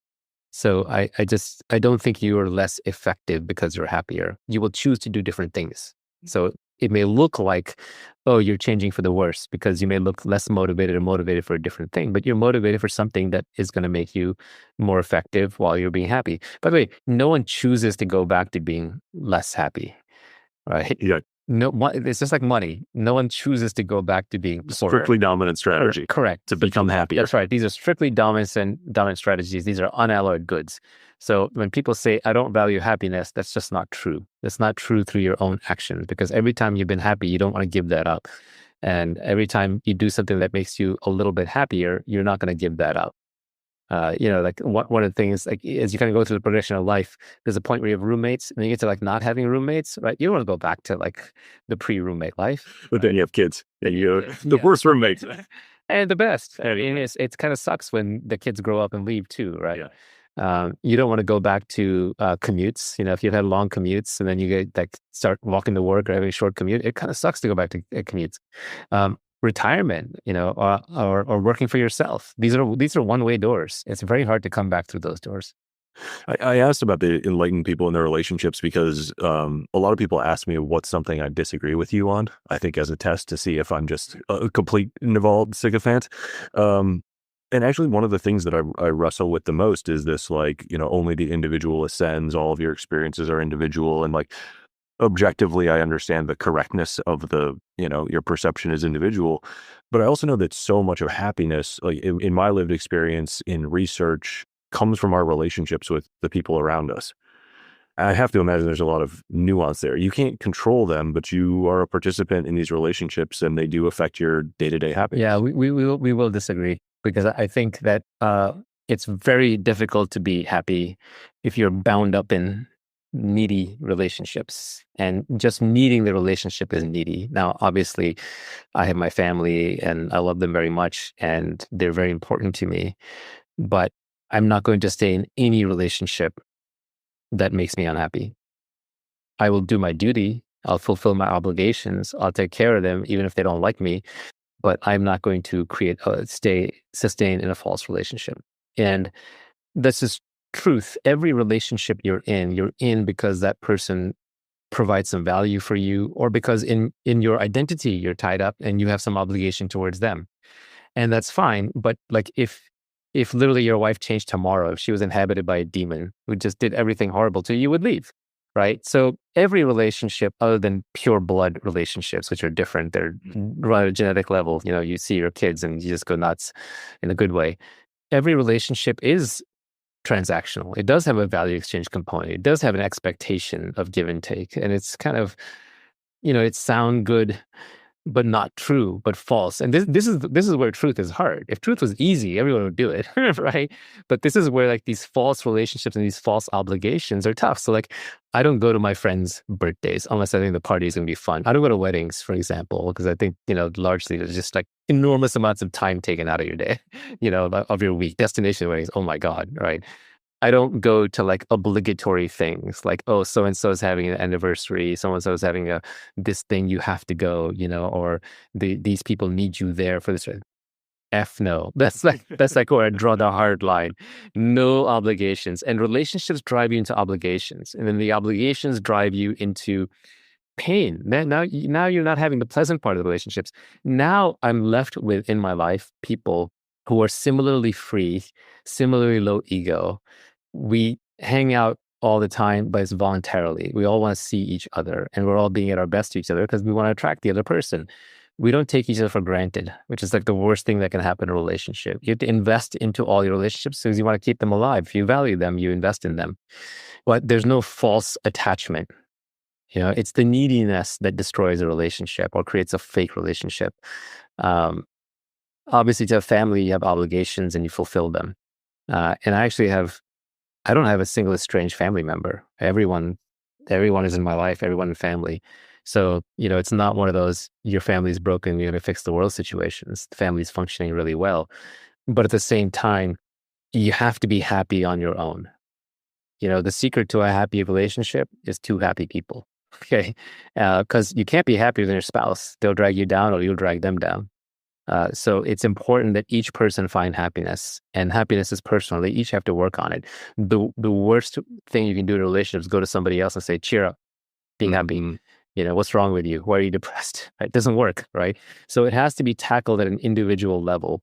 So I don't think you are less effective because you're happier. You will choose to do different things. So it may look like, oh, you're changing for the worse because you may look less motivated or motivated for a different thing, but you're motivated for something that is going to make you more effective while you're being happy. By the way, no one chooses to go back to being less happy, right? Yeah. No, it's just like money. No one chooses to go back to being strictly dominant strategy. Correct. To become happier. That's right. These are strictly dominant strategies. These are unalloyed goods. So when people say, I don't value happiness, that's just not true. That's not true through your own actions, because every time you've been happy, you don't want to give that up. And every time you do something that makes you a little bit happier, you're not going to give that up. Like one of the things, like as you kind of go through the progression of life, there's a point where you have roommates, and then you get to like not having roommates, right? You don't want to go back to like the pre-roommate life. But then you have kids, and you're the worst roommates. And the best. I mean, it kind of sucks when the kids grow up and leave too, right? Yeah. You don't want to go back to commutes. If you've had long commutes and then you get like start walking to work or having a short commute, it kind of sucks to go back to commutes. Retirement, or working for yourself. These are one-way doors. It's very hard to come back through those doors. I asked about the enlightened people and their relationships because a lot of people ask me what's something I disagree with you on, I think as a test to see if I'm just a complete Naval sycophant. And actually one of the things that I wrestle with the most is this, like, only the individual ascends, all of your experiences are individual, and like objectively, I understand the correctness of your perception as individual, but I also know that so much of happiness, like in my lived experience in research, comes from our relationships with the people around us. I have to imagine there's a lot of nuance there. You can't control them, but you are a participant in these relationships, and they do affect your day-to-day happiness. Yeah, we will disagree, because I think that it's very difficult to be happy if you're bound up in needy relationships, and just needing the relationship is needy. Now, obviously, I have my family and I love them very much and they're very important to me, but I'm not going to stay in any relationship that makes me unhappy. I will do my duty. I'll fulfill my obligations. I'll take care of them, even if they don't like me, but I'm not going to sustain in a false relationship. And this is truth. Every relationship you're in because that person provides some value for you, or because in your identity you're tied up and you have some obligation towards them, and that's fine. But like if literally your wife changed tomorrow, if she was inhabited by a demon who just did everything horrible to you, you would leave. right? So every relationship other than pure blood relationships, which are different, they're right at a genetic level. You see your kids and you just go nuts in a good way. Every relationship is transactional. It does have a value exchange component. It does have an expectation of give and take. And it's kind of, it sound good, but not true, but false. And this is where truth is hard. If truth was easy, everyone would do it, right? But this is where like these false relationships and these false obligations are tough. So like, I don't go to my friends' birthdays unless I think the party is going to be fun. I don't go to weddings, for example, because I think largely there's just like enormous amounts of time taken out of your day, of your week. Destination weddings, oh my God, right? I don't go to like obligatory things like, oh, so and so is having an anniversary, so and so is having this thing you have to go, or these people need you there for this. F no. That's like where I draw the hard line. No obligations. And relationships drive you into obligations. And then the obligations drive you into pain. Now you're not having the pleasant part of the relationships. Now I'm left with, in my life, people who are similarly free, similarly low ego. We hang out all the time, but it's voluntarily. We all want to see each other, and we're all being at our best to each other because we want to attract the other person. We don't take each other for granted, which is like the worst thing that can happen in a relationship. You have to invest into all your relationships because you want to keep them alive. If you value them, you invest in them. But there's no false attachment. It's the neediness that destroys a relationship or creates a fake relationship. Obviously, to a family, you have obligations and you fulfill them. And I don't have a single estranged family member. Everyone is in my life, everyone in family. So, it's not one of those, your family's broken, you're going to fix the world situations. The family's functioning really well. But at the same time, you have to be happy on your own. The secret to a happy relationship is two happy people. Okay. Because you can't be happier than your spouse. They'll drag you down or you'll drag them down. So it's important that each person find happiness, and happiness is personal. They each have to work on it. The worst thing you can do in a relationship is go to somebody else and say, cheer up, being happy. What's wrong with you? Why are you depressed? It doesn't work, right? So it has to be tackled at an individual level.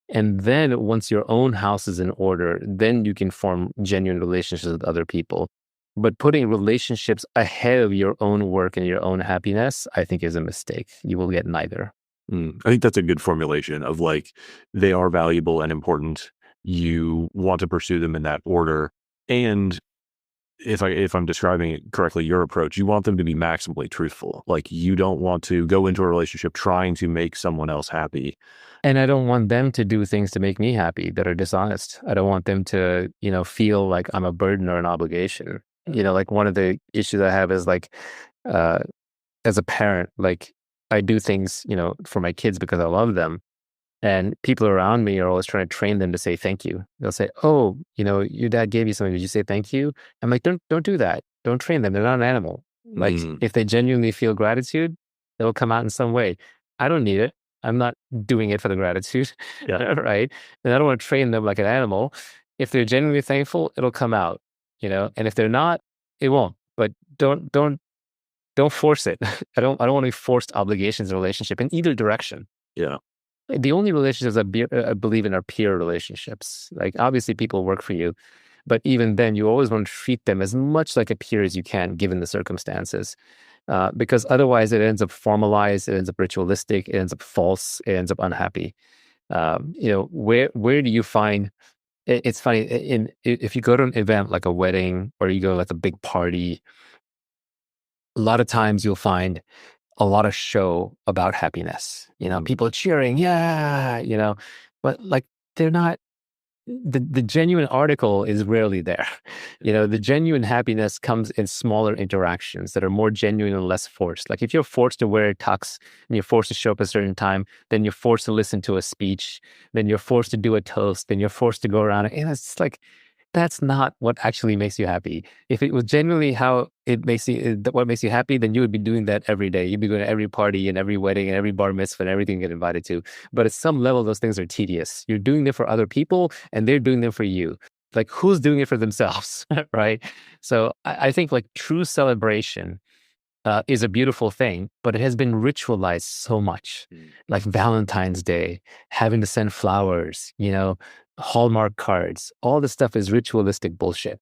And then once your own house is in order, then you can form genuine relationships with other people. But putting relationships ahead of your own work and your own happiness, I think is a mistake. You will get neither. I think that's a good formulation of like, they are valuable and important. You want to pursue them in that order. And if I'm describing it correctly, your approach, you want them to be maximally truthful. Like, you don't want to go into a relationship trying to make someone else happy. And I don't want them to do things to make me happy that are dishonest. I don't want them to, feel like I'm a burden or an obligation. Like one of the issues I have is like, as a parent, like, I do things, for my kids because I love them. And people around me are always trying to train them to say thank you. They'll say, oh, your dad gave you something. Did you say thank you? I'm like, don't do that. Don't train them. They're not an animal. Like, if they genuinely feel gratitude, it'll come out in some way. I don't need it. I'm not doing it for the gratitude. Yeah. Right. And I don't want to train them like an animal. If they're genuinely thankful, it'll come out, and if they're not, it won't. But don't force it. I don't want any forced obligations in a relationship in either direction. Yeah. The only relationships I believe in are peer relationships. Like, obviously people work for you, but even then you always want to treat them as much like a peer as you can, given the circumstances. Because otherwise it ends up formalized, it ends up ritualistic, it ends up false, it ends up unhappy. Where do you find, it's funny, if you go to an event like a wedding or you go to like a big party, a lot of times you'll find a lot of show about happiness, people cheering, yeah, but like, they're not, the genuine article is rarely there. The genuine happiness comes in smaller interactions that are more genuine and less forced. Like, if you're forced to wear a tux and you're forced to show up a certain time, then you're forced to listen to a speech, then you're forced to do a toast, then you're forced to go around. And it's like, that's not what actually makes you happy. If it was genuinely how it makes you, what makes you happy, then you would be doing that every day. You'd be going to every party and every wedding and every bar mitzvah and everything you get invited to. But at some level, those things are tedious. You're doing them for other people and they're doing them for you. Like, who's doing it for themselves, right? So I think like true celebration is a beautiful thing, but it has been ritualized so much. Like Valentine's Day, having to send flowers, Hallmark cards, all this stuff is ritualistic bullshit.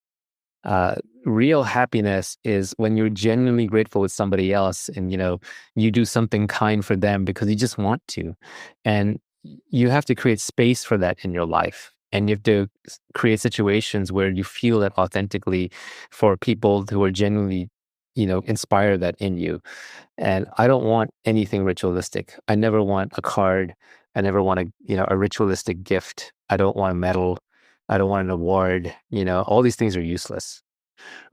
real happiness is when you're genuinely grateful with somebody else, and you do something kind for them because you just want to. And you have to create space for that in your life, and you have to create situations where you feel that authentically for people who are genuinely inspire that in you. And I don't want anything ritualistic. I never want a card. I never want a ritualistic gift. I don't want a medal. I don't want an award. All these things are useless.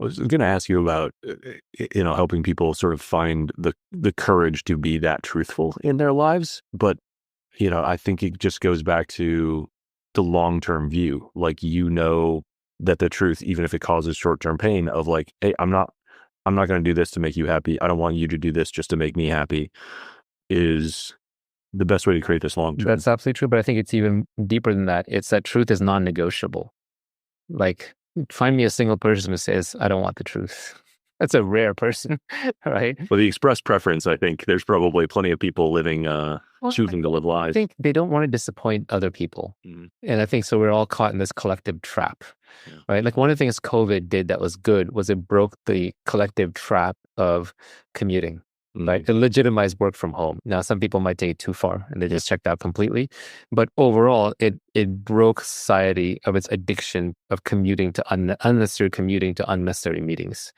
I was going to ask you about, helping people sort of find the courage to be that truthful in their lives. But, I think it just goes back to the long-term view. Like, that the truth, even if it causes short-term pain, of like, hey, I'm not going to do this to make you happy. I don't want you to do this just to make me happy, is the best way to create this long-term. That's absolutely true. But I think it's even deeper than that. It's that truth is non-negotiable. Like, find me a single person who says, I don't want the truth. That's a rare person, right? Well, the express preference, I think there's probably plenty of people living, choosing to live lies. I think they don't want to disappoint other people. Mhm. And I think so we're all caught in this collective trap, Yeah. right? Like, one of the things COVID did that was good was it broke the collective trap of commuting. Right, it legitimized work from home. Now, some people might take it too far and they just checked out completely, but overall, it broke society of its addiction of commuting to unnecessary commuting to unnecessary meetings,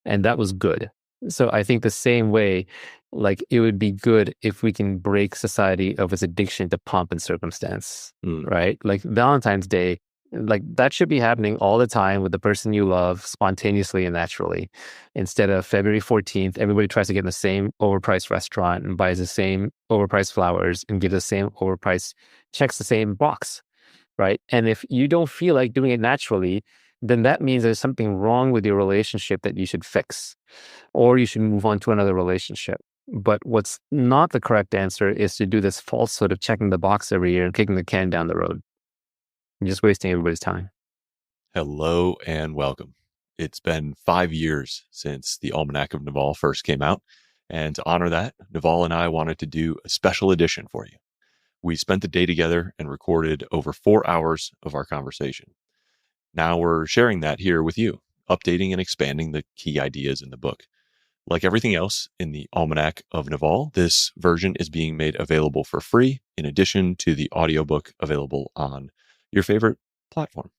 and that was good. So I think the same way, like, it would be good if we can break society of its addiction to pomp and circumstance, right? Like Valentine's Day. Like, that should be happening all the time with the person you love, spontaneously and naturally. Instead of February 14th, everybody tries to get in the same overpriced restaurant and buys the same overpriced flowers and gives the same overpriced, checks the same box, right? And if you don't feel like doing it naturally, then that means there's something wrong with your relationship that you should fix, or you should move on to another relationship. But what's not the correct answer is to do this falsehood of checking the box every year and kicking the can down the road. You're just wasting everybody's time. Hello and welcome. It's been 5 years since the Almanack of Naval first came out, and to honor that, Naval and I wanted to do a special edition for you. We spent the day together and recorded over 4 hours of our conversation. Now we're sharing that here with you, updating and expanding the key ideas in the book. Like everything else in the Almanack of Naval, this version is being made available for free, in addition to the audiobook available on your favorite platform.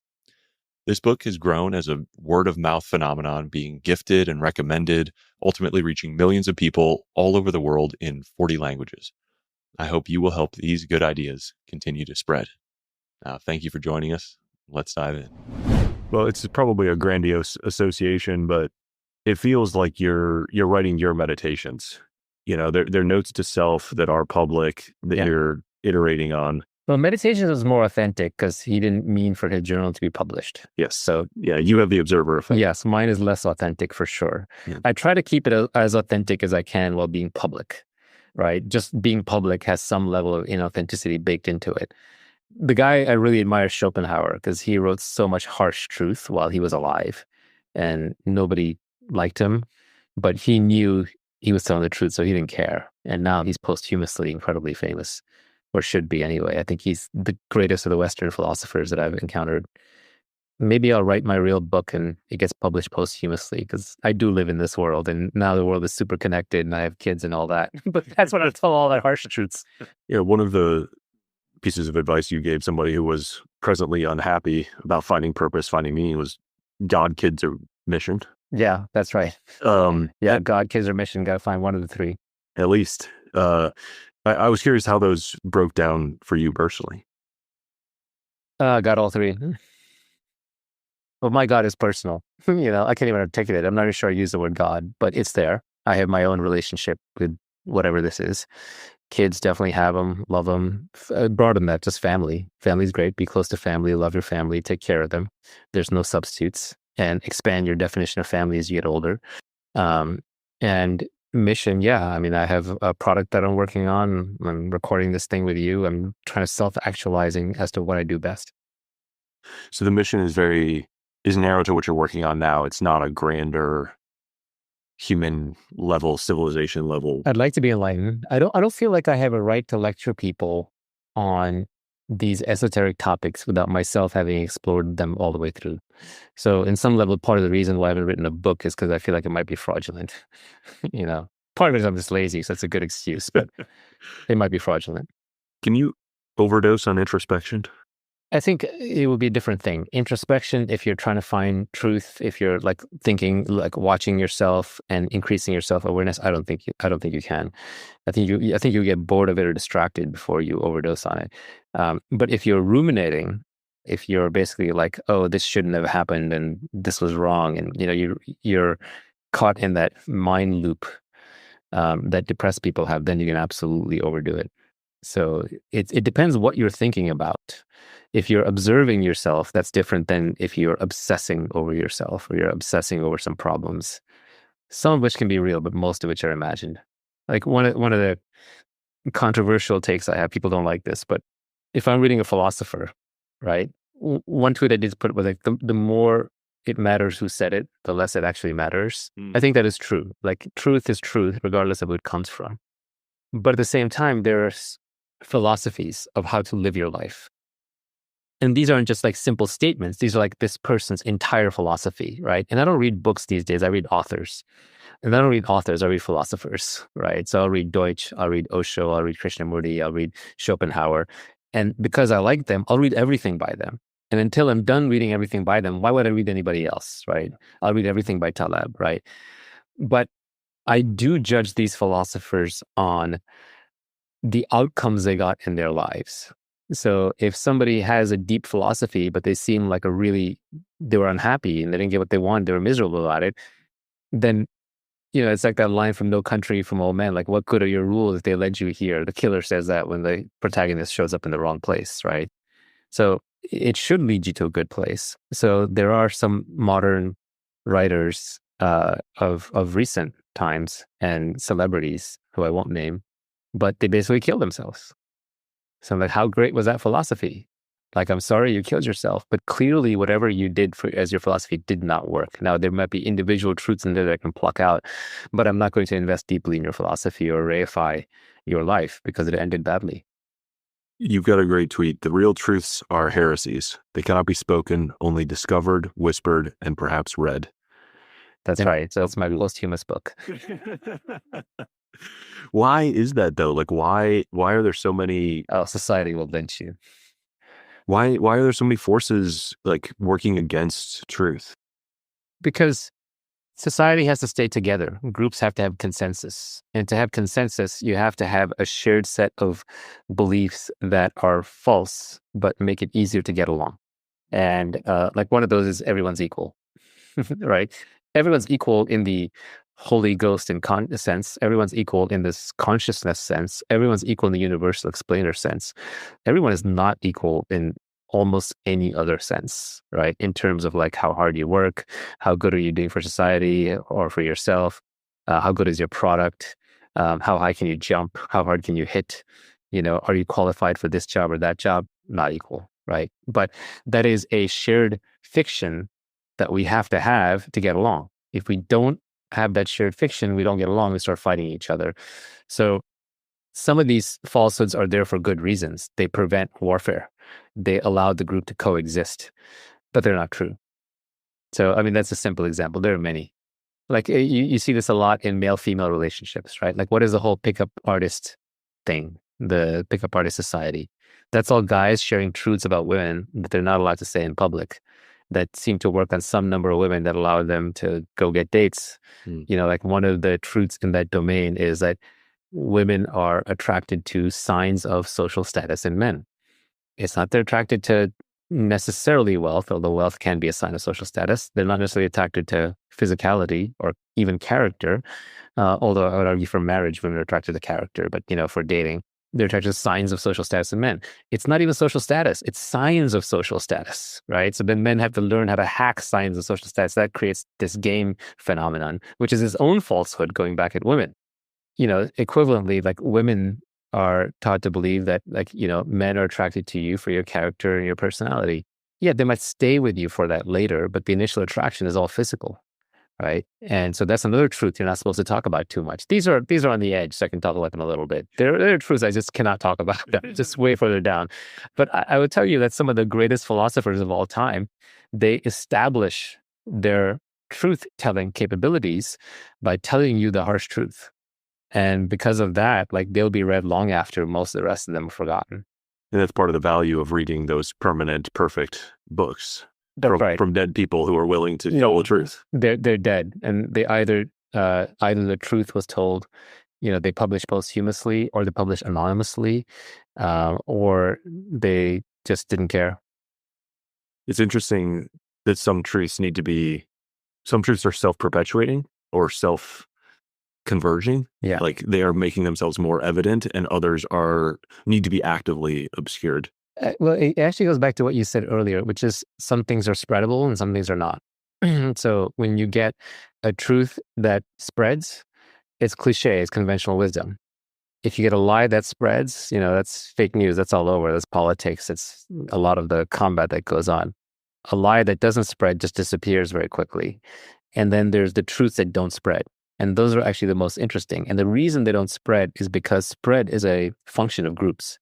This book has grown as a word-of-mouth phenomenon, being gifted and recommended, ultimately reaching millions of people all over the world in 40 languages. I hope you will help these good ideas continue to spread. Thank you for joining us. Let's dive in. Well, it's probably a grandiose association, but it feels like you're writing your meditations. They're notes to self that are public, that you're iterating on. Well, Meditations was more authentic because he didn't mean for his journal to be published. Yes. So you have the observer effect. Yes, mine is less authentic for sure. Yeah. I try to keep it as authentic as I can while being public, right? Just being public has some level of inauthenticity baked into it. The guy I really admire is Schopenhauer, because he wrote so much harsh truth while he was alive and nobody liked him, but he knew he was telling the truth, so he didn't care. And now he's posthumously incredibly famous, or should be anyway. I think he's the greatest of the Western philosophers that I've encountered. Maybe I'll write my real book and it gets published posthumously, because I do live in this world, and now the world is super connected and I have kids and all that. But that's when I tell all that harsh truths. One of the pieces of advice you gave somebody who was presently unhappy about finding purpose, finding meaning, was God, kids, or mission. Yeah, that's right. God, kids, or mission. Got to find one of the three. At least. I was curious how those broke down for you personally. Got all three. Well, my God is personal. I can't even articulate it. I'm not even sure I use the word God, but it's there. I have my own relationship with whatever this is. Kids definitely have them, love them. Broader than that, just family. Family's great. Be close to family, love your family, take care of them. There's no substitutes. And expand your definition of family as you get older. And mission, I have a product that I'm working on. I'm recording this thing with you. I'm trying to self-actualizing as to what I do best. So the mission is narrow to what you're working on now. It's not a grander human level, civilization level. I'd like to be enlightened. I don't feel like I have a right to lecture people on these esoteric topics without myself having explored them all the way through. So in some level, part of the reason why I haven't written a book is because I feel like it might be fraudulent. Part of it is I'm just lazy, so that's a good excuse, but it might be fraudulent. Can you overdose on introspection? I think it would be a different thing. Introspection, if you're trying to find truth, if you're like thinking, like watching yourself and increasing your self-awareness, I don't think you can. I think you get bored of it or distracted before you overdose on it. But if you're ruminating, if you're basically like, oh, this shouldn't have happened and this was wrong, and you're caught in that mind loop that depressed people have, then you can absolutely overdo it. So it depends what you're thinking about. If you're observing yourself, that's different than if you're obsessing over yourself or you're obsessing over some problems, some of which can be real, but most of which are imagined. Like one of the controversial takes I have, people don't like this, but if I'm reading a philosopher, right? One tweet I did put was like, the more it matters who said it, the less it actually matters. I think that is true. Like truth is truth, regardless of who it comes from. But at the same time, there's philosophies of how to live your life. And these aren't just like simple statements. These are like this person's entire philosophy, right? And I don't read books these days. I read authors. And I don't read authors, I read philosophers, right? So I'll read Deutsch, I'll read Osho, I'll read Krishnamurti, I'll read Schopenhauer. And because I like them, I'll read everything by them. And until I'm done reading everything by them, why would I read anybody else, right? I'll read everything by Taleb, right? But I do judge these philosophers on the outcomes they got in their lives. So if somebody has a deep philosophy, but they seem like they were unhappy and they didn't get what they wanted, they were miserable about it, then, it's like that line from No Country for Old Men, like, what good are your rules if they led you here? The killer says that when the protagonist shows up in the wrong place, right? So it should lead you to a good place. So there are some modern writers of recent times and celebrities who I won't name, but they basically killed themselves. So I'm like, how great was that philosophy? Like, I'm sorry you killed yourself, but clearly whatever you did as your philosophy did not work. Now, there might be individual truths in there that I can pluck out, but I'm not going to invest deeply in your philosophy or reify your life because it ended badly. You've got a great tweet. The real truths are heresies. They cannot be spoken, only discovered, whispered, and perhaps read. That's right. So it's my posthumous book. Why is that though? Like, why are there so many? Oh, society will lynch you. Why are there so many forces like working against truth? Because society has to stay together. Groups have to have consensus. And to have consensus, you have to have a shared set of beliefs that are false, but make it easier to get along. And like one of those is everyone's equal, right? Everyone's equal in the Holy Ghost in sense. Everyone's equal in this consciousness sense. Everyone's equal in the universal explainer sense. Everyone is not equal in almost any other sense, right? In terms of like how hard you work, how good are you doing for society or for yourself, how good is your product, how high can you jump, how hard can you hit, are you qualified for this job or that job? Not equal, right? But that is a shared fiction that we have to get along. If we don't have that shared fiction, we don't get along, we start fighting each other. So some of these falsehoods are there for good reasons. They prevent warfare. They allow the group to coexist, but they're not true. So, I mean, that's a simple example. There are many. Like you see this a lot in male-female relationships, right? Like what is the whole pickup artist thing, the pickup artist society? That's all guys sharing truths about women that they're not allowed to say in public, that seem to work on some number of women that allow them to go get dates. Like one of the truths in that domain is that women are attracted to signs of social status in men. It's not they're attracted to necessarily wealth, although wealth can be a sign of social status. They're not necessarily attracted to physicality or even character, although I would argue for marriage, women are attracted to character, but for dating, they're attracted to signs of social status in men. It's not even social status, it's signs of social status, right? So then men have to learn how to hack signs of social status. That creates this game phenomenon, which is its own falsehood going back at women. Equivalently, like women are taught to believe that men are attracted to you for your character and your personality. Yeah, they might stay with you for that later, but the initial attraction is all physical, right? And so that's another truth you're not supposed to talk about too much. These are on the edge, so I can talk about them a little bit. There are truths I just cannot talk about, just way further down. But I would tell you that some of the greatest philosophers of all time, they establish their truth-telling capabilities by telling you the harsh truth. And because of that, like, they'll be read long after most of the rest of them are forgotten. And that's part of the value of reading those permanent, perfect books from dead people who are willing to tell the truth. They're dead, and they either the truth was told, they publish posthumously, or they publish anonymously, or they just didn't care. It's interesting that some truths are self-perpetuating or self-converging. Yeah. Like they are making themselves more evident, and others need to be actively obscured. Well, it actually goes back to what you said earlier, which is some things are spreadable and some things are not. So when you get a truth that spreads, it's cliche, it's conventional wisdom. If you get a lie that spreads, that's fake news. That's all over. That's politics. It's a lot of the combat that goes on. A lie that doesn't spread just disappears very quickly. And then there's the truths that don't spread. And those are actually the most interesting. And the reason they don't spread is because spread is a function of groups.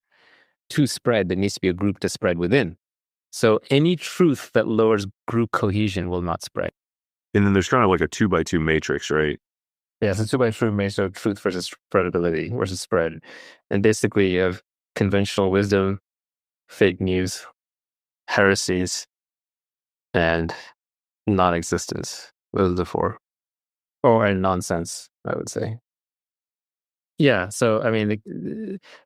To spread, there needs to be a group to spread within. So any truth that lowers group cohesion will not spread. And then there's kind of like a 2x2 matrix, right? Yeah, it's a 2x2 matrix of truth versus spreadability versus spread. And basically you have conventional wisdom, fake news, heresies, and non-existence. Those are the four. And nonsense, I would say. Yeah, so I mean,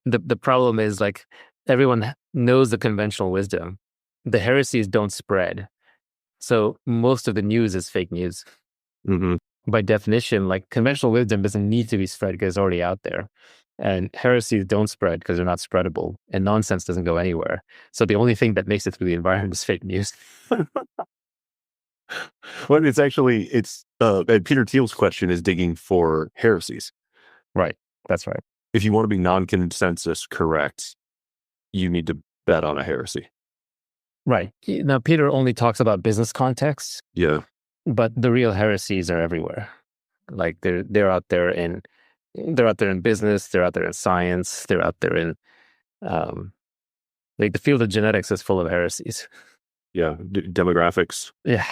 the problem is, like, everyone knows the conventional wisdom. The heresies don't spread. So most of the news is fake news. Mm-hmm. By definition, like, conventional wisdom doesn't need to be spread because it's already out there. And heresies don't spread because they're not spreadable. And nonsense doesn't go anywhere. So the only thing that makes it through the environment is fake news. Well, and Peter Thiel's question is digging for heresies. Right. That's right. If you want to be non-consensus correct, you need to bet on a heresy. Right. Now, Peter only talks about business contexts. Yeah. But the real heresies are everywhere. Like, they're out there in business, they're out there in science, they're out there in like, the field of genetics is full of heresies. Yeah. Demographics. Yeah.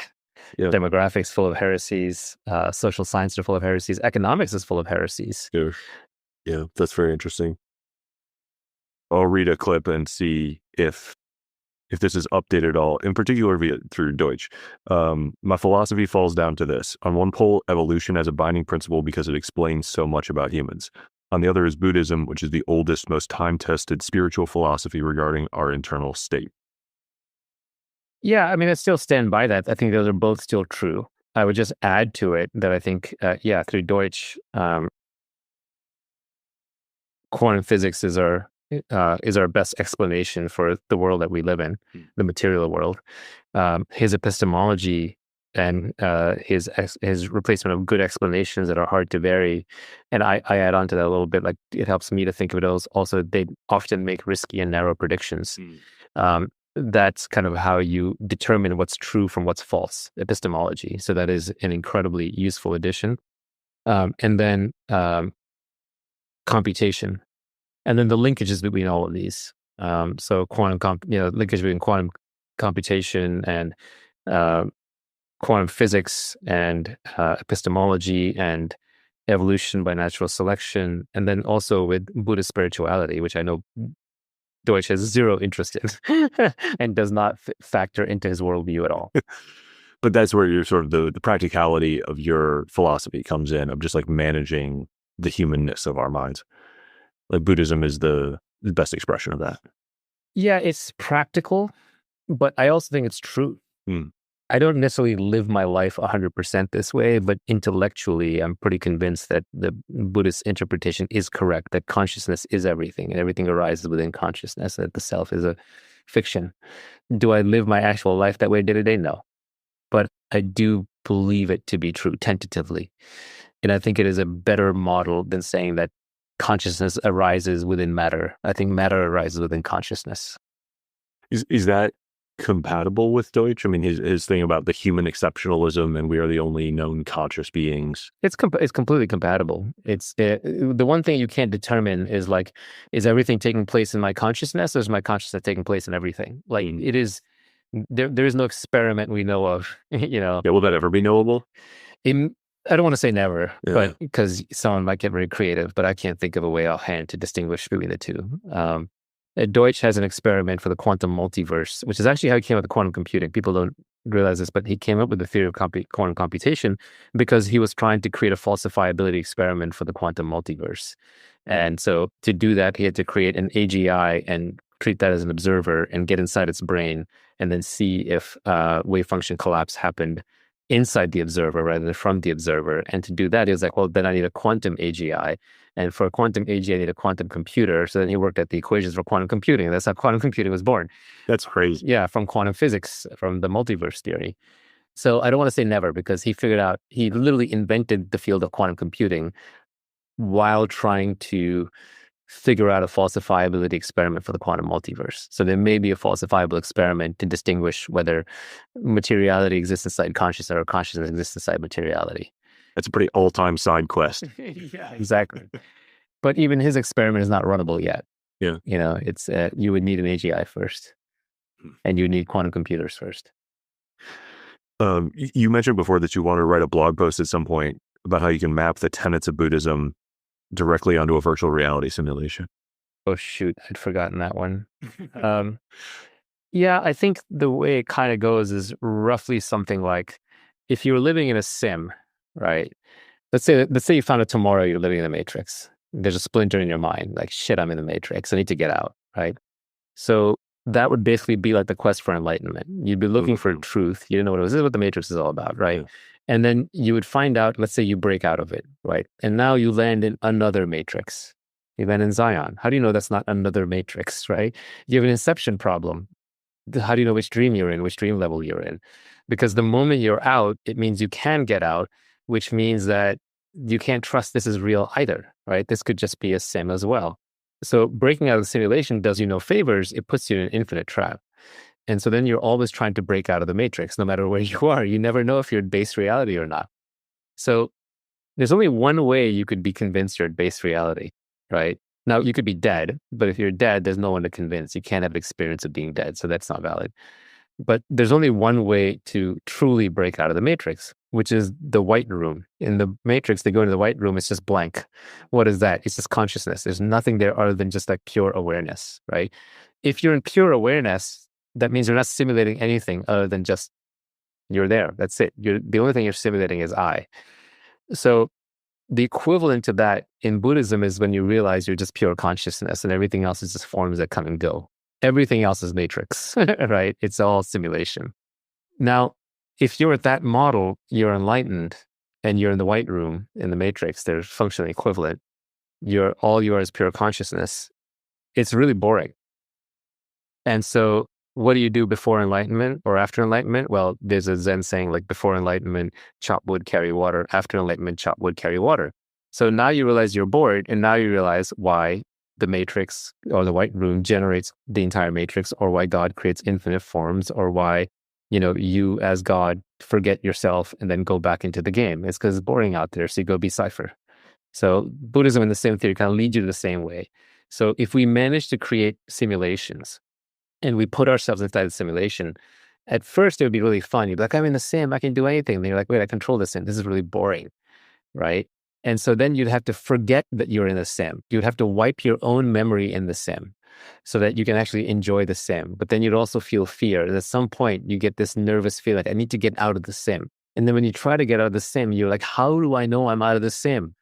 Yeah. Demographics full of heresies, social science are full of heresies, economics is full of heresies. Yeah, that's very interesting. I'll read a clip and see if this is updated at all, in particular through Deutsch. My philosophy falls down to this. On one pole, evolution as a binding principle because it explains so much about humans. On the other is Buddhism, which is the oldest, most time-tested spiritual philosophy regarding our internal state. Yeah, I mean, I still stand by that. I think those are both still true. I would just add to it that I think, through Deutsch, quantum physics is our best explanation for the world that we live in, the material world. His epistemology and his replacement of good explanations that are hard to vary, and I add on to that a little bit. Like, it helps me to think of it as also they often make risky and narrow predictions. That's kind of how you determine what's true from what's false, epistemology. So that is an incredibly useful addition. And then computation, and then the linkages between all of these. So linkage between quantum computation and quantum physics and epistemology and evolution by natural selection, and then also with Buddhist spirituality, which I know Deutsch has zero interest in and does not factor into his worldview at all. But that's where you're sort of the practicality of your philosophy comes in, of just like managing the humanness of our minds. Like, Buddhism is the best expression of that. Yeah, it's practical, but I also think it's true. I don't necessarily live my life 100% this way, but intellectually, I'm pretty convinced that the Buddhist interpretation is correct, that consciousness is everything, and everything arises within consciousness, that the self is a fiction. Do I live my actual life that way day to day? No. But I do believe it to be true, tentatively. And I think it is a better model than saying that consciousness arises within matter. I think matter arises within consciousness. Is that compatible with Deutsch? I mean, his thing about the human exceptionalism and we are the only known conscious beings. It's completely compatible. It's the one thing you can't determine is like, is everything taking place in my consciousness, or is my consciousness taking place in everything? Like it is. There is no experiment we know of. Yeah, will that ever be knowable? I don't want to say never, but because someone might get very creative, but I can't think of a way offhand to distinguish between the two. Deutsch has an experiment for the quantum multiverse, which is actually how he came up with quantum computing. People don't realize this, but he came up with the theory of quantum computation because he was trying to create a falsifiability experiment for the quantum multiverse. And so to do that, he had to create an AGI and treat that as an observer and get inside its brain and then see if wave function collapse happened inside the observer rather than from the observer. And to do that, he was like, well, then I need a quantum AGI. And for a quantum AGI, I need a quantum computer. So then he worked at the equations for quantum computing. That's how quantum computing was born. That's crazy. Yeah, from quantum physics, from the multiverse theory. So I don't want to say never, because he literally invented the field of quantum computing while trying to figure out a falsifiability experiment for the quantum multiverse. So there may be a falsifiable experiment to distinguish whether materiality exists inside consciousness or consciousness exists inside materiality. That's a pretty all-time side quest. Yeah, exactly. But even his experiment is not runnable yet. Yeah. It's you would need an AGI first, and you would need quantum computers first. You mentioned before that you want to write a blog post at some point about how you can map the tenets of Buddhism directly onto a virtual reality simulation. Oh, shoot. I'd forgotten that one. Yeah, I think the way it kind of goes is roughly something like, if you were living in a sim, right? Let's say you found out tomorrow you're living in the Matrix. There's a splinter in your mind, like, shit, I'm in the Matrix. I need to get out, right? So that would basically be like the quest for enlightenment. You'd be looking for truth. You didn't know what it was. This is what the Matrix is all about, right? Yeah. And then you would find out, let's say you break out of it, right? And now you land in another Matrix. You land in Zion. How do you know that's not another Matrix, right? You have an inception problem. How do you know which dream you're in, which dream level you're in? Because the moment you're out, it means you can get out, which means that you can't trust this is real either, right? This could just be a sim as well. So breaking out of the simulation does you no favors. It puts you in an infinite trap. And so then you're always trying to break out of the Matrix, no matter where you are. You never know if you're in base reality or not. So there's only one way you could be convinced you're in base reality, right? Now, you could be dead, but if you're dead, there's no one to convince. You can't have an experience of being dead, so that's not valid. But there's only one way to truly break out of the Matrix, which is the white room. In the Matrix, they go into the white room, it's just blank. What is that? It's just consciousness. There's nothing there other than just like pure awareness, right? If you're in pure awareness, that means you're not simulating anything other than just you're there. That's it. The only thing you're simulating is I. So the equivalent to that in Buddhism is when you realize you're just pure consciousness and everything else is just forms that come and go. Everything else is matrix, right? It's all simulation. Now, if you're at that model, you're enlightened and you're in the white room in the matrix, they're functionally equivalent. All you are is pure consciousness. It's really boring. And so what do you do before enlightenment or after enlightenment? Well, there's a Zen saying like, before enlightenment, chop wood, carry water. After enlightenment, chop wood, carry water. So now you realize you're bored, and now you realize why the matrix or the white room generates the entire matrix, or why God creates infinite forms, or why, you as God forget yourself and then go back into the game. It's because it's boring out there. So you go be Cypher. So Buddhism in the same theory kind of leads you the same way. So if we manage to create simulations and we put ourselves inside the simulation, at first it would be really fun. You'd be like, I'm in the sim, I can do anything. And you're like, wait, I control the sim. This is really boring, right? And so then you'd have to forget that you're in the sim. You'd have to wipe your own memory in the sim so that you can actually enjoy the sim. But then you'd also feel fear. And at some point, you get this nervous feeling, I need to get out of the sim. And then when you try to get out of the sim, you're like, how do I know I'm out of the sim?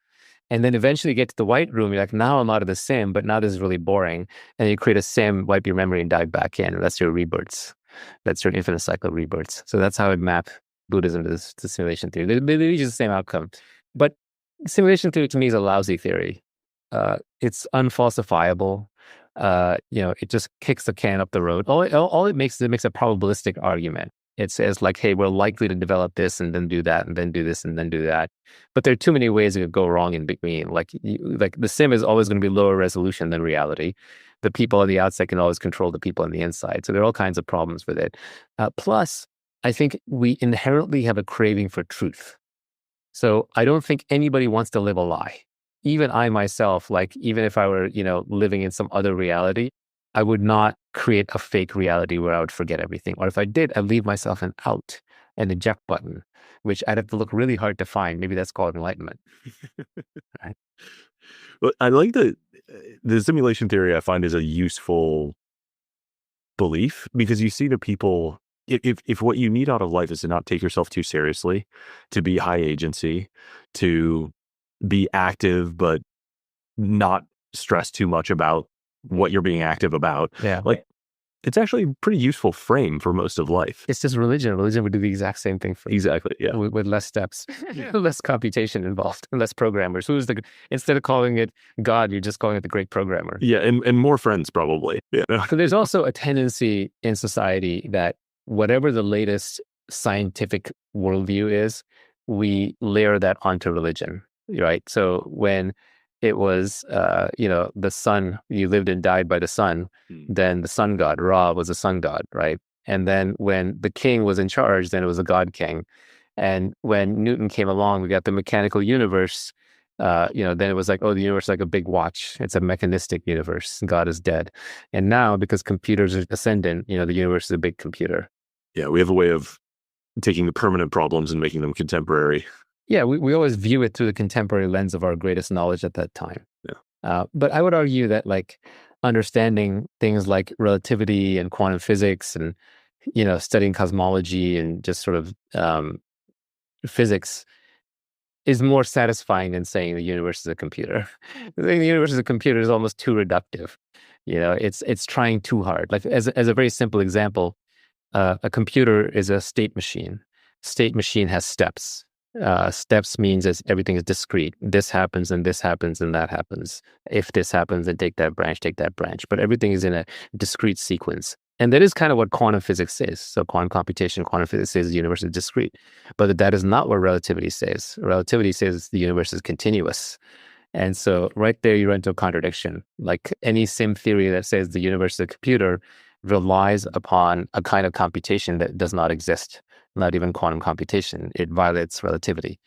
And then eventually you get to the white room, you're like, now I'm out of the sim, but now this is really boring. And you create a sim, wipe your memory, and dive back in. That's your rebirths. That's your infinite cycle of rebirths. So that's how I map Buddhism to simulation theory. They reach the same outcome. But simulation theory to me is a lousy theory. It's unfalsifiable. It just kicks the can up the road. All it makes is it makes a probabilistic argument. It says like, hey, we're likely to develop this and then do that and then do this and then do that. But there are too many ways it could go wrong in between. Like the sim is always going to be lower resolution than reality. The people on the outside can always control the people on the inside. So there are all kinds of problems with it. Plus, I think we inherently have a craving for truth. So I don't think anybody wants to live a lie. Even I myself, like even if I were, living in some other reality, I would not create a fake reality where I would forget everything. Or if I did, I'd leave myself an out, an eject button, which I'd have to look really hard to find. Maybe that's called enlightenment. Right? Well, I like the simulation theory. I find is a useful belief because you see the people. If what you need out of life is to not take yourself too seriously, to be high agency, to be active but not stress too much about what you're being active about. Yeah. Like it's actually a pretty useful frame for most of life. It's just religion. Religion would do the exact same thing for Exactly. Yeah. with less steps, less computation involved, less programmers. Instead of calling it God, you're just calling it the great programmer. Yeah. And more friends probably. Yeah. So there's also a tendency in society that whatever the latest scientific worldview is, we layer that onto religion, right? So when it was, the sun, you lived and died by the sun, then the sun god, Ra, was a sun god, right? And then when the king was in charge, then it was a god king. And when Newton came along, we got the mechanical universe. Then it was like, oh, the universe is like a big watch. It's a mechanistic universe. God is dead. And now, because computers are ascendant, the universe is a big computer. Yeah, we have a way of taking the permanent problems and making them contemporary. Yeah, we always view it through the contemporary lens of our greatest knowledge at that time. Yeah. But I would argue that like understanding things like relativity and quantum physics and, studying cosmology and just sort of physics is more satisfying than saying the universe is a computer. Saying the universe is a computer is almost too reductive. It's trying too hard. Like as a very simple example, a computer is a state machine. State machine has steps. Steps means as everything is discrete. This happens and this happens and that happens. If this happens, then take that branch. But everything is in a discrete sequence. And that is kind of what quantum physics is. So quantum computation, quantum physics says the universe is discrete. But that is not what relativity says. Relativity says the universe is continuous. And so right there, you run into a contradiction. Like any sim theory that says the universe is a computer relies upon a kind of computation that does not exist, not even quantum computation. It violates relativity.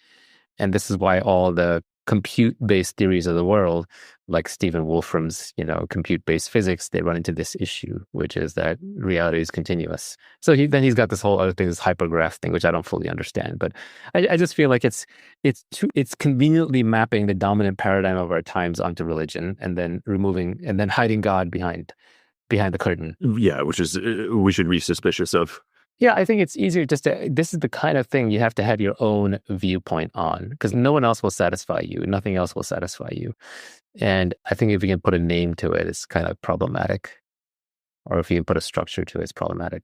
And this is why all the compute-based theories of the world, like Stephen Wolfram's, compute-based physics, they run into this issue, which is that reality is continuous. So he's got this whole other thing, this hypergraph thing, which I don't fully understand. But I just feel like it's conveniently mapping the dominant paradigm of our times onto religion and then hiding God behind the curtain. Yeah, which is we should be suspicious of. Yeah, I think it's easier this is the kind of thing you have to have your own viewpoint on because no one else will satisfy you. Nothing else will satisfy you. And I think if you can put a name to it, it's kind of problematic. Or if you can put a structure to it, it's problematic.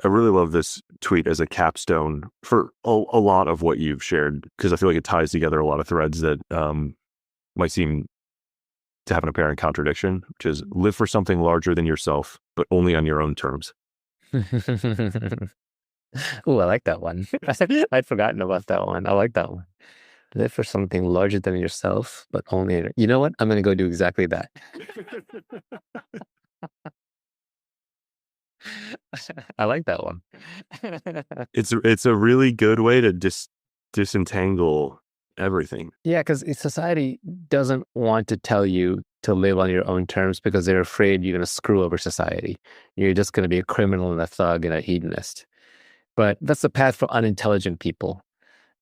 I really love this tweet as a capstone for a lot of what you've shared because I feel like it ties together a lot of threads that might seem to have an apparent contradiction, which is live for something larger than yourself, but only on your own terms. Oh, I like that one. I'd forgotten about that one. I like that one. Live for something larger than yourself, but only. You know what? I'm going to go do exactly that. I like that one. It's a really good way to disentangle everything. Yeah, because society doesn't want to tell you to live on your own terms because they're afraid you're going to screw over society. You're just going to be a criminal and a thug and a hedonist. But that's the path for unintelligent people.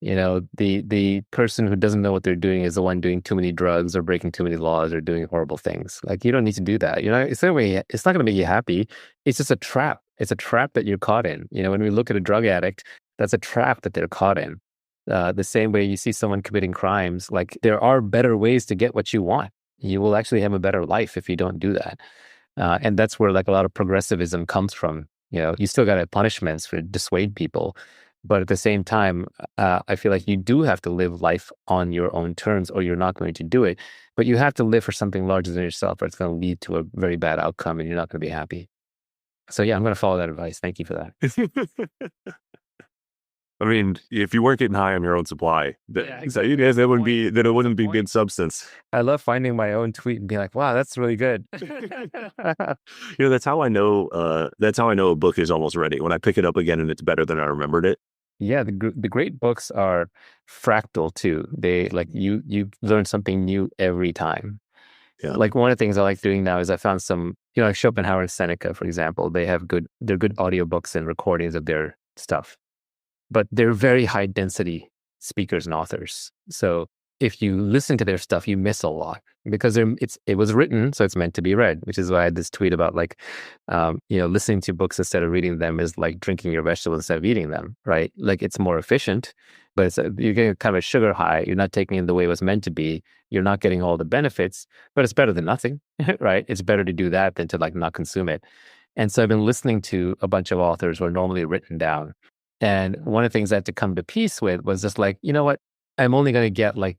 The person who doesn't know what they're doing is the one doing too many drugs or breaking too many laws or doing horrible things. Like you don't need to do that. It's not going to make you happy. It's just a trap. It's a trap that you're caught in. When we look at a drug addict, that's a trap that they're caught in. The same way you see someone committing crimes, like there are better ways to get what you want. You will actually have a better life if you don't do that. And that's where like a lot of progressivism comes from. You still got to have punishments for dissuade people. But at the same time, I feel like you do have to live life on your own terms or you're not going to do it. But you have to live for something larger than yourself or it's going to lead to a very bad outcome and you're not going to be happy. So yeah, I'm going to follow that advice. Thank you for that. I mean, if you weren't getting high on your own supply, exactly. that would be, then it wouldn't be good substance. I love finding my own tweet and being like, wow, that's really good. That's how I know. That's how I know a book is almost ready, when I pick it up again and it's better than I remembered it. Yeah, the great books are fractal too. They like you learn something new every time. Yeah. Like one of the things I like doing now is I found some, like Schopenhauer and Seneca, for example, they're good audiobooks and recordings of their stuff, but they're very high density speakers and authors. So if you listen to their stuff, you miss a lot because it was written, so it's meant to be read, which is why I had this tweet about like, listening to books instead of reading them is like drinking your vegetables instead of eating them, right? Like it's more efficient, but you're getting kind of a sugar high. You're not taking it the way it was meant to be. You're not getting all the benefits, but it's better than nothing, right? It's better to do that than to like not consume it. And so I've been listening to a bunch of authors who are normally written down. And one of the things I had to come to peace with was just like, you know what? I'm only going to get like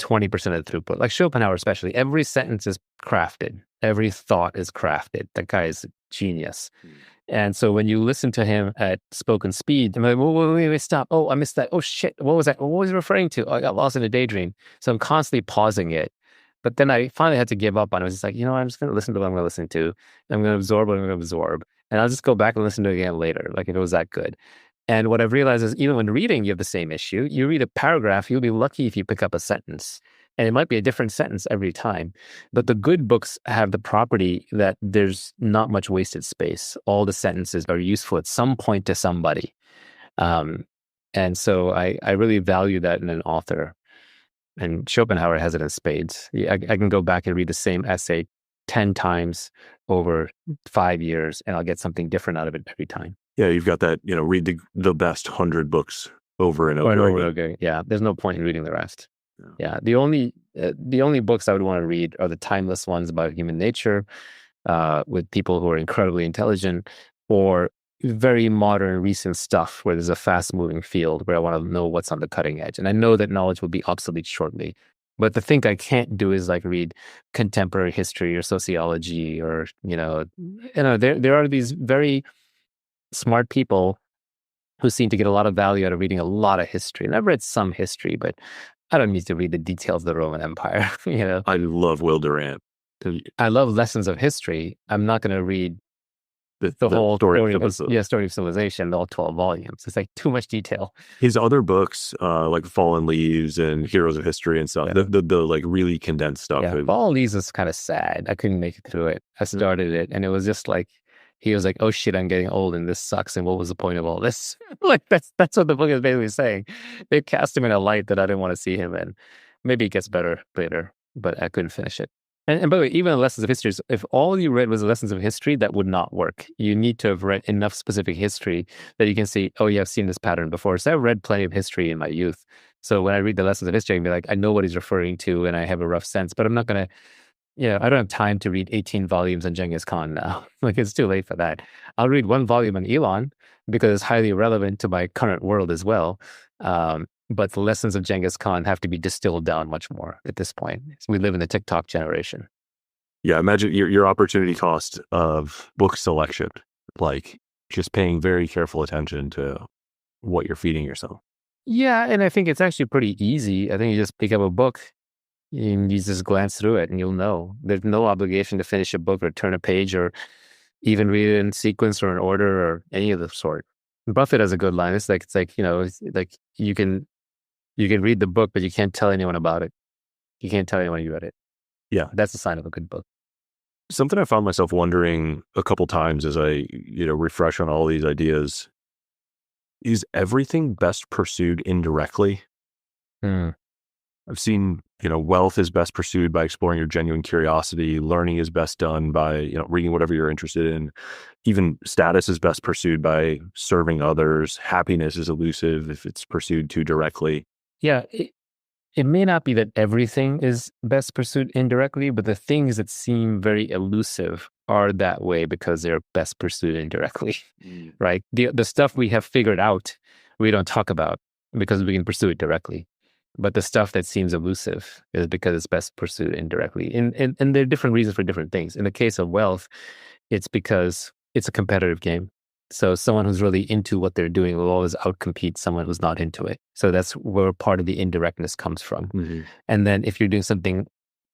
20% of the throughput. Like Schopenhauer, especially, every sentence is crafted. Every thought is crafted. That guy is a genius. And so when you listen to him at spoken speed, I'm like, wait, stop. Oh, I missed that. Oh, shit. What was that? What was he referring to? Oh, I got lost in a daydream. So I'm constantly pausing it. But then I finally had to give up on it. I was just like, I'm just going to listen to what I'm going to listen to. I'm going to absorb what I'm going to absorb. And I'll just go back and listen to it again later, like if it was that good. And what I've realized is even when reading, you have the same issue. You read a paragraph, you'll be lucky if you pick up a sentence. And it might be a different sentence every time. But the good books have the property that there's not much wasted space. All the sentences are useful at some point to somebody. And so I really value that in an author. And Schopenhauer has it in spades. I can go back and read the same essay 10 times over 5 years, and I'll get something different out of it every time. Yeah, you've got that, read the best 100 books over and over again. Yeah, there's no point in reading the rest. Yeah, the only books I would want to read are the timeless ones about human nature, with people who are incredibly intelligent, or very modern, recent stuff where there's a fast-moving field where I want to know what's on the cutting edge. And I know that knowledge will be obsolete shortly. But the thing I can't do is like read contemporary history or sociology or, there are these very smart people who seem to get a lot of value out of reading a lot of history. And I've read some history, but I don't need to read the details of the Roman Empire. I love Will Durant. I love lessons of history. I'm not going to read the whole story of civilization, all 12 volumes. It's like too much detail. His other books, like Fallen Leaves and Heroes of History and stuff, the like really condensed stuff. Yeah, Fallen Leaves is kind of sad. I couldn't make it through it. I started it, and it was just like, he was like, oh shit, I'm getting old and this sucks. And what was the point of all this? Like, that's what the book is basically saying. They cast him in a light that I didn't want to see him in. Maybe it gets better later, but I couldn't finish it. And by the way, even the lessons of history, if all you read was the lessons of history, that would not work. You need to have read enough specific history that you can see, oh yeah, I've seen this pattern before. So I've read plenty of history in my youth. So when I read the lessons of history, I can be like, I know what he's referring to and I have a rough sense, but I'm not going to, I don't have time to read 18 volumes on Genghis Khan now. Like, it's too late for that. I'll read 1 volume on Elon because it's highly relevant to my current world as well. But the lessons of Genghis Khan have to be distilled down much more at this point. We live in the TikTok generation. Yeah, imagine your opportunity cost of book selection, like just paying very careful attention to what you're feeding yourself. Yeah, and I think it's actually pretty easy. I think you just pick up a book and you just glance through it and you'll know. There's no obligation to finish a book or turn a page or even read it in sequence or in order or any of the sort. Buffett has a good line. It's like you can read the book, but you can't tell anyone about it. You can't tell anyone you read it. Yeah. That's a sign of a good book. Something I found myself wondering a couple times as I, refresh on all these ideas, is everything best pursued indirectly? I've seen, wealth is best pursued by exploring your genuine curiosity. Learning is best done by, reading whatever you're interested in. Even status is best pursued by serving others. Happiness is elusive if it's pursued too directly. Yeah. It may not be that everything is best pursued indirectly, but the things that seem very elusive are that way because they're best pursued indirectly, right? The stuff we have figured out, we don't talk about because we can pursue it directly. But the stuff that seems elusive is because it's best pursued indirectly. And there are different reasons for different things. In the case of wealth, it's because it's a competitive game. So someone who's really into what they're doing will always outcompete someone who's not into it. So that's where part of the indirectness comes from. Mm-hmm. And then if you're doing something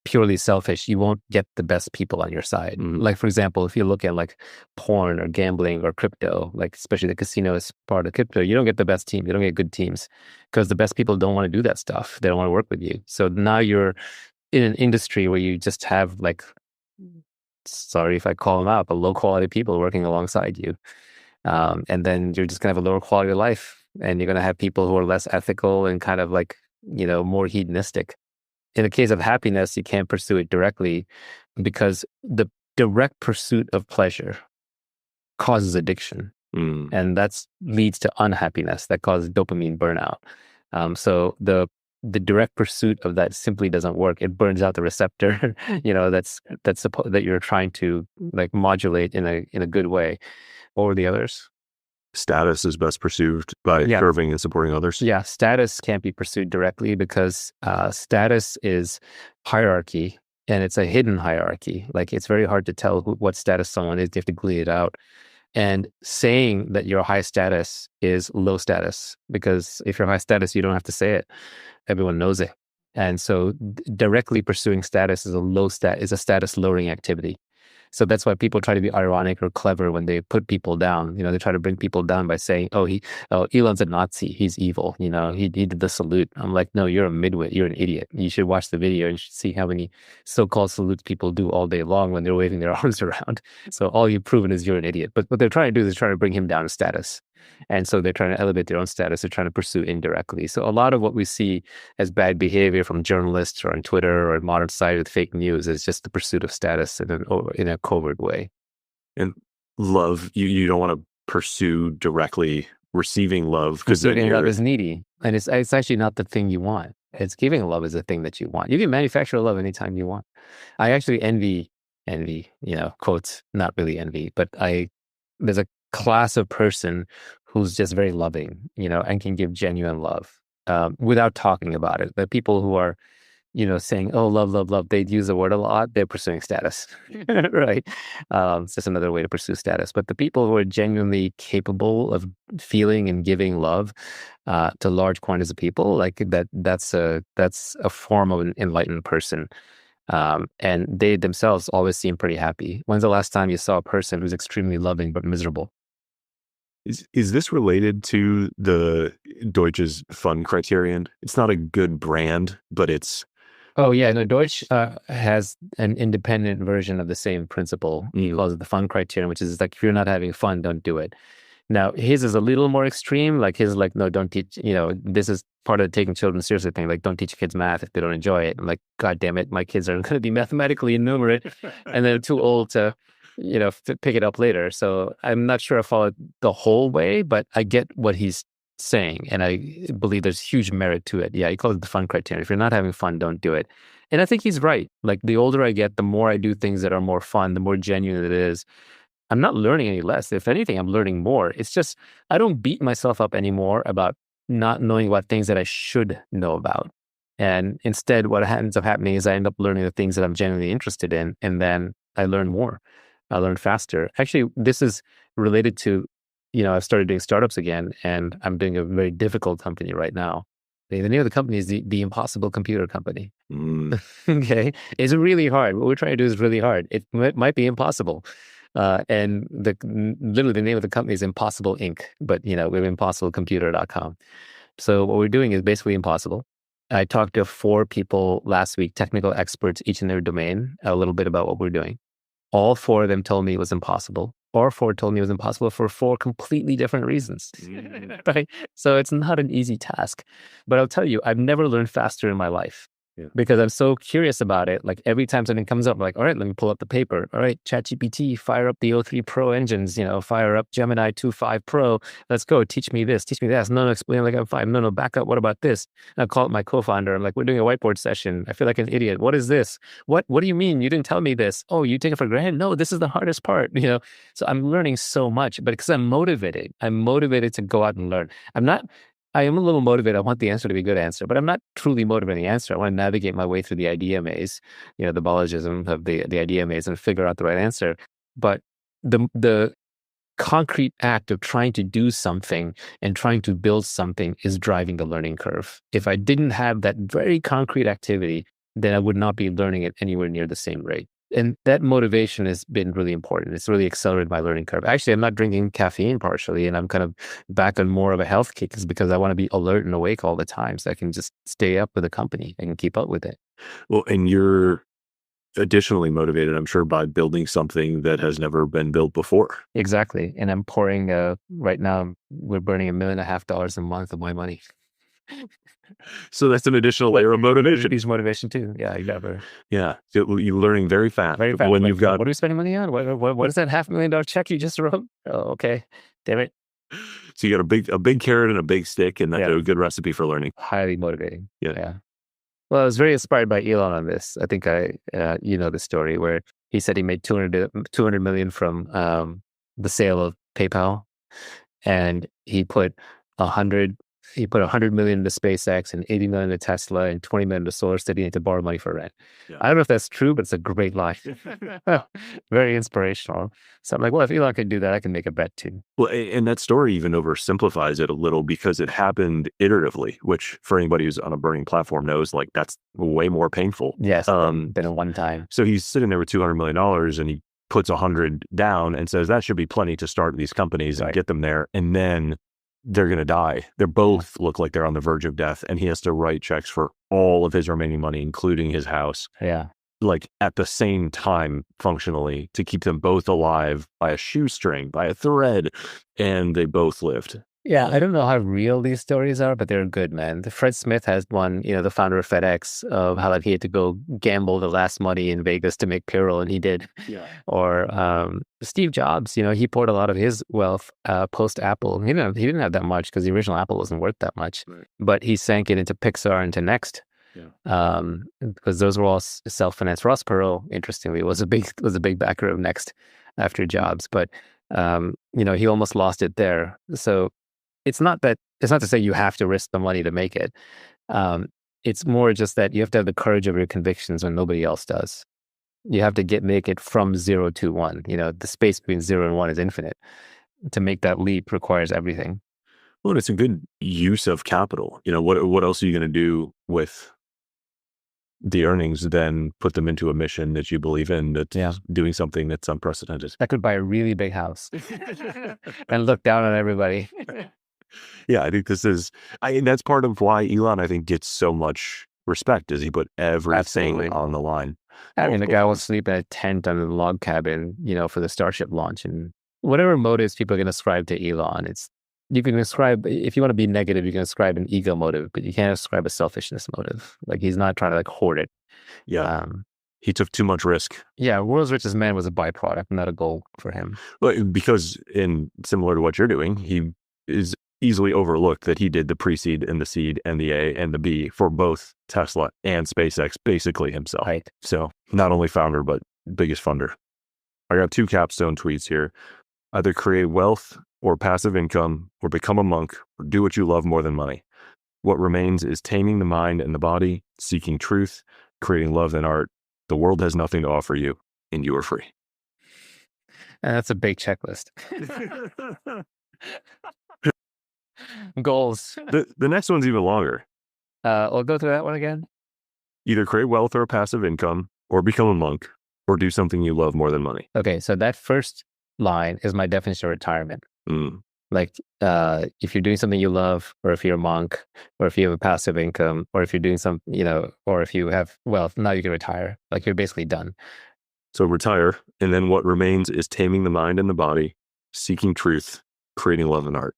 purely selfish, you won't get the best people on your side. Mm-hmm. Like, for example, if you look at like porn or gambling or crypto, like especially the casino is part of crypto, you don't get the best team. You don't get good teams because the best people don't want to do that stuff. They don't want to work with you. So now you're in an industry where you just have like, sorry if I call them out, but low quality people working alongside you. And then you're just going to have a lower quality of life, and you're going to have people who are less ethical and kind of like, more hedonistic. In the case of happiness, you can't pursue it directly because the direct pursuit of pleasure causes addiction. And that leads to unhappiness that causes dopamine burnout. So the direct pursuit of that simply doesn't work. It burns out the receptor, that you're trying to like modulate in a good way. What were the others? Status is best pursued by serving and supporting others. Yeah, status can't be pursued directly because status is hierarchy, and it's a hidden hierarchy. Like, it's very hard to tell what status someone is. You have to glean it out. And saying that you're high status is low status, because if you're high status, you don't have to say it. Everyone knows it. And so directly pursuing status is a status lowering activity. So that's why people try to be ironic or clever when they put people down. They try to bring people down by saying, Elon's a Nazi. He's evil. He did the salute. I'm like, no, you're a midwit. You're an idiot. You should watch the video and see how many so-called salutes people do all day long when they're waving their arms around. So all you've proven is you're an idiot. But what they're trying to do is trying to bring him down in status. And so they're trying to elevate their own status. They're trying to pursue indirectly. So a lot of what we see as bad behavior from journalists or on Twitter or in modern society with fake news is just the pursuit of status in a covert way. And love, you don't want to pursue directly receiving love, because receiving love is needy, and it's actually not the thing you want. It's giving love is the thing that you want. You can manufacture love anytime you want. I actually envy, quotes, not really envy, but there's a class of person who's just very loving, and can give genuine love without talking about it. The people who are, saying, oh, love, love, love, they use the word a lot, they're pursuing status, right? It's just another way to pursue status. But the people who are genuinely capable of feeling and giving love to large quantities of people, like that's a form of an enlightened person. And they themselves always seem pretty happy. When's the last time you saw a person who's extremely loving but miserable? Is this related to the Deutsch's fun criterion? It's not a good brand, but it's... Oh, yeah. No, Deutsch has an independent version of the same principle. He calls it the fun criterion, which is like, if you're not having fun, don't do it. Now, his is a little more extreme. Like, his like, no, don't teach, this is part of the taking children seriously thing. Like, don't teach kids math if they don't enjoy it. I'm like, God damn it, my kids are going to be mathematically enumerate and they're too old to pick it up later. So I'm not sure I followed the whole way, but I get what he's saying. And I believe there's huge merit to it. Yeah, he calls it the fun criterion. If you're not having fun, don't do it. And I think he's right. Like, the older I get, the more I do things that are more fun, the more genuine it is. I'm not learning any less. If anything, I'm learning more. It's just, I don't beat myself up anymore about not knowing about things that I should know about. And instead, what ends up happening is I end up learning the things that I'm genuinely interested in. And then I learn more. I learn faster. Actually, this is related to, I've started doing startups again, and I'm doing a very difficult company right now. The name of the company is the Impossible Computer Company. Okay. It's really hard. What we're trying to do is really hard. It might be impossible. And literally the name of the company is Impossible Inc., but we're impossiblecomputer.com. So what we're doing is basically impossible. I talked to 4 people last week, technical experts, each in their domain, a little bit about what we're doing. All 4 of them told me it was impossible. Or 4 told me it was impossible for 4 completely different reasons. Right? So it's not an easy task. But I'll tell you, I've never learned faster in my life. Because I'm so curious about it. Like, every time something comes up, I'm like, all right, let me pull up the paper. All right, ChatGPT, fire up the O3 Pro engines, fire up Gemini 2.5 Pro. Let's go. Teach me this, teach me that. No, explain like I'm fine. No, back up. What about this? And I'll call up my co-founder. I'm like, we're doing a whiteboard session. I feel like an idiot. What is this? What do you mean? You didn't tell me this. Oh, you take it for granted? No, this is the hardest part, So I'm learning so much, but because I'm motivated to go out and learn. I am a little motivated. I want the answer to be a good answer, but I'm not truly motivating the answer. I want to navigate my way through the idea maze, the bollogism of the idea maze, and figure out the right answer. But the concrete act of trying to do something and trying to build something is driving the learning curve. If I didn't have that very concrete activity, then I would not be learning at anywhere near the same rate. And that motivation has been really important. It's really accelerated my learning curve. Actually, I'm not drinking caffeine partially, and I'm kind of back on more of a health kick is because I want to be alert and awake all the time so I can just stay up with the company. I can keep up with it. Well, and you're additionally motivated, I'm sure, by building something that has never been built before. Exactly. And I'm pouring, right now, we're burning $1.5 million a month of my money. So that's an additional layer of motivation. Huge motivation too. Yeah, you never. Yeah, so you're learning very fast. Very fast. When Like, you've got, what are we spending money on? What is that $500,000 check you just wrote? Oh, okay. Damn it. so you got a big carrot and a big stick, and that's a good recipe for learning. Highly motivating. Yeah. Well, I was very inspired by Elon on this. I think you know the story where he said he made 200 million from the sale of PayPal, and he put 100 million into SpaceX and 80 million into Tesla and 20 million into Solar City to borrow money for rent. Yeah. I don't know if that's true, but it's a great line. Very inspirational. So I'm like, well, if Elon can do that, I can make a bet too. Well, and that story even oversimplifies it a little because it happened iteratively, which for anybody who's on a burning platform knows, like, that's way more painful. Yes, than a one time. So he's sitting there with $200 million and he puts 100 down and says that should be plenty to start these companies and get them there. And then they're going to die. They both look like they're on the verge of death, and he has to write checks for all of his remaining money, including his house. Yeah. Like at the same time, functionally, to keep them both alive by a shoestring, by a thread, and they both lived. Yeah, I don't know how real these stories are, but they're good, man. Fred Smith has one, the founder of FedEx, of how he had to go gamble the last money in Vegas to make payroll, and he did. Yeah. Or Steve Jobs, he poured a lot of his wealth post Apple. He didn't have that much because the original Apple wasn't worth that much, right. But he sank it into Pixar and to Next. Yeah. Because those were all self-financed. Ross Perot, interestingly, was a big backer of Next after Jobs, but he almost lost it there. So it's not to say you have to risk the money to make it. It's more just that you have to have the courage of your convictions when nobody else does. You have to make it from 0 to 1. The space between 0 and 1 is infinite. To make that leap requires everything. Well, it's a good use of capital. What else are you going to do with the earnings, then put them into a mission that you believe in, that's doing something that's unprecedented? I could buy a really big house and look down on everybody. Yeah, I think that's part of why Elon, I think, gets so much respect, is he put everything on the line. I mean, the guy will sleep in a tent under the log cabin, for the Starship launch, and whatever motives people can ascribe to Elon, you can ascribe, if you want to be negative, you can ascribe an ego motive, but you can't ascribe a selfishness motive. Like, he's not trying to hoard it. Yeah. He took too much risk. Yeah, world's richest man was a byproduct, not a goal for him. Well, because similar to what you're doing, he is easily overlooked that he did the pre-seed and the seed and the A and the B for both Tesla and SpaceX basically himself. Right. So not only founder, but biggest funder. I got 2 capstone tweets here. Either create wealth or passive income, or become a monk, or do what you love more than money. What remains is taming the mind and the body, seeking truth, creating love and art. The world has nothing to offer you, and you are free. And that's a big checklist. Goals. The next one's even longer. I'll go through that one again. Either create wealth or passive income, or become a monk, or do something you love more than money. Okay, so that first line is my definition of retirement. Like, if you're doing something you love, or if you're a monk, or if you have a passive income, or if you're doing some, or if you have wealth, now you can retire. Like, you're basically done. So retire, and then what remains is taming the mind and the body, seeking truth, creating love and art.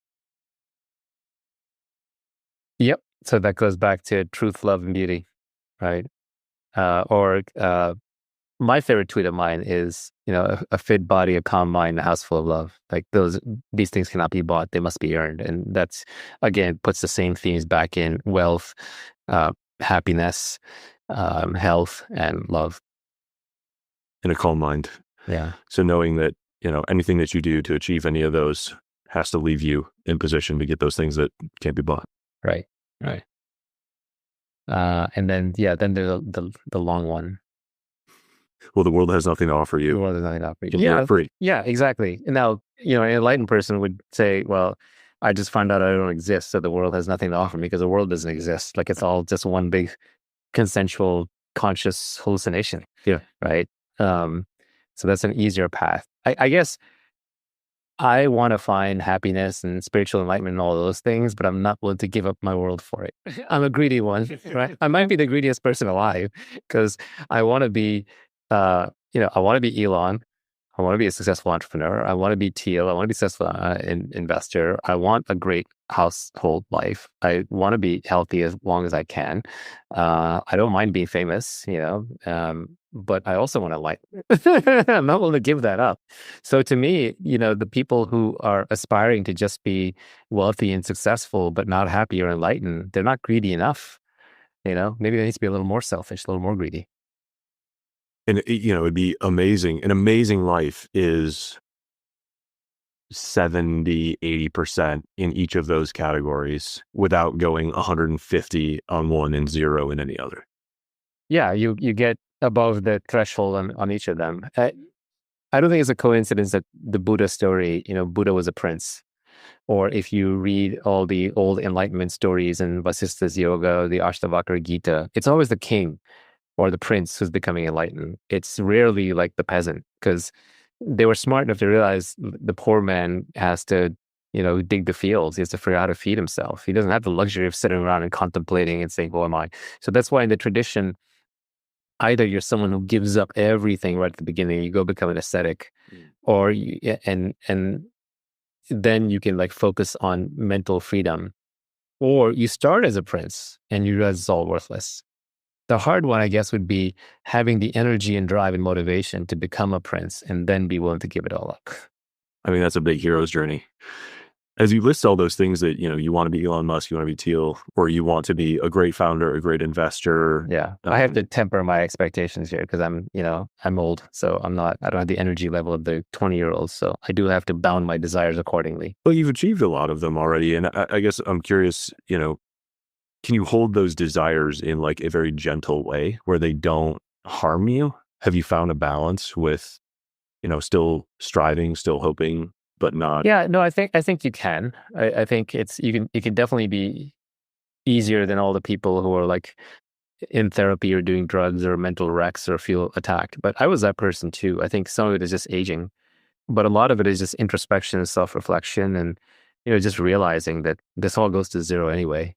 Yep. So that goes back to truth, love, and beauty, right? My favorite tweet of mine is, a fit body, a calm mind, a house full of love. Like, these things cannot be bought; they must be earned. And that's, again, puts the same themes back in wealth, happiness, health, and love. And a calm mind. Yeah. So knowing that, anything that you do to achieve any of those has to leave you in position to get those things that can't be bought. Right. And then, then there's the long one. Well, the world has nothing to offer The you. world is nothing to offer you. You're free. Yeah, exactly. And now, an enlightened person would say, well, I just found out I don't exist, so the world has nothing to offer me because the world doesn't exist. Like it's all just one big consensual conscious hallucination. Yeah. Right. So that's an easier path. I guess I want to find happiness and spiritual enlightenment and all those things, but I'm not willing to give up my world for it. I'm a greedy one, right? I might be the greediest person alive because I want to be, I want to be Elon. I want to be a successful entrepreneur. I want to be Teal. I want to be a successful investor. I want a great household life. I want to be healthy as long as I can. I don't mind being famous, but I also want to like, I'm not willing to give that up. So to me, the people who are aspiring to just be wealthy and successful, but not happy or enlightened, they're not greedy enough. Maybe they need to be a little more selfish, a little more greedy. And it'd be amazing. An amazing life is 70, 80% in each of those categories without going 150 on one and 0 in any other. Yeah, you get above the threshold on each of them. I don't think it's a coincidence that the Buddha story, Buddha was a prince. Or if you read all the old enlightenment stories in Vasistha's Yoga, the Ashtavakra Gita, it's always the king or the prince who's becoming enlightened. It's rarely like the peasant, because they were smart enough to realize the poor man has to, dig the fields. He has to figure out how to feed himself. He doesn't have the luxury of sitting around and contemplating and saying, who am I? So that's why in the tradition, either you're someone who gives up everything right at the beginning, you go become an ascetic, or and then you can like focus on mental freedom, or you start as a prince and you realize it's all worthless. The hard one, I guess, would be having the energy and drive and motivation to become a prince and then be willing to give it all up. I mean, that's a big hero's journey. As you list all those things that, you want to be Elon Musk, you want to be Teal, or you want to be a great founder, a great investor. Yeah. I have to temper my expectations here because I'm old. So I don't have the energy level of the 20-year-olds. So I do have to bound my desires accordingly. Well, you've achieved a lot of them already. And I guess I'm curious, can you hold those desires in like a very gentle way where they don't harm you? Have you found a balance with, still striving, still hoping, but not? Yeah, no, I think you can. I think it can definitely be easier than all the people who are like in therapy or doing drugs or mental wrecks or feel attacked. But I was that person too. I think some of it is just aging, but a lot of it is just introspection and self-reflection and, just realizing that this all goes to zero anyway.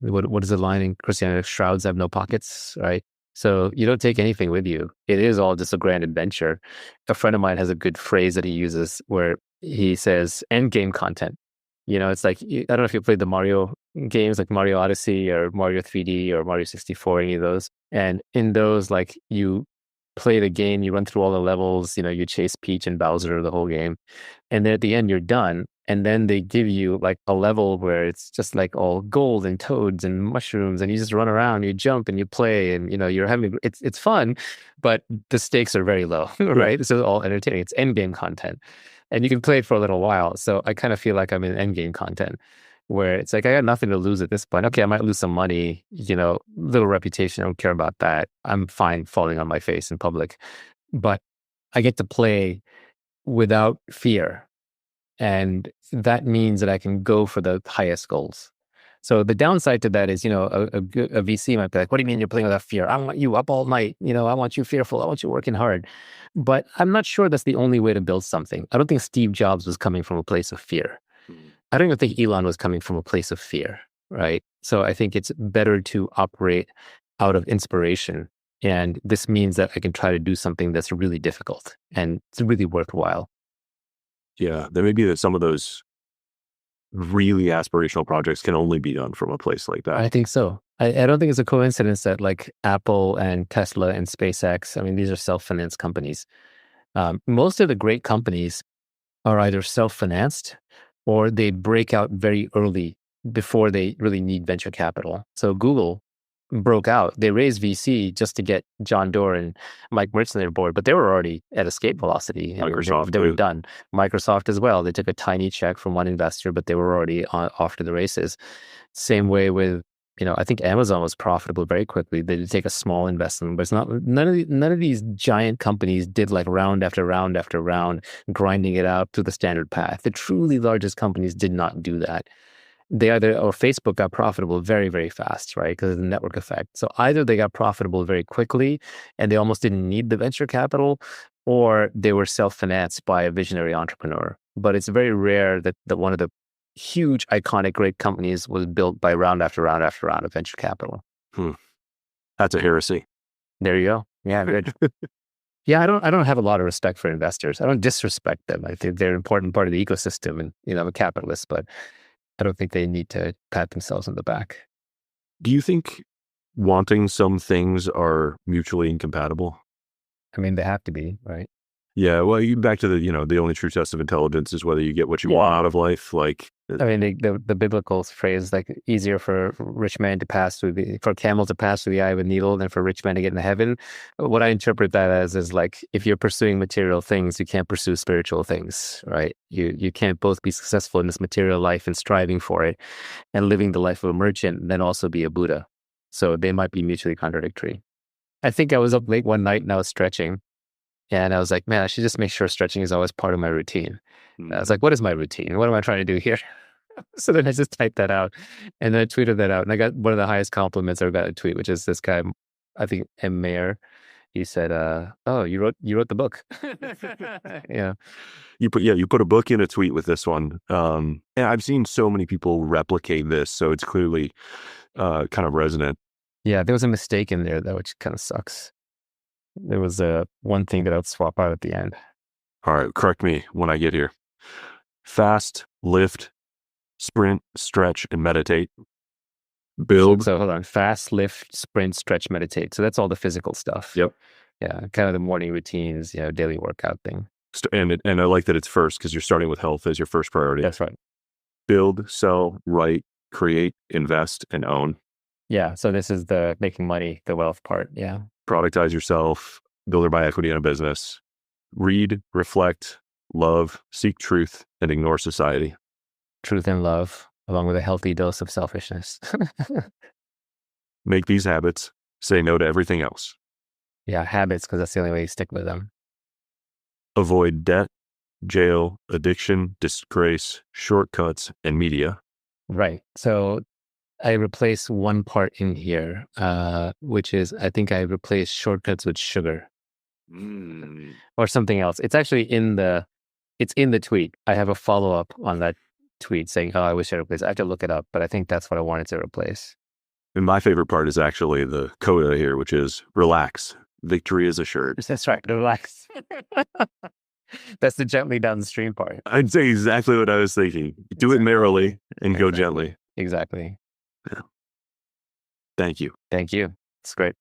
What is the line in Christianity? Shrouds have no pockets, right? So you don't take anything with you. It is all just a grand adventure. A friend of mine has a good phrase that he uses where he says end game content. It's like, I don't know if you played the Mario games like Mario Odyssey or Mario 3D or Mario 64, any of those. And in those, like you play the game, you run through all the levels, you chase Peach and Bowser the whole game. And then at the end, you're done. And then they give you like a level where it's just like all gold and toads and mushrooms, and you just run around, you jump and you play, and you're having it's fun, but the stakes are very low, right? So it's all entertaining. It's end game content, and you can play it for a little while. So I kind of feel like I'm in end game content, where it's like I got nothing to lose at this point. Okay, I might lose some money, little reputation. I don't care about that. I'm fine falling on my face in public, but I get to play without fear. And that means that I can go for the highest goals. So the downside to that is, a VC might be like, what do you mean you're playing without fear? I want you up all night. I want you fearful. I want you working hard. But I'm not sure that's the only way to build something. I don't think Steve Jobs was coming from a place of fear. I don't even think Elon was coming from a place of fear, right? So I think it's better to operate out of inspiration. And this means that I can try to do something that's really difficult and it's really worthwhile. Yeah, there may be that some of those really aspirational projects can only be done from a place like that. I think so. I don't think it's a coincidence that like Apple and Tesla and SpaceX, I mean, these are self-financed companies. Most of the great companies are either self-financed or they break out very early before they really need venture capital. So Google broke out. They raised VC just to get John Doerr and Mike Mertz on their board, but they were already at escape velocity. Microsoft, they were done. Microsoft as well. They took a tiny check from one investor, but they were already off to the races. Same way with I think Amazon was profitable very quickly. They did take a small investment, but it's not, none of these giant companies did like round after round after round, grinding it out to the standard path. The truly largest companies did not do that. Or Facebook got profitable very, very fast, right? Because of the network effect. So either they got profitable very quickly and they almost didn't need the venture capital, or they were self-financed by a visionary entrepreneur. But it's very rare that one of the huge, iconic, great companies was built by round after round after round of venture capital. That's a heresy. There you go. Yeah, good. Yeah, I don't have a lot of respect for investors. I don't disrespect them. I think they're an important part of the ecosystem, and I'm a capitalist, but I don't think they need to pat themselves on the back. Do you think wanting some things are mutually incompatible? I mean, they have to be, right? Yeah, well, back to the only true test of intelligence is whether you get what you want out of life. Like, I mean, the biblical phrase, like, easier for rich man to pass for camel to pass through the eye of a needle than for rich man to get into heaven. What I interpret that as is like, if you're pursuing material things, you can't pursue spiritual things, right? You can't both be successful in this material life and striving for it and living the life of a merchant and then also be a Buddha. So they might be mutually contradictory. I think I was up late one night and I was stretching. And I was like, man, I should just make sure stretching is always part of my routine. I was like, what is my routine? What am I trying to do here? So then I just typed that out and then I tweeted that out. And I got one of the highest compliments I ever got a tweet, which is this guy, I think M. Mayer. He said, oh, you wrote the book. Yeah. You put a book in a tweet with this one. And I've seen so many people replicate this. So it's clearly kind of resonant. Yeah, there was a mistake in there though, which kind of sucks. There was one thing that I would swap out at the end. All right, correct me when I get here. Fast, lift, sprint, stretch, and meditate. Build. So hold on. Fast, lift, sprint, stretch, meditate. So that's all the physical stuff. Yep. Yeah, kind of the morning routines, daily workout thing. And I like that it's first because you're starting with health as your first priority. That's right. Build, sell, write, create, invest, and own. Yeah, so this is the making money, the wealth part. Yeah. Productize yourself, build or buy equity in a business, read, reflect, love, seek truth, and ignore society. Truth and love, along with a healthy dose of selfishness. Make these habits. Say no to everything else. Yeah, habits, because that's the only way you stick with them. Avoid debt, jail, addiction, disgrace, shortcuts, and media. Right. So I replace one part in here, which is, I think I replace shortcuts with sugar or something else. It's actually in the tweet. I have a follow-up on that tweet saying, oh, I wish I replaced. I have to look it up, but I think that's what I wanted to replace. And my favorite part is actually the coda here, which is relax. Victory is assured. That's right. Relax. That's the gently downstream part. I'd say exactly what I was thinking. Do it merrily and go gently. Exactly. Yeah. Thank you. Thank you. It's great.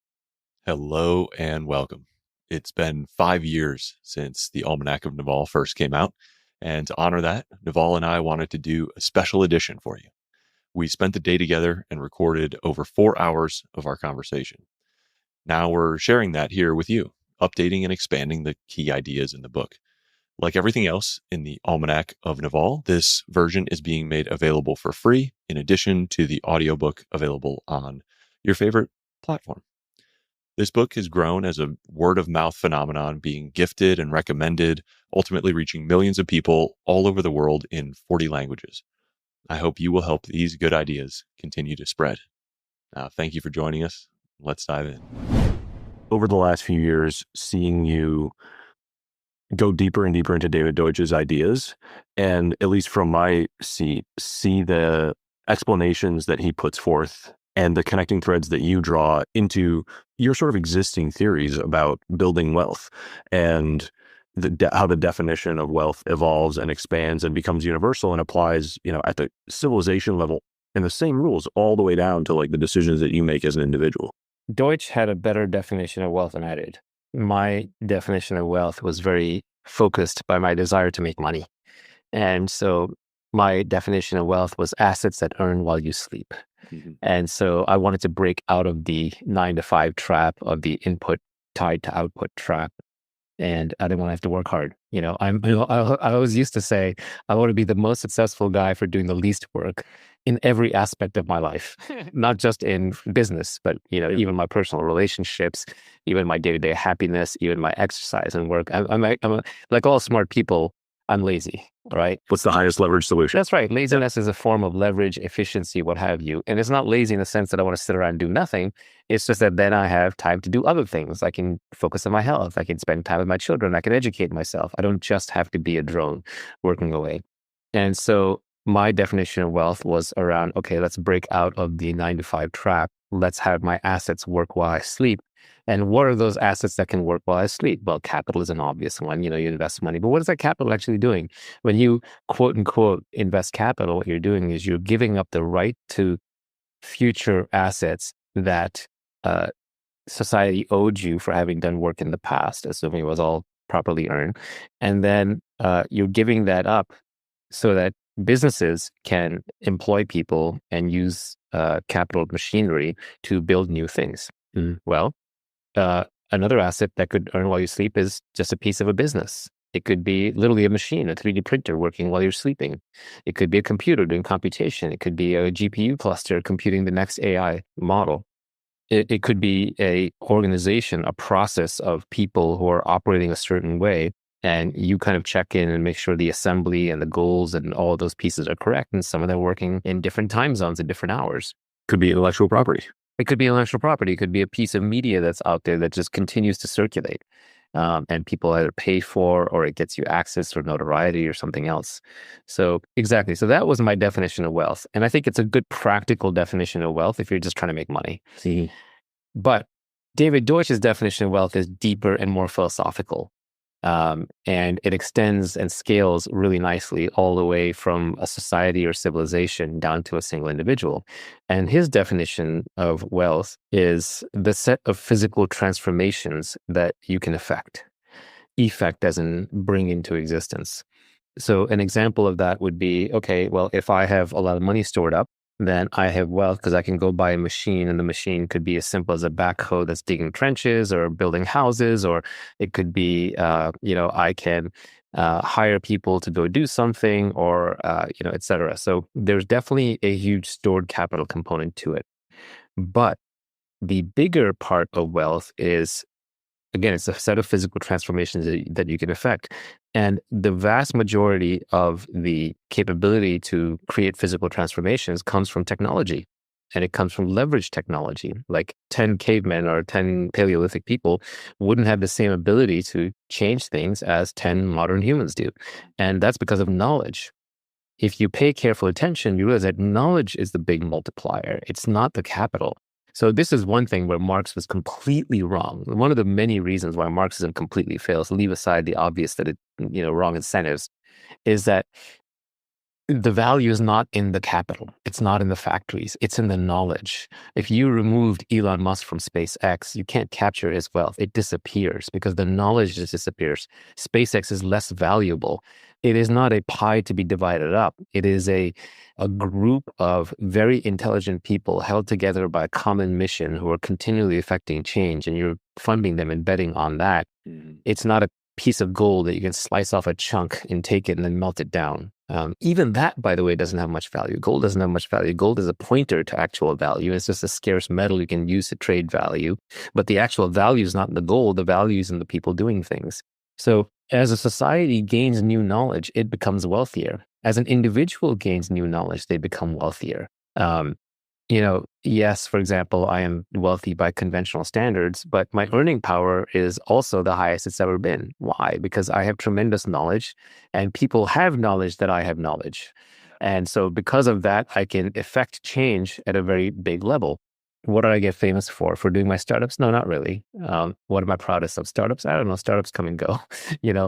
Hello and welcome. It's been 5 years since the Almanack of Naval first came out. And to honor that, Naval and I wanted to do a special edition for you. We spent the day together and recorded over 4 hours of our conversation. Now we're sharing that here with you, updating and expanding the key ideas in the book. Like everything else in the Almanack of Naval, this version is being made available for free, in addition to the audiobook available on your favorite platform. This book has grown as a word-of-mouth phenomenon, being gifted and recommended, ultimately reaching millions of people all over the world in 40 languages. I hope you will help these good ideas continue to spread. Now, thank you for joining us. Let's dive in. Over the last few years, seeing you go deeper and deeper into David Deutsch's ideas, and at least from my seat, see the explanations that he puts forth and the connecting threads that you draw into your sort of existing theories about building wealth and how the definition of wealth evolves and expands and becomes universal and applies, at the civilization level, and the same rules all the way down to like the decisions that you make as an individual. Deutsch had a better definition of wealth than I did. My definition of wealth was very focused by my desire to make money. And so my definition of wealth was assets that earn while you sleep. Mm-hmm. And so I wanted to break out of the 9-to-5 trap, of the input tied to output trap. And I didn't want to have to work hard. I always used to say, I want to be the most successful guy for doing the least work. in every aspect of my life, not just in business, but even my personal relationships, even my day-to-day happiness, even my exercise and work. Like all smart people, I'm lazy, right? What's the highest leverage solution? That's right. Laziness is a form of leverage, efficiency, what have you. And it's not lazy in the sense that I want to sit around and do nothing. It's just that then I have time to do other things. I can focus on my health. I can spend time with my children. I can educate myself. I don't just have to be a drone working away. And so my definition of wealth was around, okay, let's break out of the 9-to-5 trap. Let's have my assets work while I sleep. And what are those assets that can work while I sleep? Well, capital is an obvious one. You invest money, but what is that capital actually doing? When you quote unquote invest capital, what you're doing is you're giving up the right to future assets that society owed you for having done work in the past, assuming it was all properly earned. And then you're giving that up so that businesses can employ people and use capital machinery to build new things. Well, another asset that could earn while you sleep is just a piece of a business. It could be literally a machine, a 3D printer working while you're sleeping. It could be a computer doing computation. It could be a GPU cluster computing the next AI model. It could be a organization, a process of people who are operating a certain way, and you kind of check in and make sure the assembly and the goals and all of those pieces are correct. And some of them working in different time zones at different hours. Could be intellectual property. It could be intellectual property. It could be a piece of media that's out there that just continues to circulate. And people either pay for, or it gets you access or notoriety or something else. So exactly. So that was my definition of wealth. And I think it's a good practical definition of wealth if you're just trying to make money. See. But David Deutsch's definition of wealth is deeper and more philosophical. And it extends and scales really nicely all the way from a society or civilization down to a single individual. And his definition of wealth is the set of physical transformations that you can effect as in bring into existence. So an example of that would be, okay, well, if I have a lot of money stored up, then I have wealth because I can go buy a machine, and the machine could be as simple as a backhoe that's digging trenches or building houses, or it could be, I can hire people to go do something, or, et cetera. So there's definitely a huge stored capital component to it. But the bigger part of wealth is, again, it's a set of physical transformations that you can effect. And the vast majority of the capability to create physical transformations comes from technology. And it comes from leverage technology. Like 10 cavemen or 10 Paleolithic people wouldn't have the same ability to change things as 10 modern humans do. And that's because of knowledge. If you pay careful attention, you realize that knowledge is the big multiplier. It's not the capital. So this is one thing where Marx was completely wrong. One of the many reasons why Marxism completely fails, leave aside the obvious that it, wrong incentives, is that the value is not in the capital. It's not in the factories. It's in the knowledge. If you removed Elon Musk from SpaceX, you can't capture his wealth. It disappears because the knowledge just disappears. SpaceX is less valuable. It is not a pie to be divided up. It is a group of very intelligent people held together by a common mission who are continually affecting change, and you're funding them and betting on that. It's not a piece of gold that you can slice off a chunk and take it and then melt it down. Even that, by the way, doesn't have much value. Gold doesn't have much value. Gold is a pointer to actual value. It's just a scarce metal you can use to trade value. But the actual value is not in the gold. The value is in the people doing things. So as a society gains new knowledge, it becomes wealthier. As an individual gains new knowledge, they become wealthier. Yes, for example, I am wealthy by conventional standards, but my earning power is also the highest it's ever been. Why? Because I have tremendous knowledge, and people have knowledge that I have knowledge. And so because of that, I can effect change at a very big level. What did I get famous for? For doing my startups? No, not really. What am I proudest of? Startups? I don't know. Startups come and go.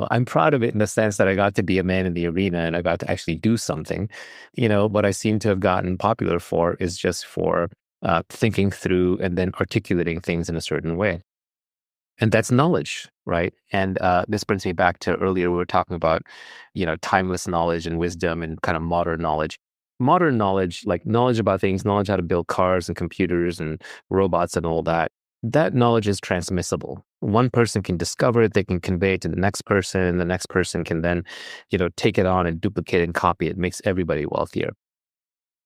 I'm proud of it in the sense that I got to be a man in the arena and I got to actually do something. What I seem to have gotten popular for is just for thinking through and then articulating things in a certain way. And that's knowledge, right? And this brings me back to earlier, we were talking about, timeless knowledge and wisdom and kind of modern knowledge. Modern knowledge, like knowledge about things, knowledge how to build cars and computers and robots and all that, that knowledge is transmissible. One person can discover it, they can convey it to the next person can then, take it on and duplicate and copy it. It makes everybody wealthier.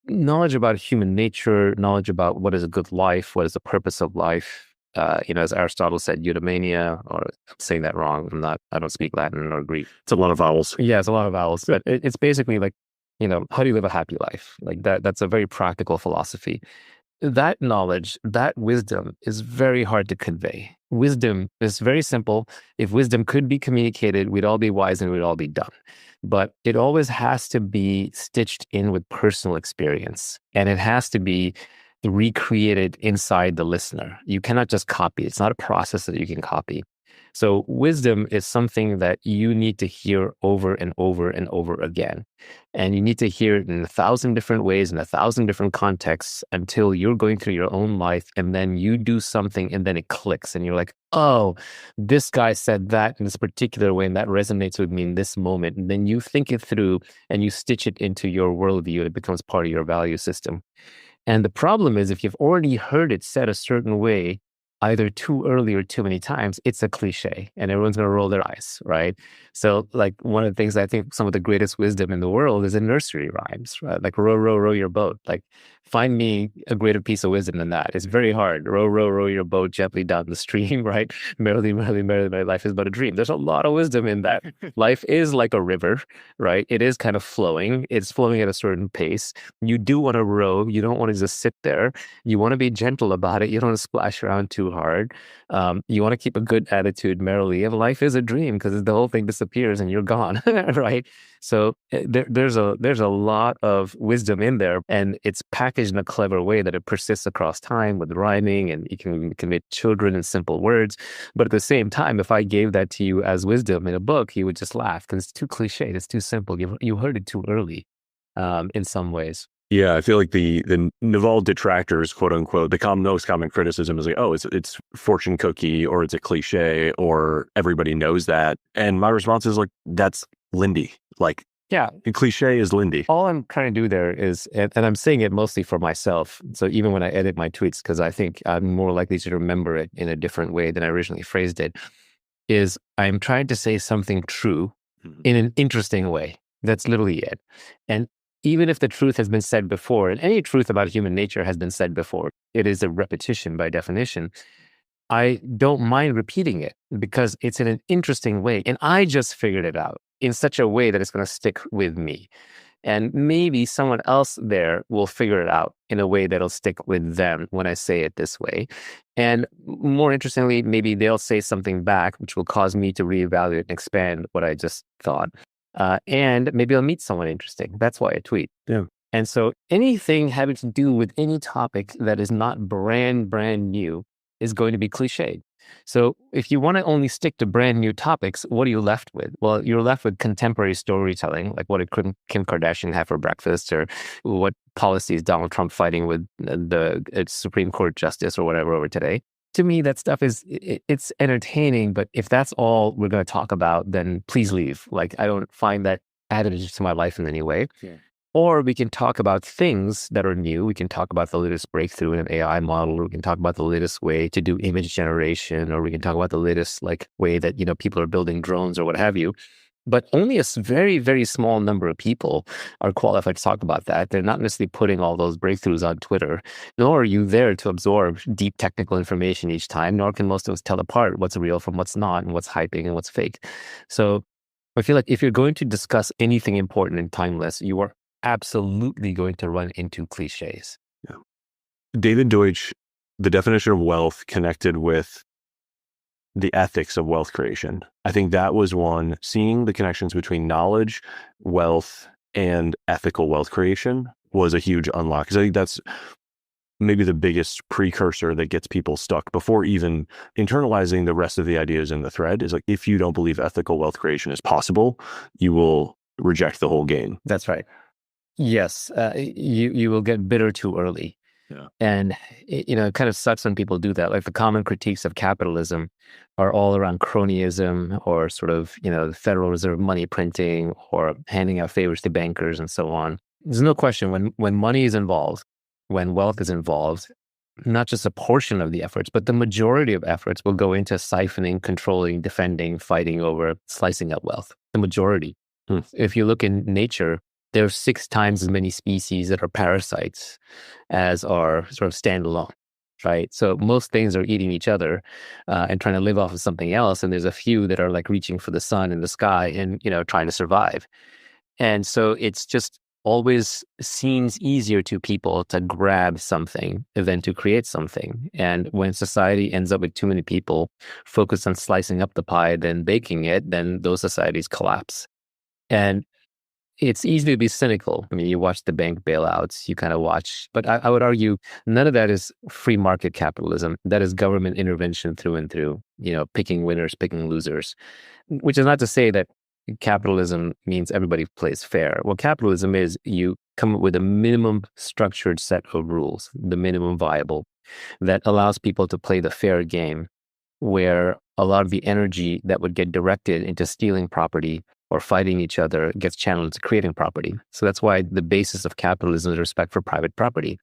knowledge about human nature, knowledge about what is a good life, what is the purpose of life. As Aristotle said, eudaimonia, or I'm saying that wrong. I don't speak Latin or Greek. It's a lot of vowels. Yeah, it's a lot of vowels, but it's basically like, how do you live a happy life? Like that's a very practical philosophy. That knowledge, that wisdom is very hard to convey. Wisdom is very simple. If wisdom could be communicated, we'd all be wise and we'd all be done. But it always has to be stitched in with personal experience, and it has to be recreated inside the listener. You cannot just copy. It's not a process that you can copy. So wisdom is something that you need to hear over and over and over again. And you need to hear it in 1,000 different ways, in 1,000 different contexts, until you're going through your own life, and then you do something and then it clicks and you're like, oh, this guy said that in this particular way and that resonates with me in this moment. And then you think it through and you stitch it into your worldview and it becomes part of your value system. And the problem is, if you've already heard it said a certain way, either too early or too many times, it's a cliche and everyone's going to roll their eyes, right? So like one of the things I think some of the greatest wisdom in the world is in nursery rhymes, right? Like row, row, row your boat. Like find me a greater piece of wisdom than that. It's very hard. Row, row, row your boat gently down the stream, right? Merrily, merrily, merrily, merrily, life is but a dream. There's a lot of wisdom in that. Life is like a river, right? It is kind of flowing. It's flowing at a certain pace. You do want to row. You don't want to just sit there. You want to be gentle about it. You don't want to splash around too hard. You want to keep a good attitude merrily. And life is a dream because the whole thing disappears and you're gone, right? So there's a lot of wisdom in there, and it's packaged in a clever way that it persists across time with rhyming, and you can convey children in simple words. But at the same time, if I gave that to you as wisdom in a book, you would just laugh because it's too cliched. It's too simple. You heard it too early, in some ways. Yeah, I feel like the Naval detractors, quote unquote, most common criticism is like, oh, it's fortune cookie, or it's a cliche, or everybody knows that. And my response is like, that's Lindy. Like, yeah, the cliche is Lindy. All I'm trying to do there is, and I'm saying it mostly for myself. So even when I edit my tweets, because I think I'm more likely to remember it in a different way than I originally phrased it, is I'm trying to say something true in an interesting way. That's literally it. And even if the truth has been said before, and any truth about human nature has been said before, it is a repetition by definition. I don't mind repeating it because it's in an interesting way. And I just figured it out in such a way that it's going to stick with me. And maybe someone else there will figure it out in a way that'll stick with them when I say it this way. And more interestingly, maybe they'll say something back, which will cause me to reevaluate and expand what I just thought. And maybe I'll meet someone interesting. That's why I tweet. Yeah. And so anything having to do with any topic that is not brand new is going to be cliched. So if you want to only stick to brand new topics, what are you left with? Well, you're left with contemporary storytelling, like what did Kim Kardashian have for breakfast, or what policy is Donald Trump fighting with the Supreme Court justice or whatever over today. To me, that stuff it's entertaining, but if that's all we're going to talk about, then please leave. Like, I don't find that additive to my life in any way. Yeah. Or we can talk about things that are new. We can talk about the latest breakthrough in an AI model, or we can talk about the latest way to do image generation, or we can talk about the latest way that people are building drones or what have you. But only a very, very small number of people are qualified to talk about that. They're not necessarily putting all those breakthroughs on Twitter, nor are you there to absorb deep technical information each time, nor can most of us tell apart what's real from what's not and what's hyping and what's fake. So I feel like if you're going to discuss anything important and timeless, you are absolutely going to run into cliches. Yeah. David Deutsch, the definition of wealth connected with the ethics of wealth creation. I think that was one, seeing the connections between knowledge, wealth, and ethical wealth creation was a huge unlock. Because I think that's maybe the biggest precursor that gets people stuck before even internalizing the rest of the ideas in the thread. Is like, if you don't believe ethical wealth creation is possible, you will reject the whole game. That's right. Yes, you will get bitter too early. Yeah. And it kind of sucks when people do that. Like the common critiques of capitalism are all around cronyism, or sort of, the Federal Reserve money printing, or handing out favors to bankers and so on. There's no question when money is involved, when wealth is involved, not just a portion of the efforts, but the majority of efforts will go into siphoning, controlling, defending, fighting over, slicing up wealth. The majority. If you look in nature, there are 6 times as many species that are parasites as are sort of standalone, right? So most things are eating each other and trying to live off of something else. And there's a few that are like reaching for the sun and the sky and, trying to survive. And so it's just always seems easier to people to grab something than to create something. And when society ends up with too many people focused on slicing up the pie than baking it, then those societies collapse. And it's easy to be cynical. I mean, you watch the bank bailouts, you kind of watch, but I would argue none of that is free market capitalism. That is government intervention through and through, picking winners, picking losers, which is not to say that capitalism means everybody plays fair. What capitalism is, you come up with a minimum structured set of rules, the minimum viable, that allows people to play the fair game, where a lot of the energy that would get directed into stealing property or fighting each other gets channeled into creating property. So that's why the basis of capitalism is respect for private property.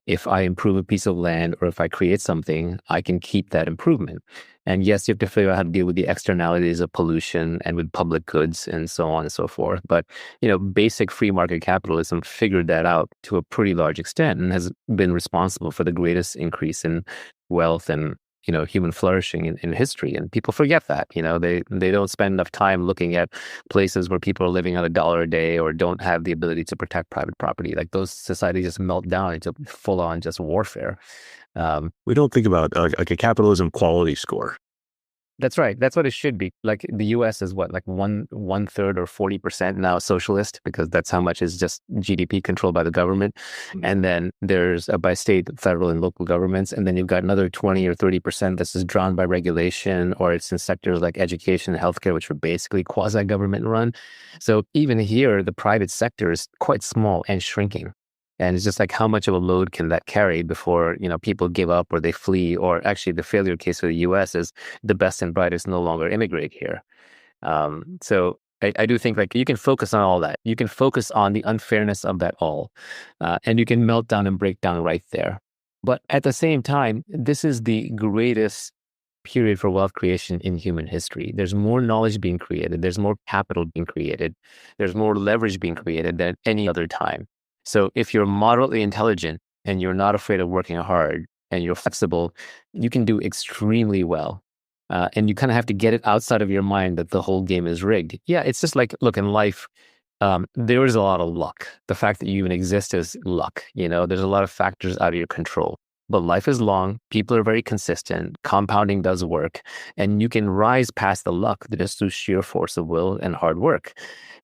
If I improve a piece of land or if I create something, I can keep that improvement. And yes, you have to figure out how to deal with the externalities of pollution and with public goods and so on and so forth. But, basic free market capitalism figured that out to a pretty large extent and has been responsible for the greatest increase in wealth and human flourishing in history. And people forget that. They don't spend enough time looking at places where people are living on $1 a day or don't have the ability to protect private property. Like those societies just melt down into full on just warfare. We don't think about like a capitalism quality score. That's right. That's what it should be. Like the US is what, like one third or 40% now socialist, because that's how much is just GDP controlled by the government. And then there's by state, federal, and local governments. And then you've got another 20 or 30% that's just drawn by regulation, or it's in sectors like education and healthcare, which are basically quasi-government run. So even here, the private sector is quite small and shrinking. And it's just like, how much of a load can that carry before, people give up or they flee? Or actually, the failure case for the US is the best and brightest no longer immigrate here. So I do think like you can focus on all that. You can focus on the unfairness of that all. And you can melt down and break down right there. But at the same time, this is the greatest period for wealth creation in human history. There's more knowledge being created. There's more capital being created. There's more leverage being created than any other time. So if you're moderately intelligent and you're not afraid of working hard and you're flexible, you can do extremely well. And you kind of have to get it outside of your mind that the whole game is rigged. Yeah, it's just like, look, in life, there is a lot of luck. The fact that you even exist is luck. There's a lot of factors out of your control. But life is long. People are very consistent. Compounding does work. And you can rise past the luck just through sheer force of will and hard work.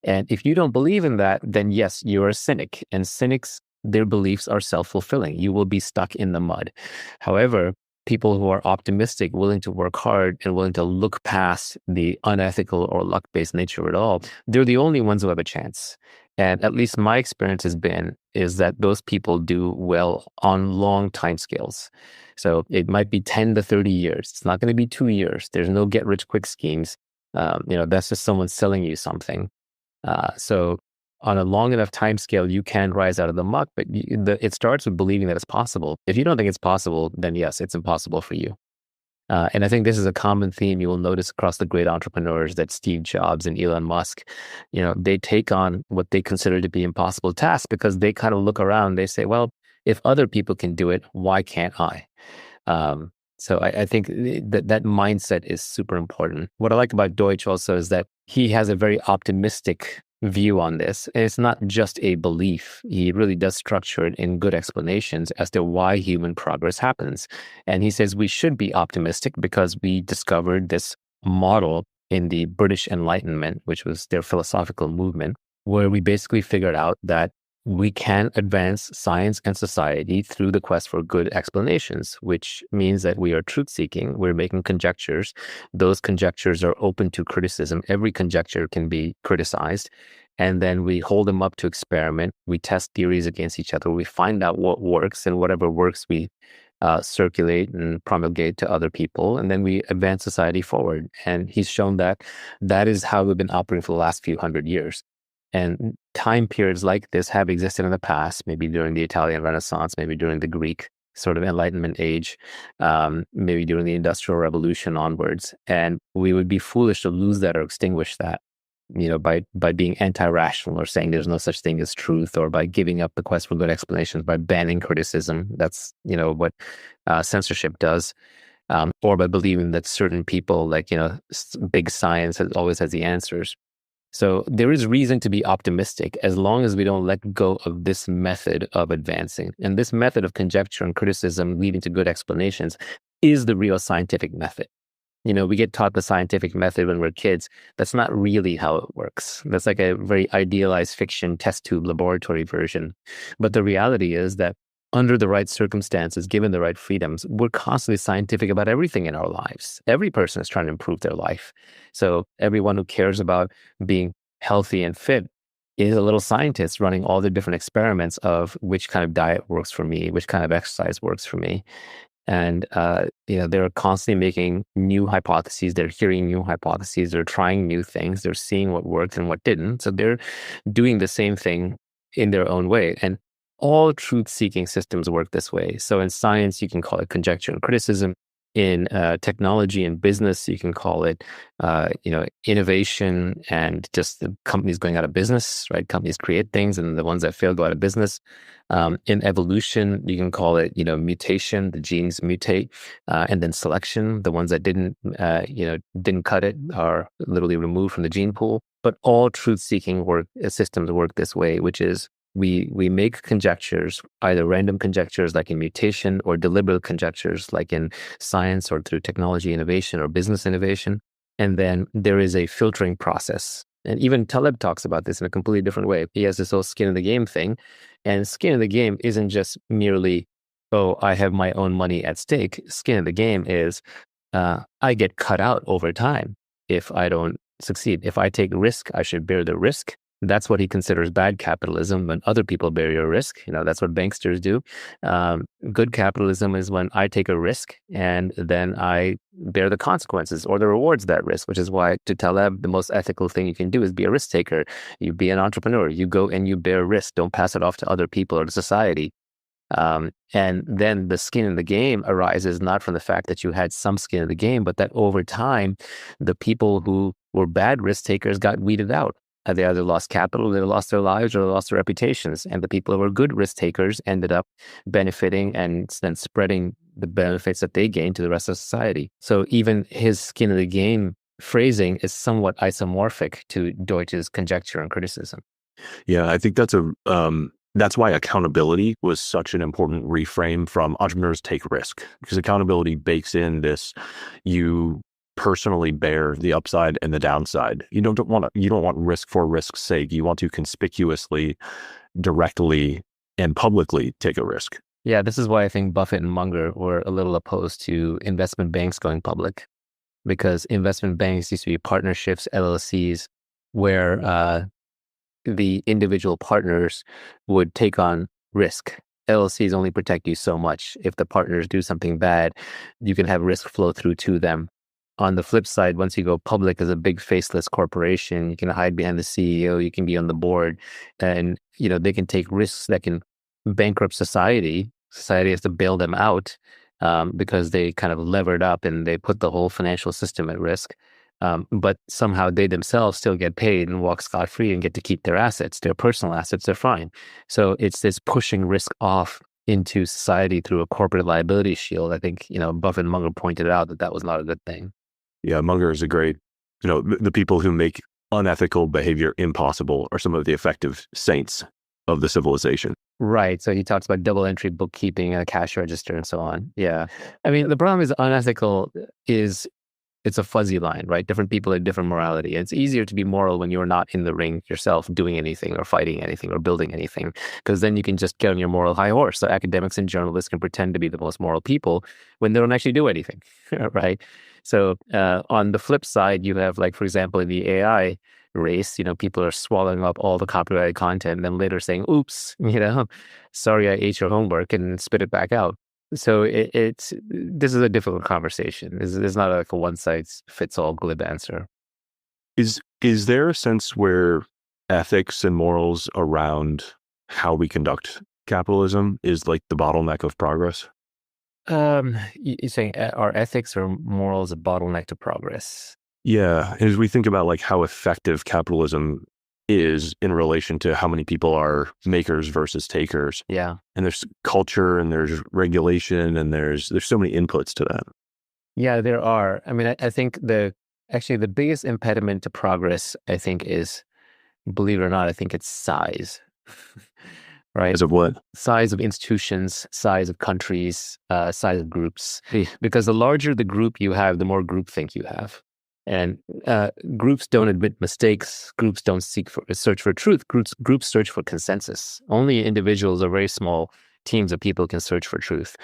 And if you don't believe in that, then yes, you're a cynic. And cynics, their beliefs are self-fulfilling. You will be stuck in the mud. However, people who are optimistic, willing to work hard, and willing to look past the unethical or luck-based nature of it all, they're the only ones who have a chance. And at least my experience is that those people do well on long time scales. So it might be 10 to 30 years. It's not going to be 2 years. There's no get rich quick schemes. That's just someone selling you something. So on a long enough time scale, you can rise out of the muck, but it starts with believing that it's possible. If you don't think it's possible, then yes, it's impossible for you. And I think this is a common theme you will notice across the great entrepreneurs, that Steve Jobs and Elon Musk, they take on what they consider to be impossible tasks because they kind of look around, they say, well, if other people can do it, why can't I? So I think that mindset is super important. What I like about Deutsch also is that he has a very optimistic view on this. And it's not just a belief. He really does structure it in good explanations as to why human progress happens. And he says we should be optimistic because we discovered this model in the British Enlightenment, which was their philosophical movement, where we basically figured out that we can advance science and society through the quest for good explanations, which means that we are truth-seeking. We're making conjectures. Those conjectures are open to criticism. Every conjecture can be criticized. And then we hold them up to experiment. We test theories against each other. We find out what works, and whatever works, we circulate and promulgate to other people. And then we advance society forward. And he's shown that that is how we've been operating for the last few hundred years. And time periods like this have existed in the past, maybe during the Italian Renaissance, maybe during the Greek sort of Enlightenment age, maybe during the Industrial Revolution onwards. And we would be foolish to lose that or extinguish that. by being anti-rational or saying there's no such thing as truth, or by giving up the quest for good explanations, by banning criticism. That's what censorship does. Or by believing that certain people, like big science always has the answers. So there is reason to be optimistic as long as we don't let go of this method of advancing. And this method of conjecture and criticism leading to good explanations is the real scientific method. We get taught the scientific method when we're kids. That's not really how it works. That's like a very idealized fiction test tube laboratory version. But the reality is that under the right circumstances, given the right freedoms, we're constantly scientific about everything in our lives. Every person is trying to improve their life. So everyone who cares about being healthy and fit is a little scientist running all the different experiments of which kind of diet works for me, which kind of exercise works for me. And they're constantly making new hypotheses. They're hearing new hypotheses. They're trying new things. They're seeing what worked and what didn't. So they're doing the same thing in their own way. And all truth-seeking systems work this way. So in science, you can call it conjecture and criticism. In technology and business, you can call it, innovation and just the companies going out of business, right? Companies create things, and the ones that fail go out of business. In evolution, you can call it, mutation. The genes mutate, and then selection. The ones that didn't cut it are literally removed from the gene pool. But all truth-seeking systems work this way, which is we make conjectures, either random conjectures like in mutation, or deliberate conjectures like in science or through technology innovation or business innovation. And then there is a filtering process. And even Taleb talks about this in a completely different way. He has this whole skin in the game thing. And skin in the game isn't just merely, oh, I have my own money at stake. Skin in the game is I get cut out over time if I don't succeed. If I take risk, I should bear the risk. That's what he considers bad capitalism, when other people bear your risk. That's what banksters do. Good capitalism is when I take a risk and then I bear the consequences or the rewards of that risk, which is why, to Taleb, the most ethical thing you can do is be a risk taker. You be an entrepreneur. You go and you bear risk. Don't pass it off to other people or to society. And then the skin in the game arises not from the fact that you had some skin in the game, but that over time, the people who were bad risk takers got weeded out. They either lost capital, they lost their lives, or they lost their reputations. And the people who were good risk takers ended up benefiting and then spreading the benefits that they gained to the rest of society. So even his skin in the game phrasing is somewhat isomorphic to Deutsch's conjecture and criticism. Yeah, I think that's why accountability was such an important reframe from entrepreneurs take risk, because accountability bakes in this, you personally bear the upside and the downside. You don't want risk for risk's sake. You want to conspicuously, directly, and publicly take a risk. Yeah, this is why I think Buffett and Munger were a little opposed to investment banks going public, because investment banks used to be partnerships, LLCs, where the individual partners would take on risk. LLCs only protect you so much. If the partners do something bad, you can have risk flow through to them. On the flip side, once you go public as a big faceless corporation, you can hide behind the CEO, you can be on the board, and they can take risks that can bankrupt society. Society has to bail them out because they kind of levered up and they put the whole financial system at risk. But somehow they themselves still get paid and walk scot-free and get to keep their assets, their personal assets, they're fine. So it's this pushing risk off into society through a corporate liability shield. I think, Buffett and Munger pointed out that was not a good thing. Yeah, Munger is a great, the people who make unethical behavior impossible are some of the effective saints of the civilization. Right. So he talks about double entry bookkeeping, a cash register, and so on. Yeah. I mean, the problem is unethical is, it's a fuzzy line, right? Different people have different morality. It's easier to be moral when you're not in the ring yourself doing anything or fighting anything or building anything, because then you can just get on your moral high horse. So academics and journalists can pretend to be the most moral people when they don't actually do anything, right? So on the flip side, you have, like, for example, in the AI race, people are swallowing up all the copyrighted content and then later saying, oops, sorry, I ate your homework, and spit it back out. So this is a difficult conversation. It's not like a one-size-fits-all glib answer. Is there a sense where ethics and morals around how we conduct capitalism is like the bottleneck of progress? You're saying are ethics or morals a bottleneck to progress? Yeah. And as we think about like how effective capitalism is in relation to how many people are makers versus takers, Yeah. and there's culture and there's regulation and there's so many inputs to that. Yeah, there are. I mean, I think actually the biggest impediment to progress, I think, is, believe it or not, I think it's size, right? As of what? Size of institutions, size of countries, size of groups. Because the larger the group you have, the more groupthink you have. And groups don't admit mistakes. Groups don't search for truth. Groups search for consensus. Only individuals or very small teams of people can search for truth.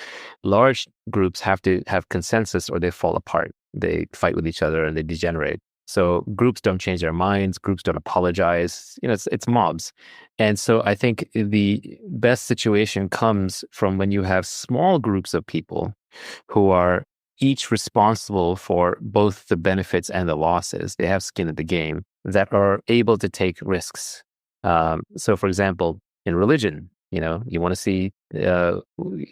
Large groups have to have consensus or they fall apart. They fight with each other and they degenerate. So groups don't change their minds. Groups don't apologize. It's mobs. And so I think the best situation comes from when you have small groups of people who are each responsible for both the benefits and the losses. They have skin in the game, that are able to take risks. So, for example, in religion, you want to see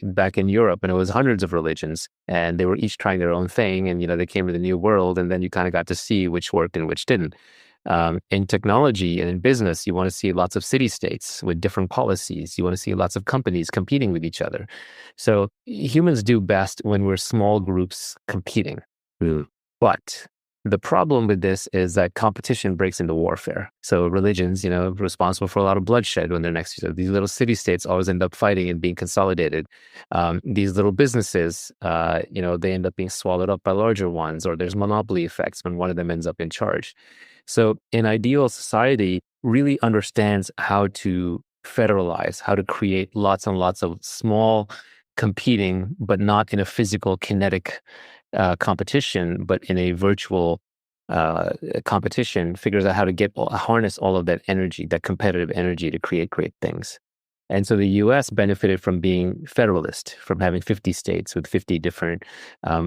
back in Europe, and it was hundreds of religions, and they were each trying their own thing, and they came to the new world, and then you kind of got to see which worked and which didn't. In technology and in business, you want to see lots of city-states with different policies. You want to see lots of companies competing with each other. So humans do best when we're small groups competing. But the problem with this is that competition breaks into warfare. So religions, responsible for a lot of bloodshed when they're next to each other. These little city-states always end up fighting and being consolidated. These little businesses, they end up being swallowed up by larger ones, or there's monopoly effects when one of them ends up in charge. So an ideal society really understands how to federalize, how to create lots and lots of small competing, but not in a physical kinetic competition, but in a virtual competition, figures out how to harness all of that energy, that competitive energy, to create great things. And so the US benefited from being federalist, from having 50 states with 50 different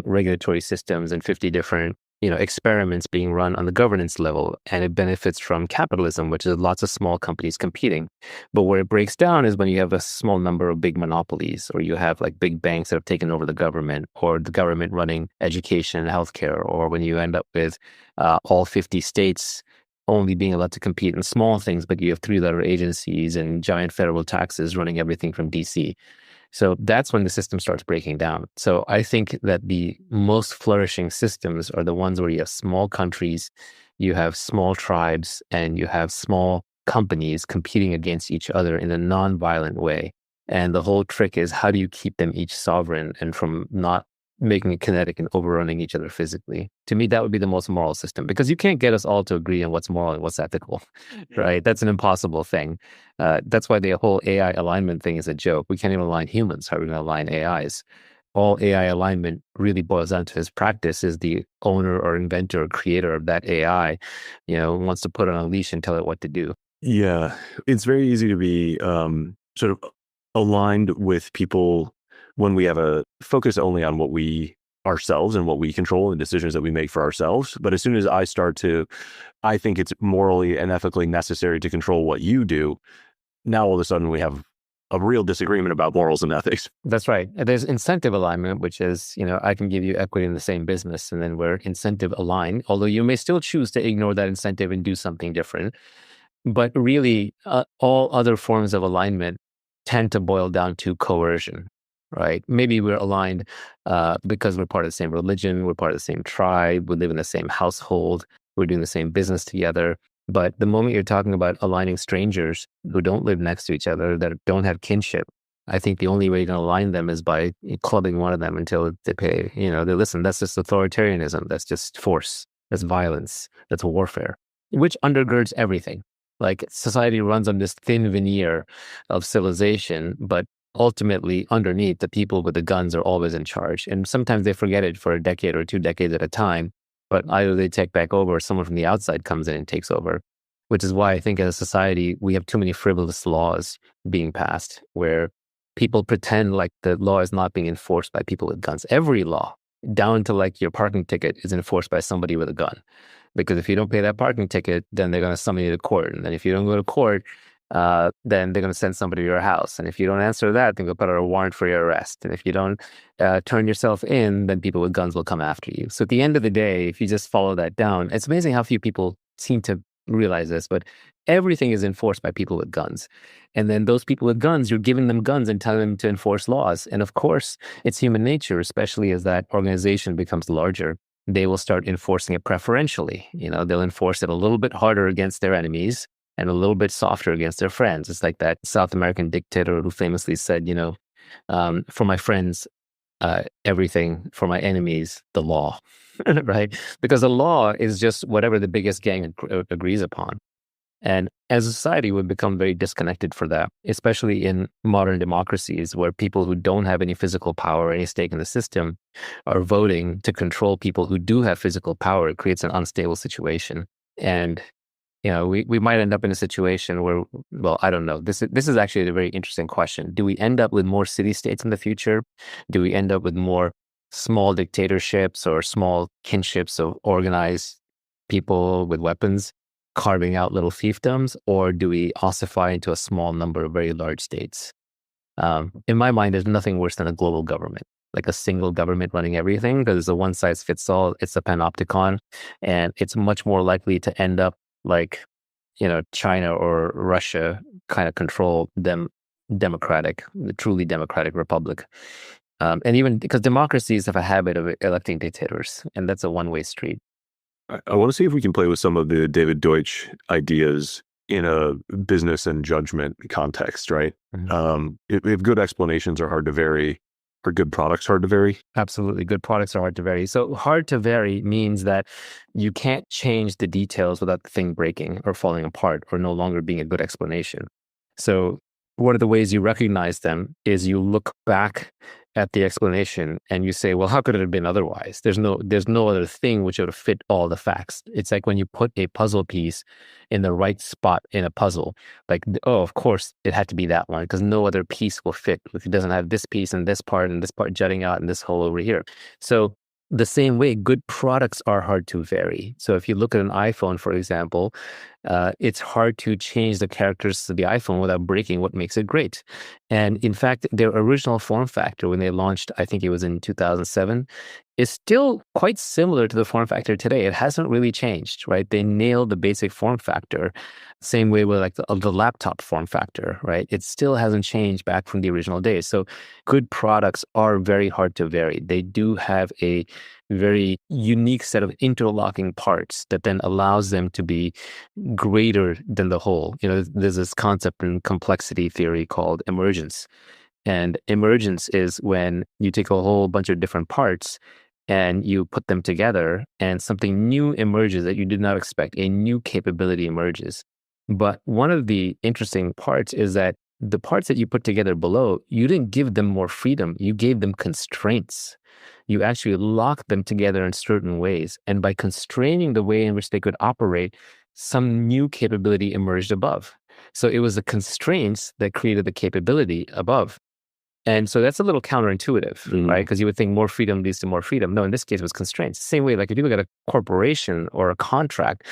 regulatory systems and 50 different experiments being run on the governance level. And it benefits from capitalism, which is lots of small companies competing. But where it breaks down is when you have a small number of big monopolies, or you have like big banks that have taken over the government, or the government running education and healthcare, or when you end up with all 50 states only being allowed to compete in small things, but you have three-letter agencies and giant federal taxes running everything from DC. So that's when the system starts breaking down. So I think that the most flourishing systems are the ones where you have small countries, you have small tribes, and you have small companies competing against each other in a non-violent way. And the whole trick is, how do you keep them each sovereign and from not making it kinetic and overrunning each other physically? To me, that would be the most moral system, because you can't get us all to agree on what's moral and what's ethical, right? That's an impossible thing. That's why the whole AI alignment thing is a joke. We can't even align humans. How are we going to align AIs? All AI alignment really boils down to his practice is the owner or inventor or creator of that AI, wants to put it on a leash and tell it what to do. Yeah. It's very easy to be sort of aligned with people when we have a focus only on what we ourselves and what we control and decisions that we make for ourselves. But as soon as I think it's morally and ethically necessary to control what you do, now all of a sudden we have a real disagreement about morals and ethics. That's right. There's incentive alignment, which is, I can give you equity in the same business, and then we're incentive aligned, although you may still choose to ignore that incentive and do something different. But really, all other forms of alignment tend to boil down to coercion, right? Maybe we're aligned because we're part of the same religion, we're part of the same tribe, we live in the same household, we're doing the same business together. But the moment you're talking about aligning strangers who don't live next to each other, that don't have kinship, I think the only way you're going to align them is by clubbing one of them until they pay, they listen. That's just authoritarianism. That's just force. That's violence. That's warfare, which undergirds everything. Like, society runs on this thin veneer of civilization, but ultimately underneath, the people with the guns are always in charge. And sometimes they forget it for a decade or 2 decades at a time, but either they take back over or someone from the outside comes in and takes over, which is why I think as a society, we have too many frivolous laws being passed where people pretend like the law is not being enforced by people with guns. Every law, down to like your parking ticket, is enforced by somebody with a gun. Because if you don't pay that parking ticket, then they're going to summon you to court. And then if you don't go to court, then they're going to send somebody to your house. And if you don't answer that, then they'll put out a warrant for your arrest. And if you don't turn yourself in, then people with guns will come after you. So at the end of the day, if you just follow that down, it's amazing how few people seem to realize this, but everything is enforced by people with guns. And then those people with guns, you're giving them guns and telling them to enforce laws. And of course, it's human nature, especially as that organization becomes larger. They will start enforcing it preferentially. They'll enforce it a little bit harder against their enemies and a little bit softer against their friends. It's like that South American dictator who famously said, for my friends, everything, for my enemies, the law, right? Because the law is just whatever the biggest gang agrees upon. And as a society, we've become very disconnected for that, especially in modern democracies where people who don't have any physical power or any stake in the system are voting to control people who do have physical power. It creates an unstable situation. And we might end up in a situation where, well, I don't know. This is actually a very interesting question. Do we end up with more city-states in the future? Do we end up with more small dictatorships or small kinships of organized people with weapons carving out little fiefdoms? Or do we ossify into a small number of very large states? In my mind, there's nothing worse than a global government, like a single government running everything, because it's a one-size-fits-all. It's a panopticon, and it's much more likely to end up like, China or Russia kind of control them, the truly democratic republic. And even because democracies have a habit of electing dictators, and that's a one-way street. I want to see if we can play with some of the David Deutsch ideas in a business and judgment context, right? Mm-hmm. If good explanations are hard to vary, are good products hard to vary? Absolutely. Good products are hard to vary. So hard to vary means that you can't change the details without the thing breaking or falling apart or no longer being a good explanation. So one of the ways you recognize them is you look back at the explanation and you say, well, how could it have been otherwise? There's no other thing which would fit all the facts. It's like when you put a puzzle piece in the right spot in a puzzle, like, oh, of course it had to be that one because no other piece will fit if it doesn't have this piece and this part jutting out and this hole over here. So the same way, good products are hard to vary. So if you look at an iPhone, for example, it's hard to change the characteristics of the iPhone without breaking what makes it great. And in fact, their original form factor, when they launched, I think it was in 2007, is still quite similar to the form factor today. It hasn't really changed, right? They nailed the basic form factor. Same way with like the laptop form factor, right? It still hasn't changed back from the original days. So good products are very hard to vary. They do have a very unique set of interlocking parts that then allows them to be greater than the whole. There's this concept in complexity theory called emergence. And emergence is when you take a whole bunch of different parts and you put them together and something new emerges that you did not expect. A new capability emerges. But one of the interesting parts is that the parts that you put together below, you didn't give them more freedom. You gave them constraints. You actually locked them together in certain ways. And by constraining the way in which they could operate, some new capability emerged above. So it was the constraints that created the capability above. And so that's a little counterintuitive, right? Because you would think more freedom leads to more freedom. No, in this case, it was constraints. Same way, like if you look at a corporation or a contract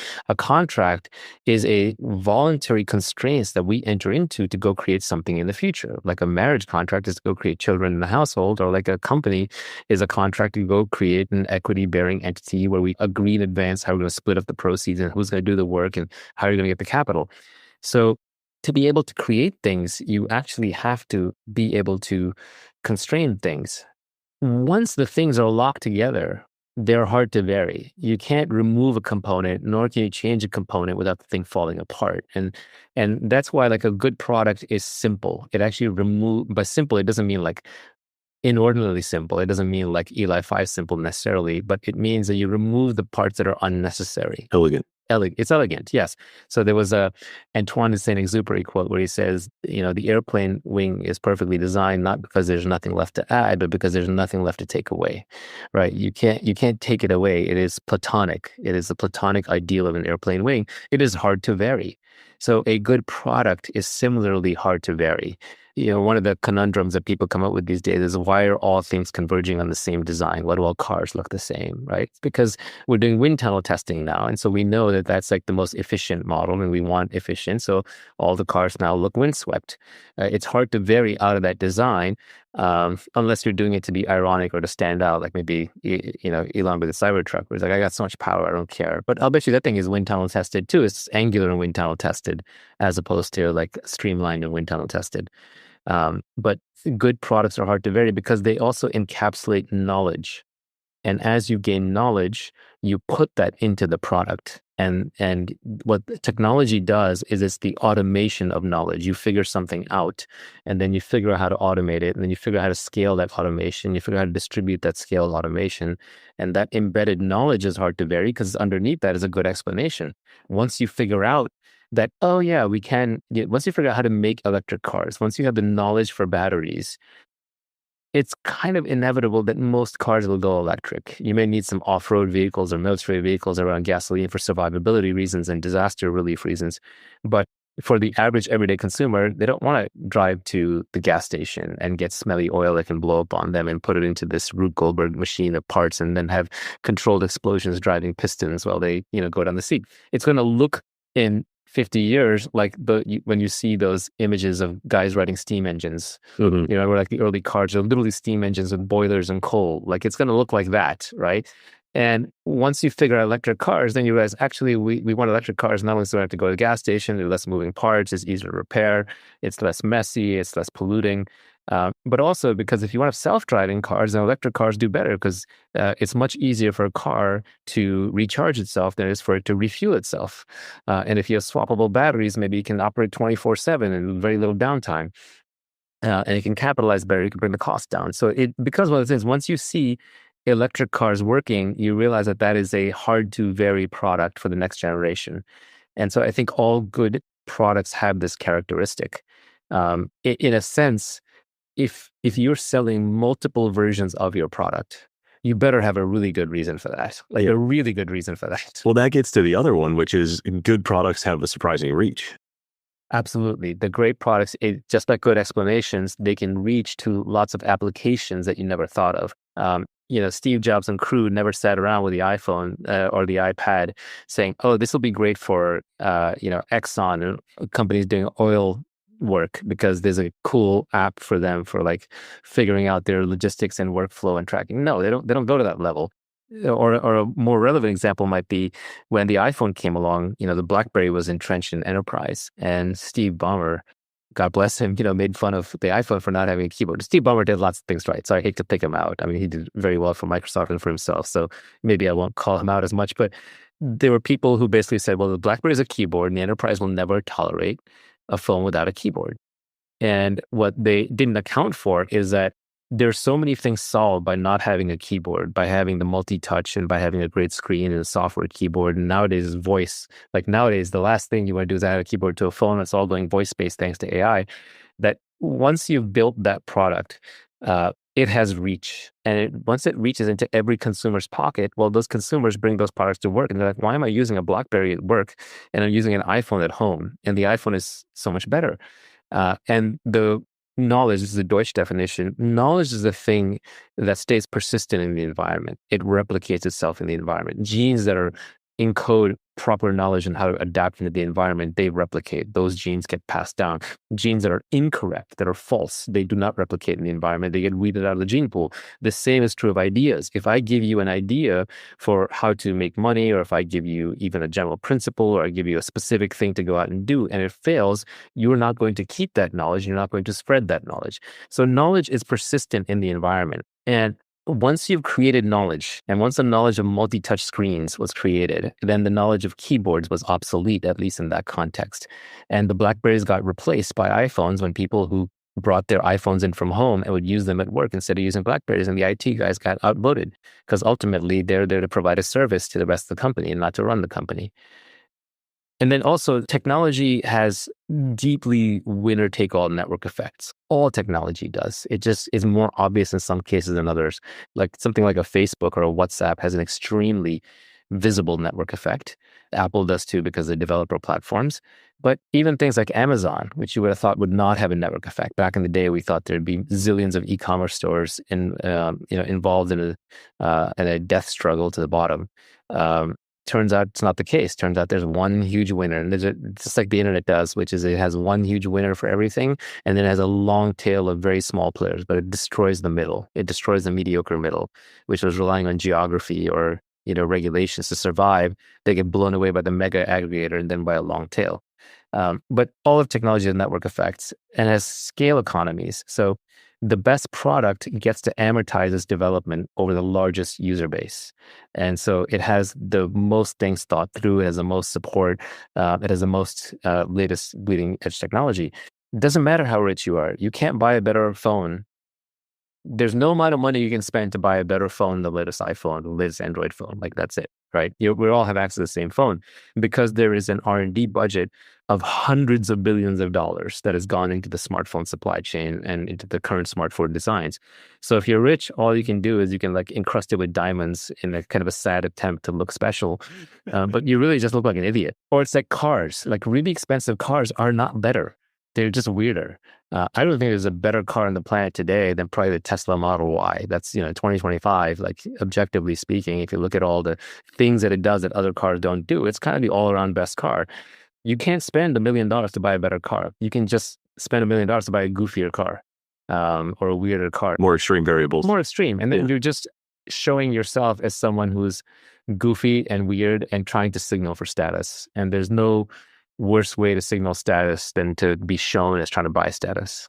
is a voluntary constraints that we enter into to go create something in the future. Like a marriage contract is to go create children in the household, or like a company is a contract to go create an equity-bearing entity where we agree in advance how we're going to split up the proceeds and who's going to do the work and how you're going to get the capital. So to be able to create things, you actually have to be able to constrain things. Once the things are locked together, they're hard to vary. You can't remove a component, nor can you change a component without the thing falling apart. And that's why like a good product is simple. It actually by simple, it doesn't mean like inordinately simple. It doesn't mean like Eli 5 simple necessarily, but it means that you remove the parts that are unnecessary. Elegant. It's elegant, yes. So there was a Antoine de Saint-Exupéry quote where he says, the airplane wing is perfectly designed not because there's nothing left to add, but because there's nothing left to take away, right? You can't take it away. It is platonic. It is the platonic ideal of an airplane wing. It is hard to vary. So a good product is similarly hard to vary. one of the conundrums that people come up with these days is why are all things converging on the same design? Why do all cars look the same, right? It's because we're doing wind tunnel testing now. And so we know that that's like the most efficient model and we want efficient. So all the cars now look windswept. It's hard to vary out of that design unless you're doing it to be ironic or to stand out, like maybe, Elon with the Cybertruck, where it's like, I got so much power, I don't care. But I'll bet you that thing is wind tunnel tested too. It's angular and wind tunnel tested as opposed to like streamlined and wind tunnel tested. But good products are hard to vary because they also encapsulate knowledge. And as you gain knowledge, you put that into the product. And what technology does is it's the automation of knowledge. You figure something out, and then you figure out how to automate it, and then you figure out how to scale that automation. You figure out how to distribute that scaled automation. And that embedded knowledge is hard to vary because underneath that is a good explanation. Once you figure out that, oh yeah, once you figure out how to make electric cars, once you have the knowledge for batteries, it's kind of inevitable that most cars will go electric. You may need some off-road vehicles or military vehicles around gasoline for survivability reasons and disaster relief reasons. But for the average everyday consumer, they don't want to drive to the gas station and get smelly oil that can blow up on them and put it into this Rube Goldberg machine of parts and then have controlled explosions driving pistons while they, go down the seat. It's going to look in 50 years, like when you see those images of guys riding steam engines, where like the early cars are literally steam engines with boilers and coal. Like it's going to look like that, right? And once you figure out electric cars, then you realize actually we want electric cars not only so we don't have to go to the gas station, they're less moving parts, it's easier to repair, it's less messy, it's less polluting. But also because if you want to have self-driving cars, then electric cars do better because it's much easier for a car to recharge itself than it is for it to refuel itself. And if you have swappable batteries, maybe you can operate 24/7 and very little downtime. And you can capitalize better, you can bring the cost down. So because one of the things, once you see electric cars working, you realize that that is a hard to vary product for the next generation. And so I think all good products have this characteristic. In a sense, if you're selling multiple versions of your product, you better have a really good reason for that, a really good reason for that. Well, that gets to the other one, which is good products have a surprising reach. Absolutely. The great products, just like good explanations, they can reach to lots of applications that you never thought of. Steve Jobs and crew never sat around with the iPhone or the iPad saying, oh, this will be great for, Exxon and companies doing oil work because there's a cool app for them for like figuring out their logistics and workflow and tracking. No, they don't go to that level. Or a more relevant example might be when the iPhone came along, the BlackBerry was entrenched in enterprise and Steve Ballmer, God bless him, made fun of the iPhone for not having a keyboard. Steve Ballmer did lots of things right, so I hate to pick him out. I mean, he did very well for Microsoft and for himself, so maybe I won't call him out as much, but there were people who basically said, well, the BlackBerry is a keyboard and the enterprise will never tolerate a phone without a keyboard. And what they didn't account for is that there's so many things solved by not having a keyboard, by having the multi-touch and by having a great screen and a software keyboard. And nowadays voice, like nowadays, the last thing you want to do is add a keyboard to a phone that's all going voice-based thanks to AI, that once you've built that product, it has reach. And once it reaches into every consumer's pocket, well, those consumers bring those products to work. And they're like, why am I using a BlackBerry at work and I'm using an iPhone at home? And the iPhone is so much better. And the knowledge is the Deutsch definition. Knowledge is a thing that stays persistent in the environment. It replicates itself in the environment. Genes that are encode proper knowledge on how to adapt into the environment, they replicate. Those genes get passed down. Genes that are incorrect, that are false, they do not replicate in the environment. They get weeded out of the gene pool. The same is true of ideas. If I give you an idea for how to make money, or if I give you even a general principle, or I give you a specific thing to go out and do, and it fails, you're not going to keep that knowledge. You're not going to spread that knowledge. So knowledge is persistent in the environment. And once you've created knowledge, and once the knowledge of multi-touch screens was created, then the knowledge of keyboards was obsolete, at least in that context. And the BlackBerries got replaced by iPhones when people who brought their iPhones in from home and would use them at work instead of using BlackBerries, and the IT guys got outvoted because ultimately they're there to provide a service to the rest of the company and not to run the company. And then also technology has deeply winner-take-all network effects. All technology does. It just is more obvious in some cases than others. Like something like a Facebook or a WhatsApp has an extremely visible network effect. Apple does too because of developer platforms. But even things like Amazon, which you would have thought would not have a network effect. Back in the day, we thought there'd be zillions of e-commerce stores involved in a death struggle to the bottom. Turns out it's not the case. Turns out there's one huge winner, and just like the internet does, which is it has one huge winner for everything, and then it has a long tail of very small players, but it destroys the middle. It destroys the mediocre middle, which was relying on geography or regulations to survive. They get blown away by the mega aggregator and then by a long tail. But all of technology has network effects and has scale economies. So the best product gets to amortize its development over the largest user base. And so it has the most things thought through, it has the most support, it has the most latest bleeding edge technology. It doesn't matter how rich you are. You can't buy a better phone. There's no amount of money you can spend to buy a better phone, the latest iPhone, the latest Android phone. Like, that's it, right? We all have access to the same phone because there is an R&D budget of hundreds of billions of dollars that has gone into the smartphone supply chain and into the current smartphone designs. So if you're rich, all you can do is you can like encrust it with diamonds in a kind of a sad attempt to look special, but you really just look like an idiot. Or it's like cars. Like, really expensive cars are not better. They're just weirder. I don't think there's a better car on the planet today than probably the Tesla Model Y. That's 2025. Like, objectively speaking, if you look at all the things that it does that other cars don't do, it's kind of the all-around best car. You can't spend $1 million to buy a better car. You can just spend $1 million to buy a goofier car, or a weirder car. More extreme variables. More extreme, and then you're just showing yourself as someone who's goofy and weird and trying to signal for status. And there's no worse way to signal status than to be shown as trying to buy status.